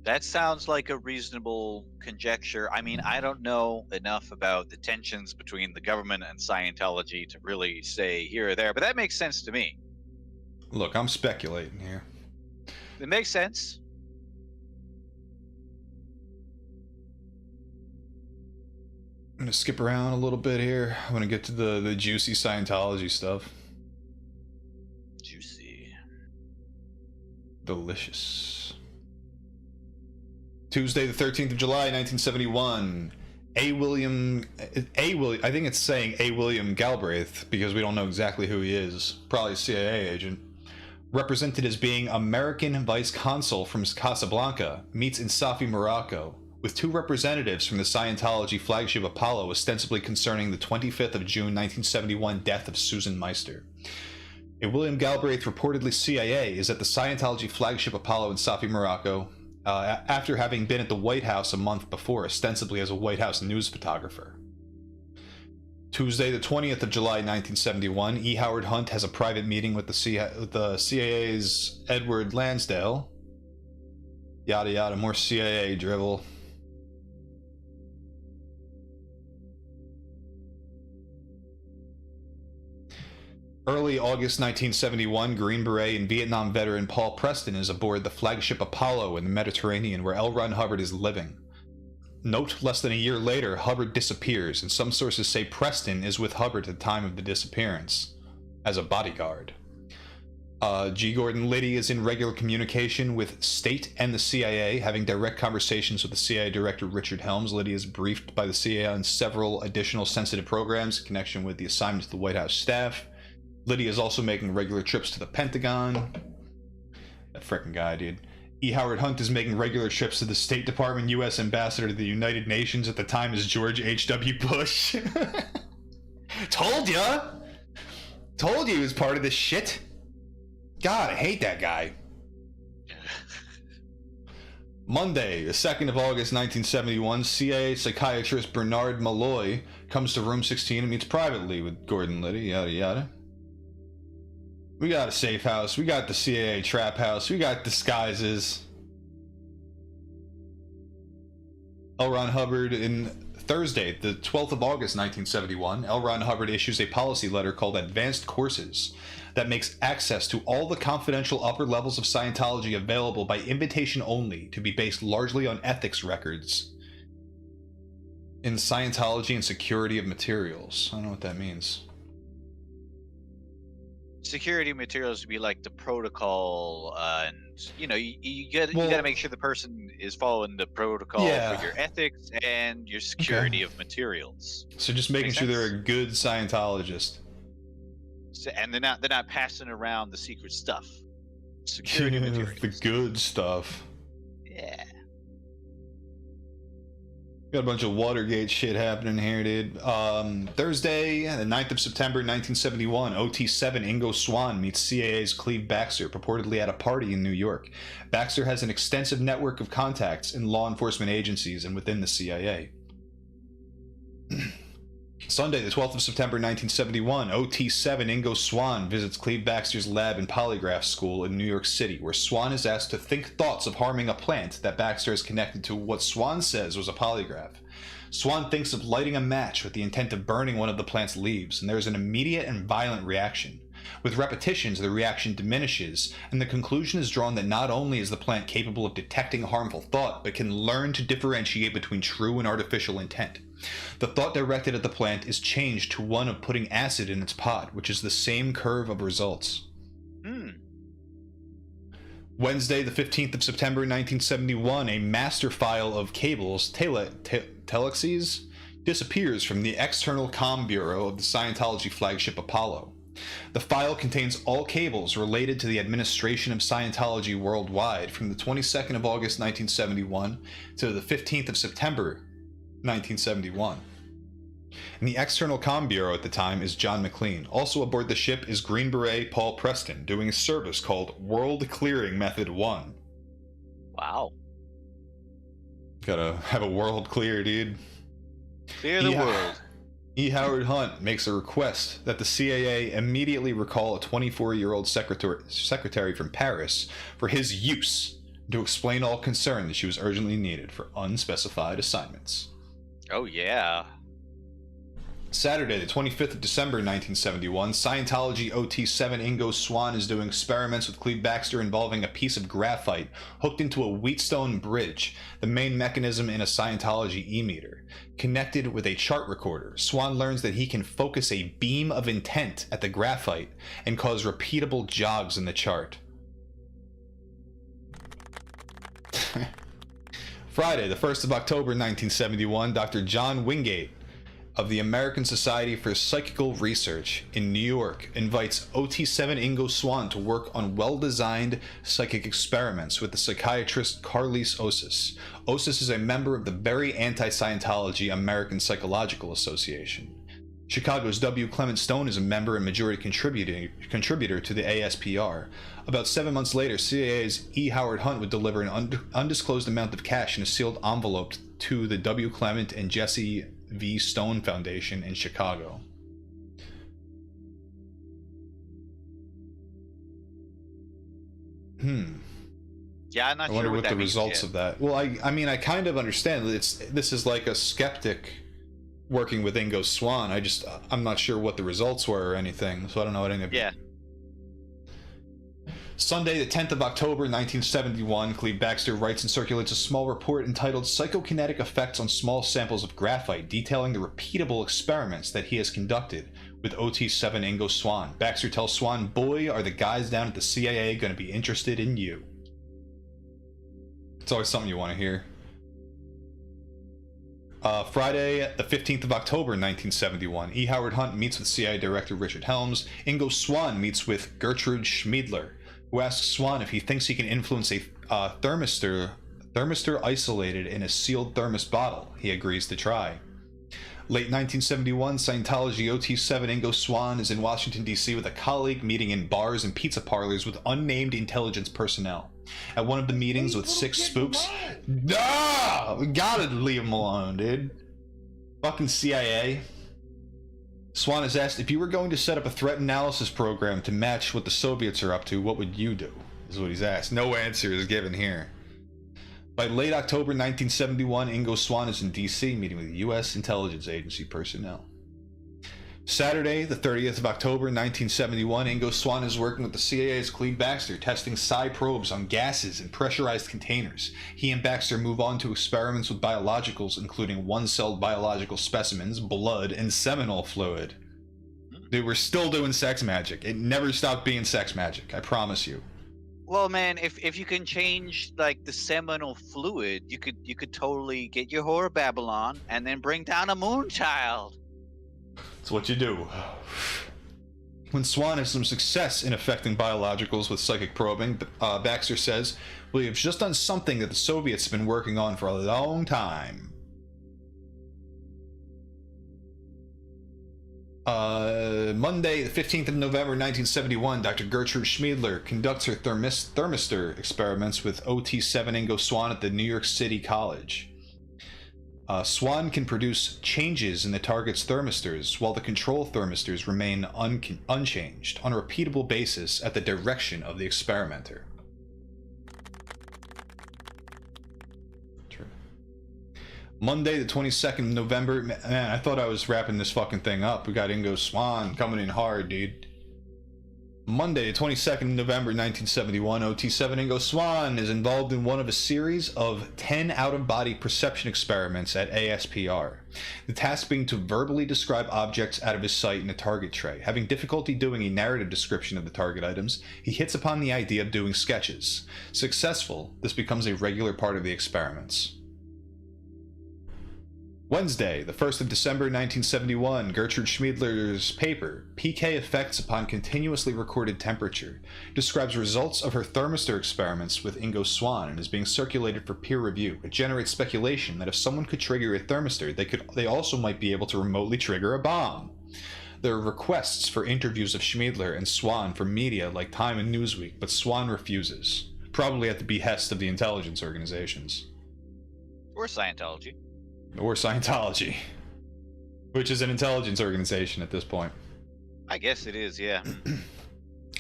That sounds like a reasonable conjecture. I mean, I don't know enough about the tensions between the government and Scientology to really say here or there, but that makes sense to me. Look, I'm speculating here. It makes sense. I'm gonna skip around a little bit here. I'm gonna get to the juicy Scientology stuff. Juicy. Delicious. Tuesday, the 13th of July, 1971. I think it's saying A. William Galbraith, because we don't know exactly who he is. Probably a CIA agent. Represented as being American Vice Consul from Casablanca, meets in Safi, Morocco, with two representatives from the Scientology flagship Apollo, ostensibly concerning the 25th of June 1971 death of Susan Meister. A William Galbraith, reportedly CIA, is at the Scientology flagship Apollo in Safi, Morocco, after having been at the White House a month before, ostensibly as a White House news photographer. Tuesday, the 20th of July 1971, E. Howard Hunt has a private meeting with the CIA's Edward Lansdale. Yada yada, more CIA drivel. Early August 1971, Green Beret and Vietnam veteran Paul Preston is aboard the flagship Apollo in the Mediterranean, where L. Ron Hubbard is living. Note, less than a year later, Hubbard disappears, and some sources say Preston is with Hubbard at the time of the disappearance, as a bodyguard. G. Gordon Liddy is in regular communication with State and the CIA, having direct conversations with the CIA Director Richard Helms. Liddy is briefed by the CIA on several additional sensitive programs in connection with the assignment to the White House staff. Liddy is also making regular trips to the Pentagon. That frickin' guy, dude. E. Howard Hunt is making regular trips to the State Department. U.S. Ambassador to the United Nations at the time is George H.W. Bush. Told ya! Told you he was part of this shit. God, I hate that guy. Monday, the 2nd of August, 1971, CIA psychiatrist Bernard Malloy comes to room 16 and meets privately with Gordon Liddy, yada yada. We got a safe house, we got the CIA trap house, we got disguises. L. Ron Hubbard in Thursday, the 12th of August, 1971, L. Ron Hubbard issues a policy letter called Advanced Courses that makes access to all the confidential upper levels of Scientology available by invitation only, to be based largely on ethics records in Scientology and security of materials. I don't know what that means. Security materials would be like the protocol, and you got to make sure the person is following the protocol for your ethics and your security of materials. So just making sure they're a good Scientologist. So, and they're not passing around the secret stuff. Security materials. The good stuff. Yeah. Got a bunch of Watergate shit happening here, dude. Thursday, the 9th of September, 1971, OT7 Ingo Swann meets CAA's Cleve Baxter, purportedly at a party in New York. Baxter has an extensive network of contacts in law enforcement agencies and within the CIA. Sunday, the 12th of September, 1971, OT7 Ingo Swann visits Cleve Baxter's lab and polygraph school in New York City, where Swann is asked to think thoughts of harming a plant that Baxter has connected to what Swann says was a polygraph. Swann thinks of lighting a match with the intent of burning one of the plant's leaves, and there is an immediate and violent reaction. With repetitions, the reaction diminishes, and the conclusion is drawn that not only is the plant capable of detecting harmful thought, but can learn to differentiate between true and artificial intent. The thought directed at the plant is changed to one of putting acid in its pod, which is the same curve of results. Wednesday, the 15th of September, 1971, a master file of cables, telexes, disappears from the external comm bureau of the Scientology flagship Apollo. The file contains all cables related to the administration of Scientology worldwide from the 22nd of August 1971 to the 15th of September 1971. And the external comm bureau at the time is John McLean. Also aboard the ship is Green Beret Paul Preston, doing a service called World Clearing Method 1. Wow. Gotta have a world clear, dude. Clear the world. E. Howard Hunt makes a request that the CAA immediately recall a 24-year-old secretary from Paris for his use, to explain all concern that she was urgently needed for unspecified assignments. Oh, yeah. Saturday, the 25th of December, 1971, Scientology OT7 Ingo Swann is doing experiments with Cleve Baxter involving a piece of graphite hooked into a Wheatstone bridge, the main mechanism in a Scientology e-meter. Connected with a chart recorder, Swann learns that he can focus a beam of intent at the graphite and cause repeatable jogs in the chart. Friday, the 1st of October, 1971, Dr. John Wingate of the American Society for Psychical Research in New York invites OT7 Ingo Swann to work on well-designed psychic experiments with the psychiatrist Carlis Osis. Osis is a member of the very anti-Scientology American Psychological Association. Chicago's W. Clement Stone is a member and majority contributor to the ASPR. About 7 months later, CAA's E. Howard Hunt would deliver an undisclosed amount of cash in a sealed envelope to the W. Clement and Jesse V. Stone Foundation in Chicago. Yeah, I'm not sure I wonder what the means results of that. Well, I mean, I kind of understand. This is like a skeptic working with Ingo Swann. I'm not sure what the results were or anything, so I don't know what any of it. Yeah. Sunday, the 10th of October, 1971, Cleve Baxter writes and circulates a small report entitled Psychokinetic Effects on Small Samples of Graphite, detailing the repeatable experiments that he has conducted with OT7 Ingo Swann. Baxter tells Swann, "Boy, are the guys down at the CIA going to be interested in you." It's always something you want to hear. Friday, the 15th of October, 1971, E. Howard Hunt meets with CIA Director Richard Helms. Ingo Swann meets with Gertrude Schmiedler, who asks Swann if he thinks he can influence a thermistor isolated in a sealed thermos bottle. He agrees to try. Late 1971, Scientology OT7 Ingo Swann is in Washington, D.C. with a colleague, meeting in bars and pizza parlors with unnamed intelligence personnel. At one of the meetings with 6 spooks... We gotta leave him alone, dude. Fucking CIA. Swann is asked, if you were going to set up a threat analysis program to match what the Soviets are up to, what would you do? Is what he's asked. No answer is given here. By late October 1971, Ingo Swann is in D.C. meeting with U.S. intelligence agency personnel. Saturday, the 30th of October 1971, Ingo Swann is working with the CIA's Cleve Baxter, testing psi probes on gases in pressurized containers. He and Baxter move on to experiments with biologicals, including one-celled biological specimens, blood, and seminal fluid. Dude, we're still doing sex magic. It never stopped being sex magic, I promise you. Well, man, if you can change like the seminal fluid, you could totally get your whore Babylon and then bring down a moon child. That's what you do. When Swann has some success in affecting biologicals with psychic probing, Baxter says, "We have just done something that the Soviets have been working on for a long time." Monday, the 15th of November 1971, Dr. Gertrude Schmiedler conducts her thermistor experiments with OT7 Ingo Swann at the New York City College. Swann can produce changes in the target's thermistors, while the control thermistors remain unchanged on a repeatable basis at the direction of the experimenter. Monday, the 22nd of November. Man, I thought I was wrapping this fucking thing up. We got Ingo Swann coming in hard, dude. Monday, the 22nd of November 1971, OT7 Ingo Swann is involved in one of a series of 10 out-of-body perception experiments at ASPR. The task being to verbally describe objects out of his sight in a target tray. Having difficulty doing a narrative description of the target items, he hits upon the idea of doing sketches. Successful, this becomes a regular part of the experiments. Wednesday, the 1st of December 1971, Gertrude Schmiedler's paper, PK Effects Upon Continuously Recorded Temperature, describes results of her thermistor experiments with Ingo Swann and is being circulated for peer review. It generates speculation that if someone could trigger a thermistor, they also might be able to remotely trigger a bomb. There are requests for interviews of Schmiedler and Swann from media like Time and Newsweek, but Swann refuses, probably at the behest of the intelligence organizations. Or Scientology. Or Scientology, which is an intelligence organization at this point. I guess it is, yeah.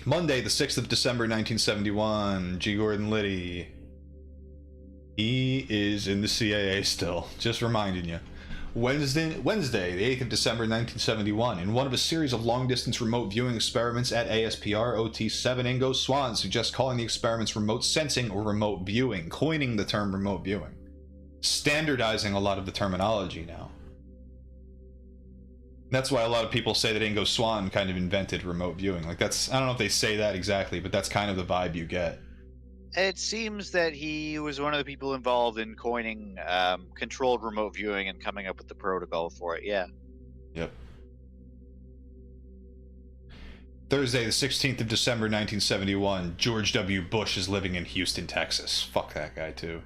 Monday, the 6th of December 1971, G. Gordon Liddy. He is in the CIA still, just reminding you. Wednesday, the 8th of December 1971, in one of a series of long-distance remote viewing experiments at ASPR, OT7 Ingo Swann suggests calling the experiments remote sensing or remote viewing, coining the term remote viewing. Standardizing a lot of the terminology now. That's why a lot of people say that Ingo Swann kind of invented remote viewing. Like, that's, I don't know if they say that exactly, but that's kind of the vibe you get. It seems that he was one of the people involved in coining controlled remote viewing and coming up with the protocol for it, yeah. Yep. Thursday, the 16th of December 1971, George W. Bush is living in Houston, Texas. Fuck that guy, too.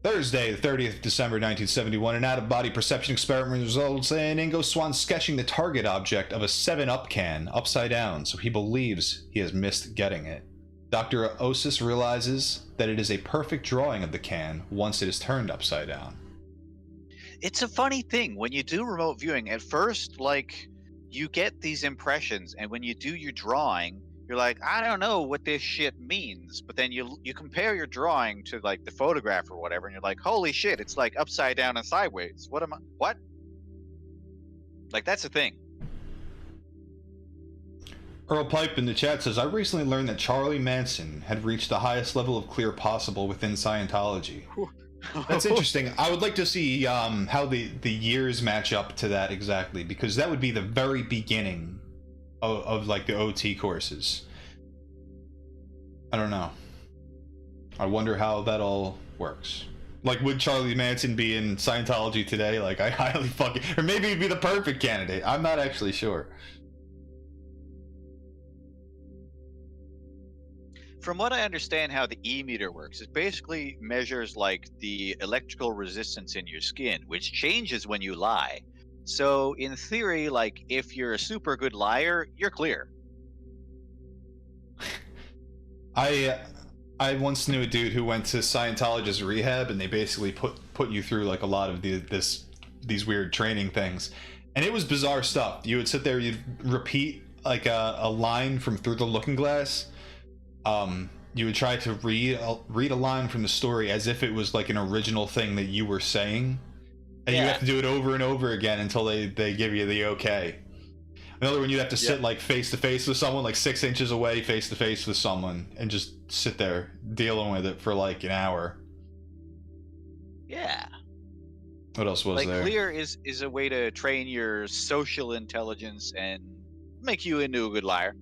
Thursday, the 30th of December 1971, an out-of-body perception experiment results in Ingo Swann sketching the target object of a 7-Up can upside down, so he believes he has missed getting it. Dr. Osis realizes that it is a perfect drawing of the can once it is turned upside down. It's a funny thing. When you do remote viewing, at first, like, you get these impressions, and when you do your drawing, you're like, I don't know what this shit means. But then you compare your drawing to like the photograph or whatever, and you're like, holy shit, it's like upside down and sideways. What? Like, that's a thing. Earl Pipe in the chat says, I recently learned that Charlie Manson had reached the highest level of clear possible within Scientology. That's interesting. I would like to see how the years match up to that exactly, because that would be the very beginning of like the OT courses. I don't know. I wonder how that all works. Like, would Charlie Manson be in Scientology today? Like, I highly fucking... Or maybe he'd be the perfect candidate. I'm not actually sure. From what I understand how the E-meter works, it basically measures like the electrical resistance in your skin, which changes when you lie. So in theory, like, if you're a super good liar, you're clear. I once knew a dude who went to Scientologist rehab, and they basically put you through like a lot of these weird training things, and it was bizarre stuff. You would sit there, you'd repeat like a line from Through the Looking Glass. you would try to read a line from the story as if it was like an original thing that you were saying, and you have to do it over and over again until they give you the okay. Another one, you'd have to sit like face to face with someone, like 6 inches away, face to face with someone, and just sit there dealing with it for like an hour. Yeah. What else was there? Clear is a way to train your social intelligence and make you into a good liar.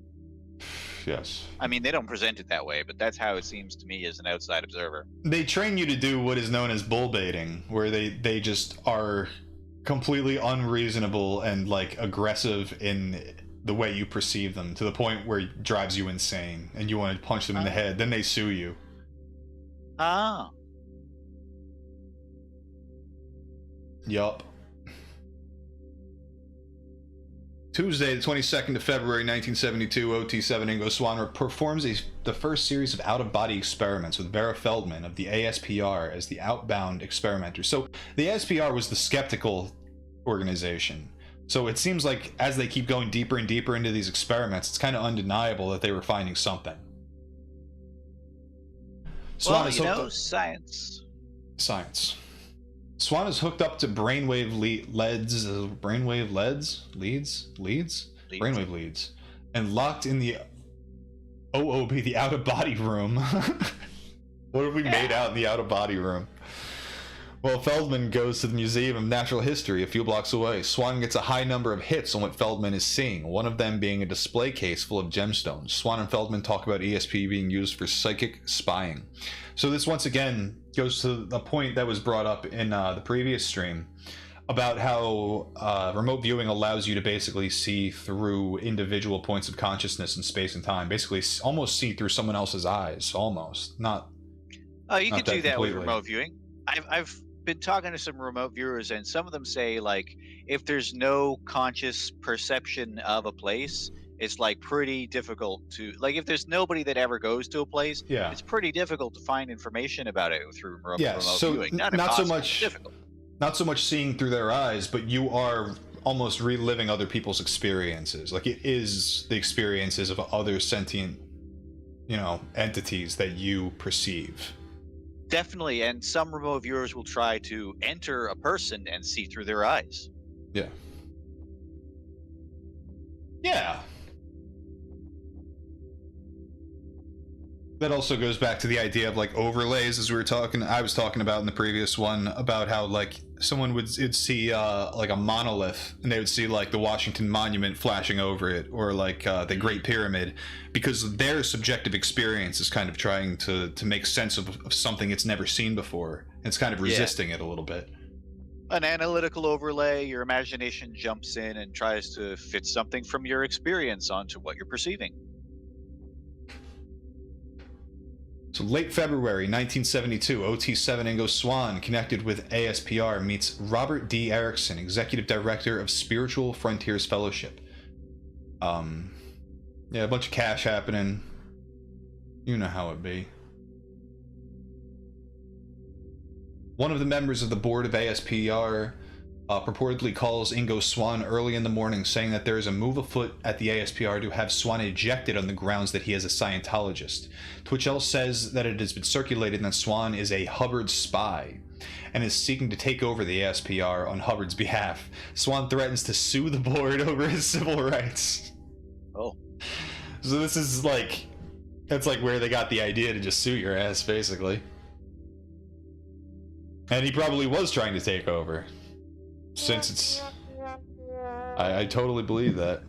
Yes. I mean, they don't present it that way, but that's how it seems to me as an outside observer. They train you to do what is known as bull baiting, where they just are completely unreasonable and like aggressive in the way you perceive them, to the point where it drives you insane and you want to punch them in the head. Then they sue you. Ah. Yup. Tuesday, the 22nd of February, 1972, OT7 Ingo Swan performs the first series of out-of-body experiments with Vera Feldman of the ASPR as the outbound experimenter. So the ASPR was the skeptical organization. So it seems like as they keep going deeper and deeper into these experiments, it's kind of undeniable that they were finding something. Swan science. Science. Swan is hooked up to brainwave leads, brainwave leads, and locked in the OOB, the out-of-body room. What have we made out in the out-of-body room? Well, Feldman goes to the Museum of Natural History a few blocks away. Swan gets a high number of hits on what Feldman is seeing, one of them being a display case full of gemstones. Swan and Feldman talk about ESP being used for psychic spying. So this once again goes to a point that was brought up in the previous stream about how remote viewing allows you to basically see through individual points of consciousness in space and time. Basically, almost see through someone else's eyes. Almost. Not. Oh, you not can do that completely. with remote viewing. I've been talking to some remote viewers, and some of them say, like, if there's no conscious perception of a place, it's like pretty difficult to, like, if there's nobody that ever goes to a place, it's pretty difficult to find information about it through remote viewing. Not so much difficult. Not so much seeing through their eyes, but you are almost reliving other people's experiences. Like, it is the experiences of other sentient, entities that you perceive. Definitely, and some remote viewers will try to enter a person and see through their eyes. Yeah. Yeah. That also goes back to the idea of like overlays, as I was talking about in the previous one, about how like someone would see like a monolith and they would see like the Washington Monument flashing over it, or like the Great Pyramid, because their subjective experience is kind of trying to make sense of something it's never seen before. It's kind of resisting it a little bit. An analytical overlay, your imagination jumps in and tries to fit something from your experience onto what you're perceiving. So late February 1972, OT7 Ingo Swan, connected with ASPR, meets Robert D. Erickson, Executive Director of Spiritual Frontiers Fellowship. A bunch of cash happening. You know how it be. One of the members of the board of ASPR purportedly calls Ingo Swan early in the morning, saying that there is a move afoot at the ASPR to have Swan ejected on the grounds that he is a Scientologist. Twitchell says that it has been circulated that Swan is a Hubbard spy and is seeking to take over the ASPR on Hubbard's behalf. Swan threatens to sue the board over his civil rights. Oh. So this is like, that's like where they got the idea to just sue your ass, basically. And he probably was trying to take over. Since it's... I totally believe that.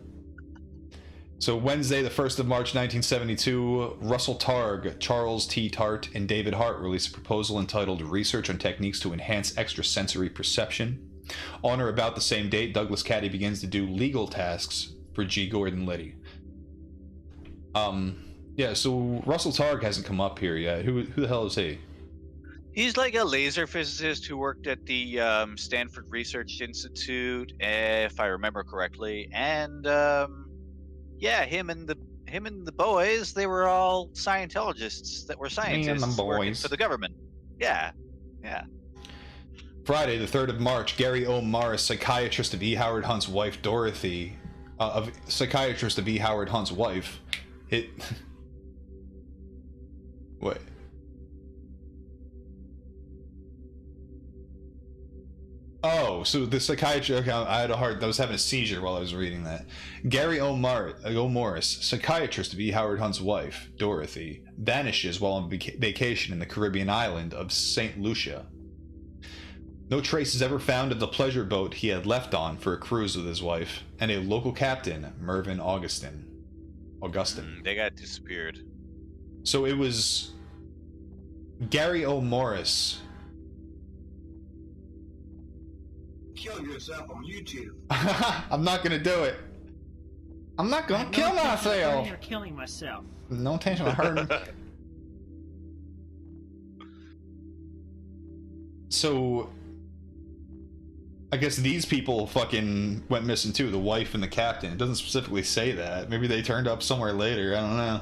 So Wednesday, the 1st of March, 1972, Russell Targ, Charles T. Tart, and David Hart release a proposal entitled Research on Techniques to Enhance Extrasensory Perception. On or about the same date, Douglas Caddy begins to do legal tasks for G. Gordon Liddy. So Russell Targ hasn't come up here yet. Who the hell is he? He's like a laser physicist who worked at the Stanford Research Institute, if I remember correctly. And him and the boys, they were all Scientologists that were scientists working for the government. Yeah. Friday, the 3rd of March, Gary O. Morris, psychiatrist of E. Howard Hunt's wife, Dorothy, What? Oh, so the psychiatrist, I was having a seizure while I was reading that. Gary O'Morris, psychiatrist of E. Howard Hunt's wife, Dorothy, vanishes while on vacation in the Caribbean island of St. Lucia. No trace is ever found of the pleasure boat he had left on for a cruise with his wife and a local captain, Mervyn Augustin. They got disappeared. So it was Gary O'Morris. Kill yourself on YouTube. I'm not gonna do it. I'm not gonna kill myself. I'm killing myself. No intention of hurting. So, I guess these people fucking went missing too. The wife and the captain. It doesn't specifically say that. Maybe they turned up somewhere later. I don't know.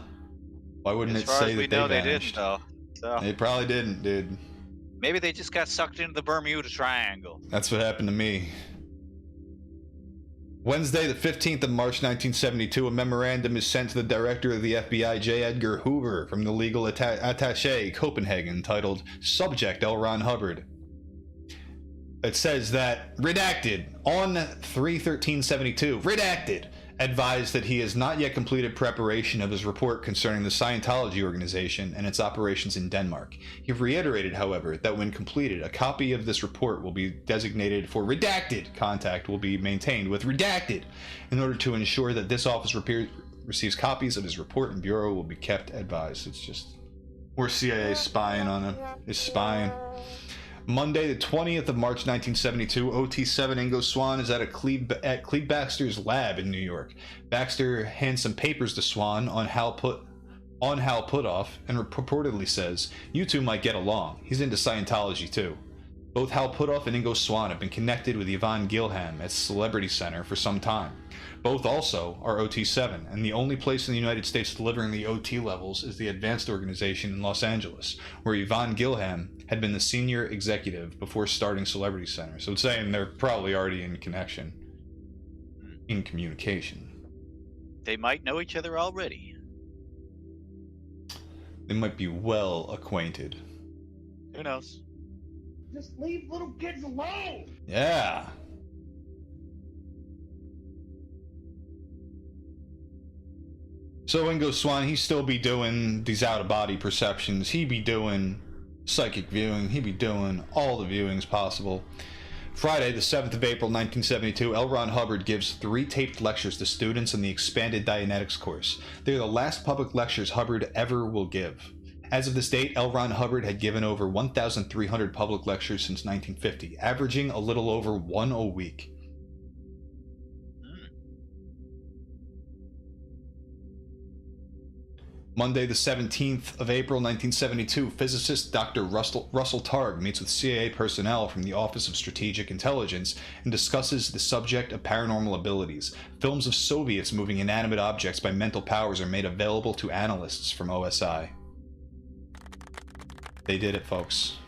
Why wouldn't it say that they vanished? They didn't, though. So. They probably didn't, dude. Maybe they just got sucked into the Bermuda Triangle. That's what happened to me. Wednesday, the 15th of March, 1972, a memorandum is sent to the director of the FBI, J. Edgar Hoover, from the legal attaché, Copenhagen, titled Subject L. Ron Hubbard. It says that, redacted, on 3/13/72, redacted, advised that he has not yet completed preparation of his report concerning the Scientology organization and its operations in Denmark. He reiterated, however, that when completed, a copy of this report will be designated for redacted. Contact will be maintained with redacted in order to ensure that this office receives copies of his report and bureau will be kept advised. It's just, we're CIA spying on him. It's spying. Monday, the 20th of March, 1972, OT7 Ingo Swann is at Cleve Baxter's lab in New York. Baxter hands some papers to Swann on Hal Puthoff and purportedly says, "You two might get along. He's into Scientology too." Both Hal Puthoff and Ingo Swann have been connected with Yvonne Gilham at Celebrity Center for some time. Both also are OT7, and the only place in the United States delivering the OT levels is the Advanced Organization in Los Angeles, where Yvonne Gilham had been the senior executive before starting Celebrity Center. So it's saying they're probably already in connection, in communication. They might know each other already. They might be well acquainted. Who knows? Just leave little kids alone. Yeah. So Ingo Swann, he'd still be doing these out-of-body perceptions. He'd be doing psychic viewing. He'd be doing all the viewings possible. Friday, the 7th of April, 1972, L. Ron Hubbard gives 3 taped lectures to students in the expanded Dianetics course. They're the last public lectures Hubbard ever will give. As of this date, L. Ron Hubbard had given over 1,300 public lectures since 1950, averaging a little over 1 a week. Monday, the 17th of April, 1972, physicist Dr. Russell Targ meets with CIA personnel from the Office of Strategic Intelligence and discusses the subject of paranormal abilities. Films of Soviets moving inanimate objects by mental powers are made available to analysts from OSI. They did it, folks.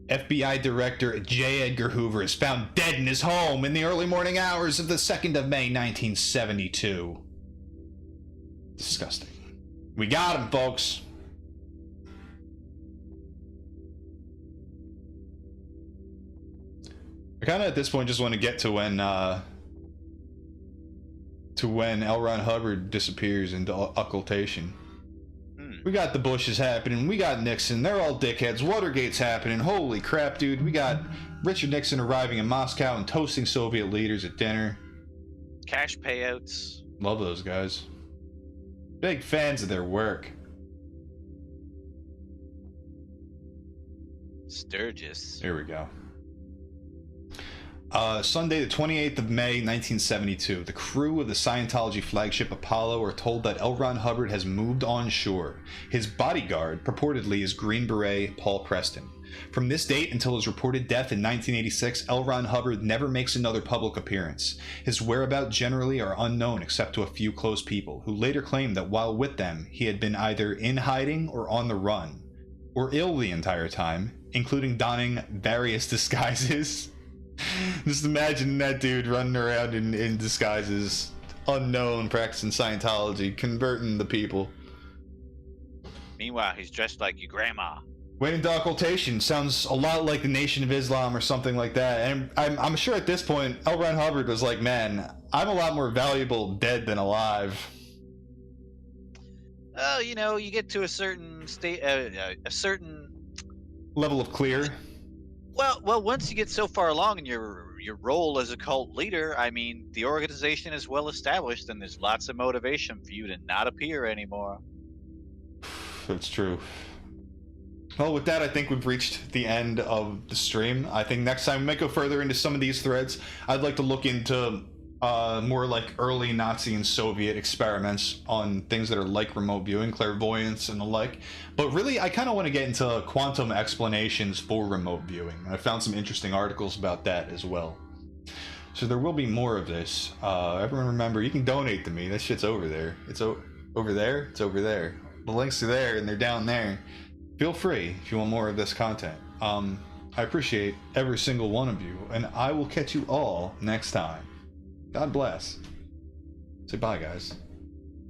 FBI Director J. Edgar Hoover is found dead in his home in the early morning hours of the 2nd of May, 1972. Disgusting. We got him, folks. I kind of at this point just want to get to when L. Ron Hubbard disappears into occultation. We got the Bushes happening. We got Nixon. They're all dickheads. Watergate's happening. Holy crap, dude. We got Richard Nixon arriving in Moscow and toasting Soviet leaders at dinner. Cash payouts. Love those guys. Big fans of their work. Sturgis. Here we go. Sunday, the 28th of May, 1972. The crew of the Scientology flagship Apollo are told that L. Ron Hubbard has moved on shore. His bodyguard, purportedly, is Green Beret Paul Preston. From this date until his reported death in 1986, L. Ron Hubbard never makes another public appearance. His whereabouts generally are unknown except to a few close people, who later claimed that while with them, he had been either in hiding or on the run, or ill the entire time, including donning various disguises. Just imagine that dude running around in disguises, unknown, practicing Scientology, converting the people. Meanwhile, he's dressed like your grandma. Waiting to occultation sounds a lot like the Nation of Islam or something like that. And I'm sure at this point, L. Ron Hubbard was like, man, I'm a lot more valuable dead than alive. Oh, you know, you get to a certain state, a certain level of clear. Well, once you get so far along in your role as a cult leader, I mean, the organization is well established, and there's lots of motivation for you to not appear anymore. That's true. Well, with that, I think we've reached the end of the stream. I think next time we might go further into some of these threads. I'd like to look into more like early Nazi and Soviet experiments on things that are like remote viewing, clairvoyance, and the like. But really, I kind of want to get into quantum explanations for remote viewing. I found some interesting articles about that as well. So there will be more of this. Everyone remember, you can donate to me. That shit's over there. It's over there. It's over there. The links are there, and they're down there. Feel free if you want more of this content. I appreciate every single one of you, and I will catch you all next time. God bless. Say bye, guys.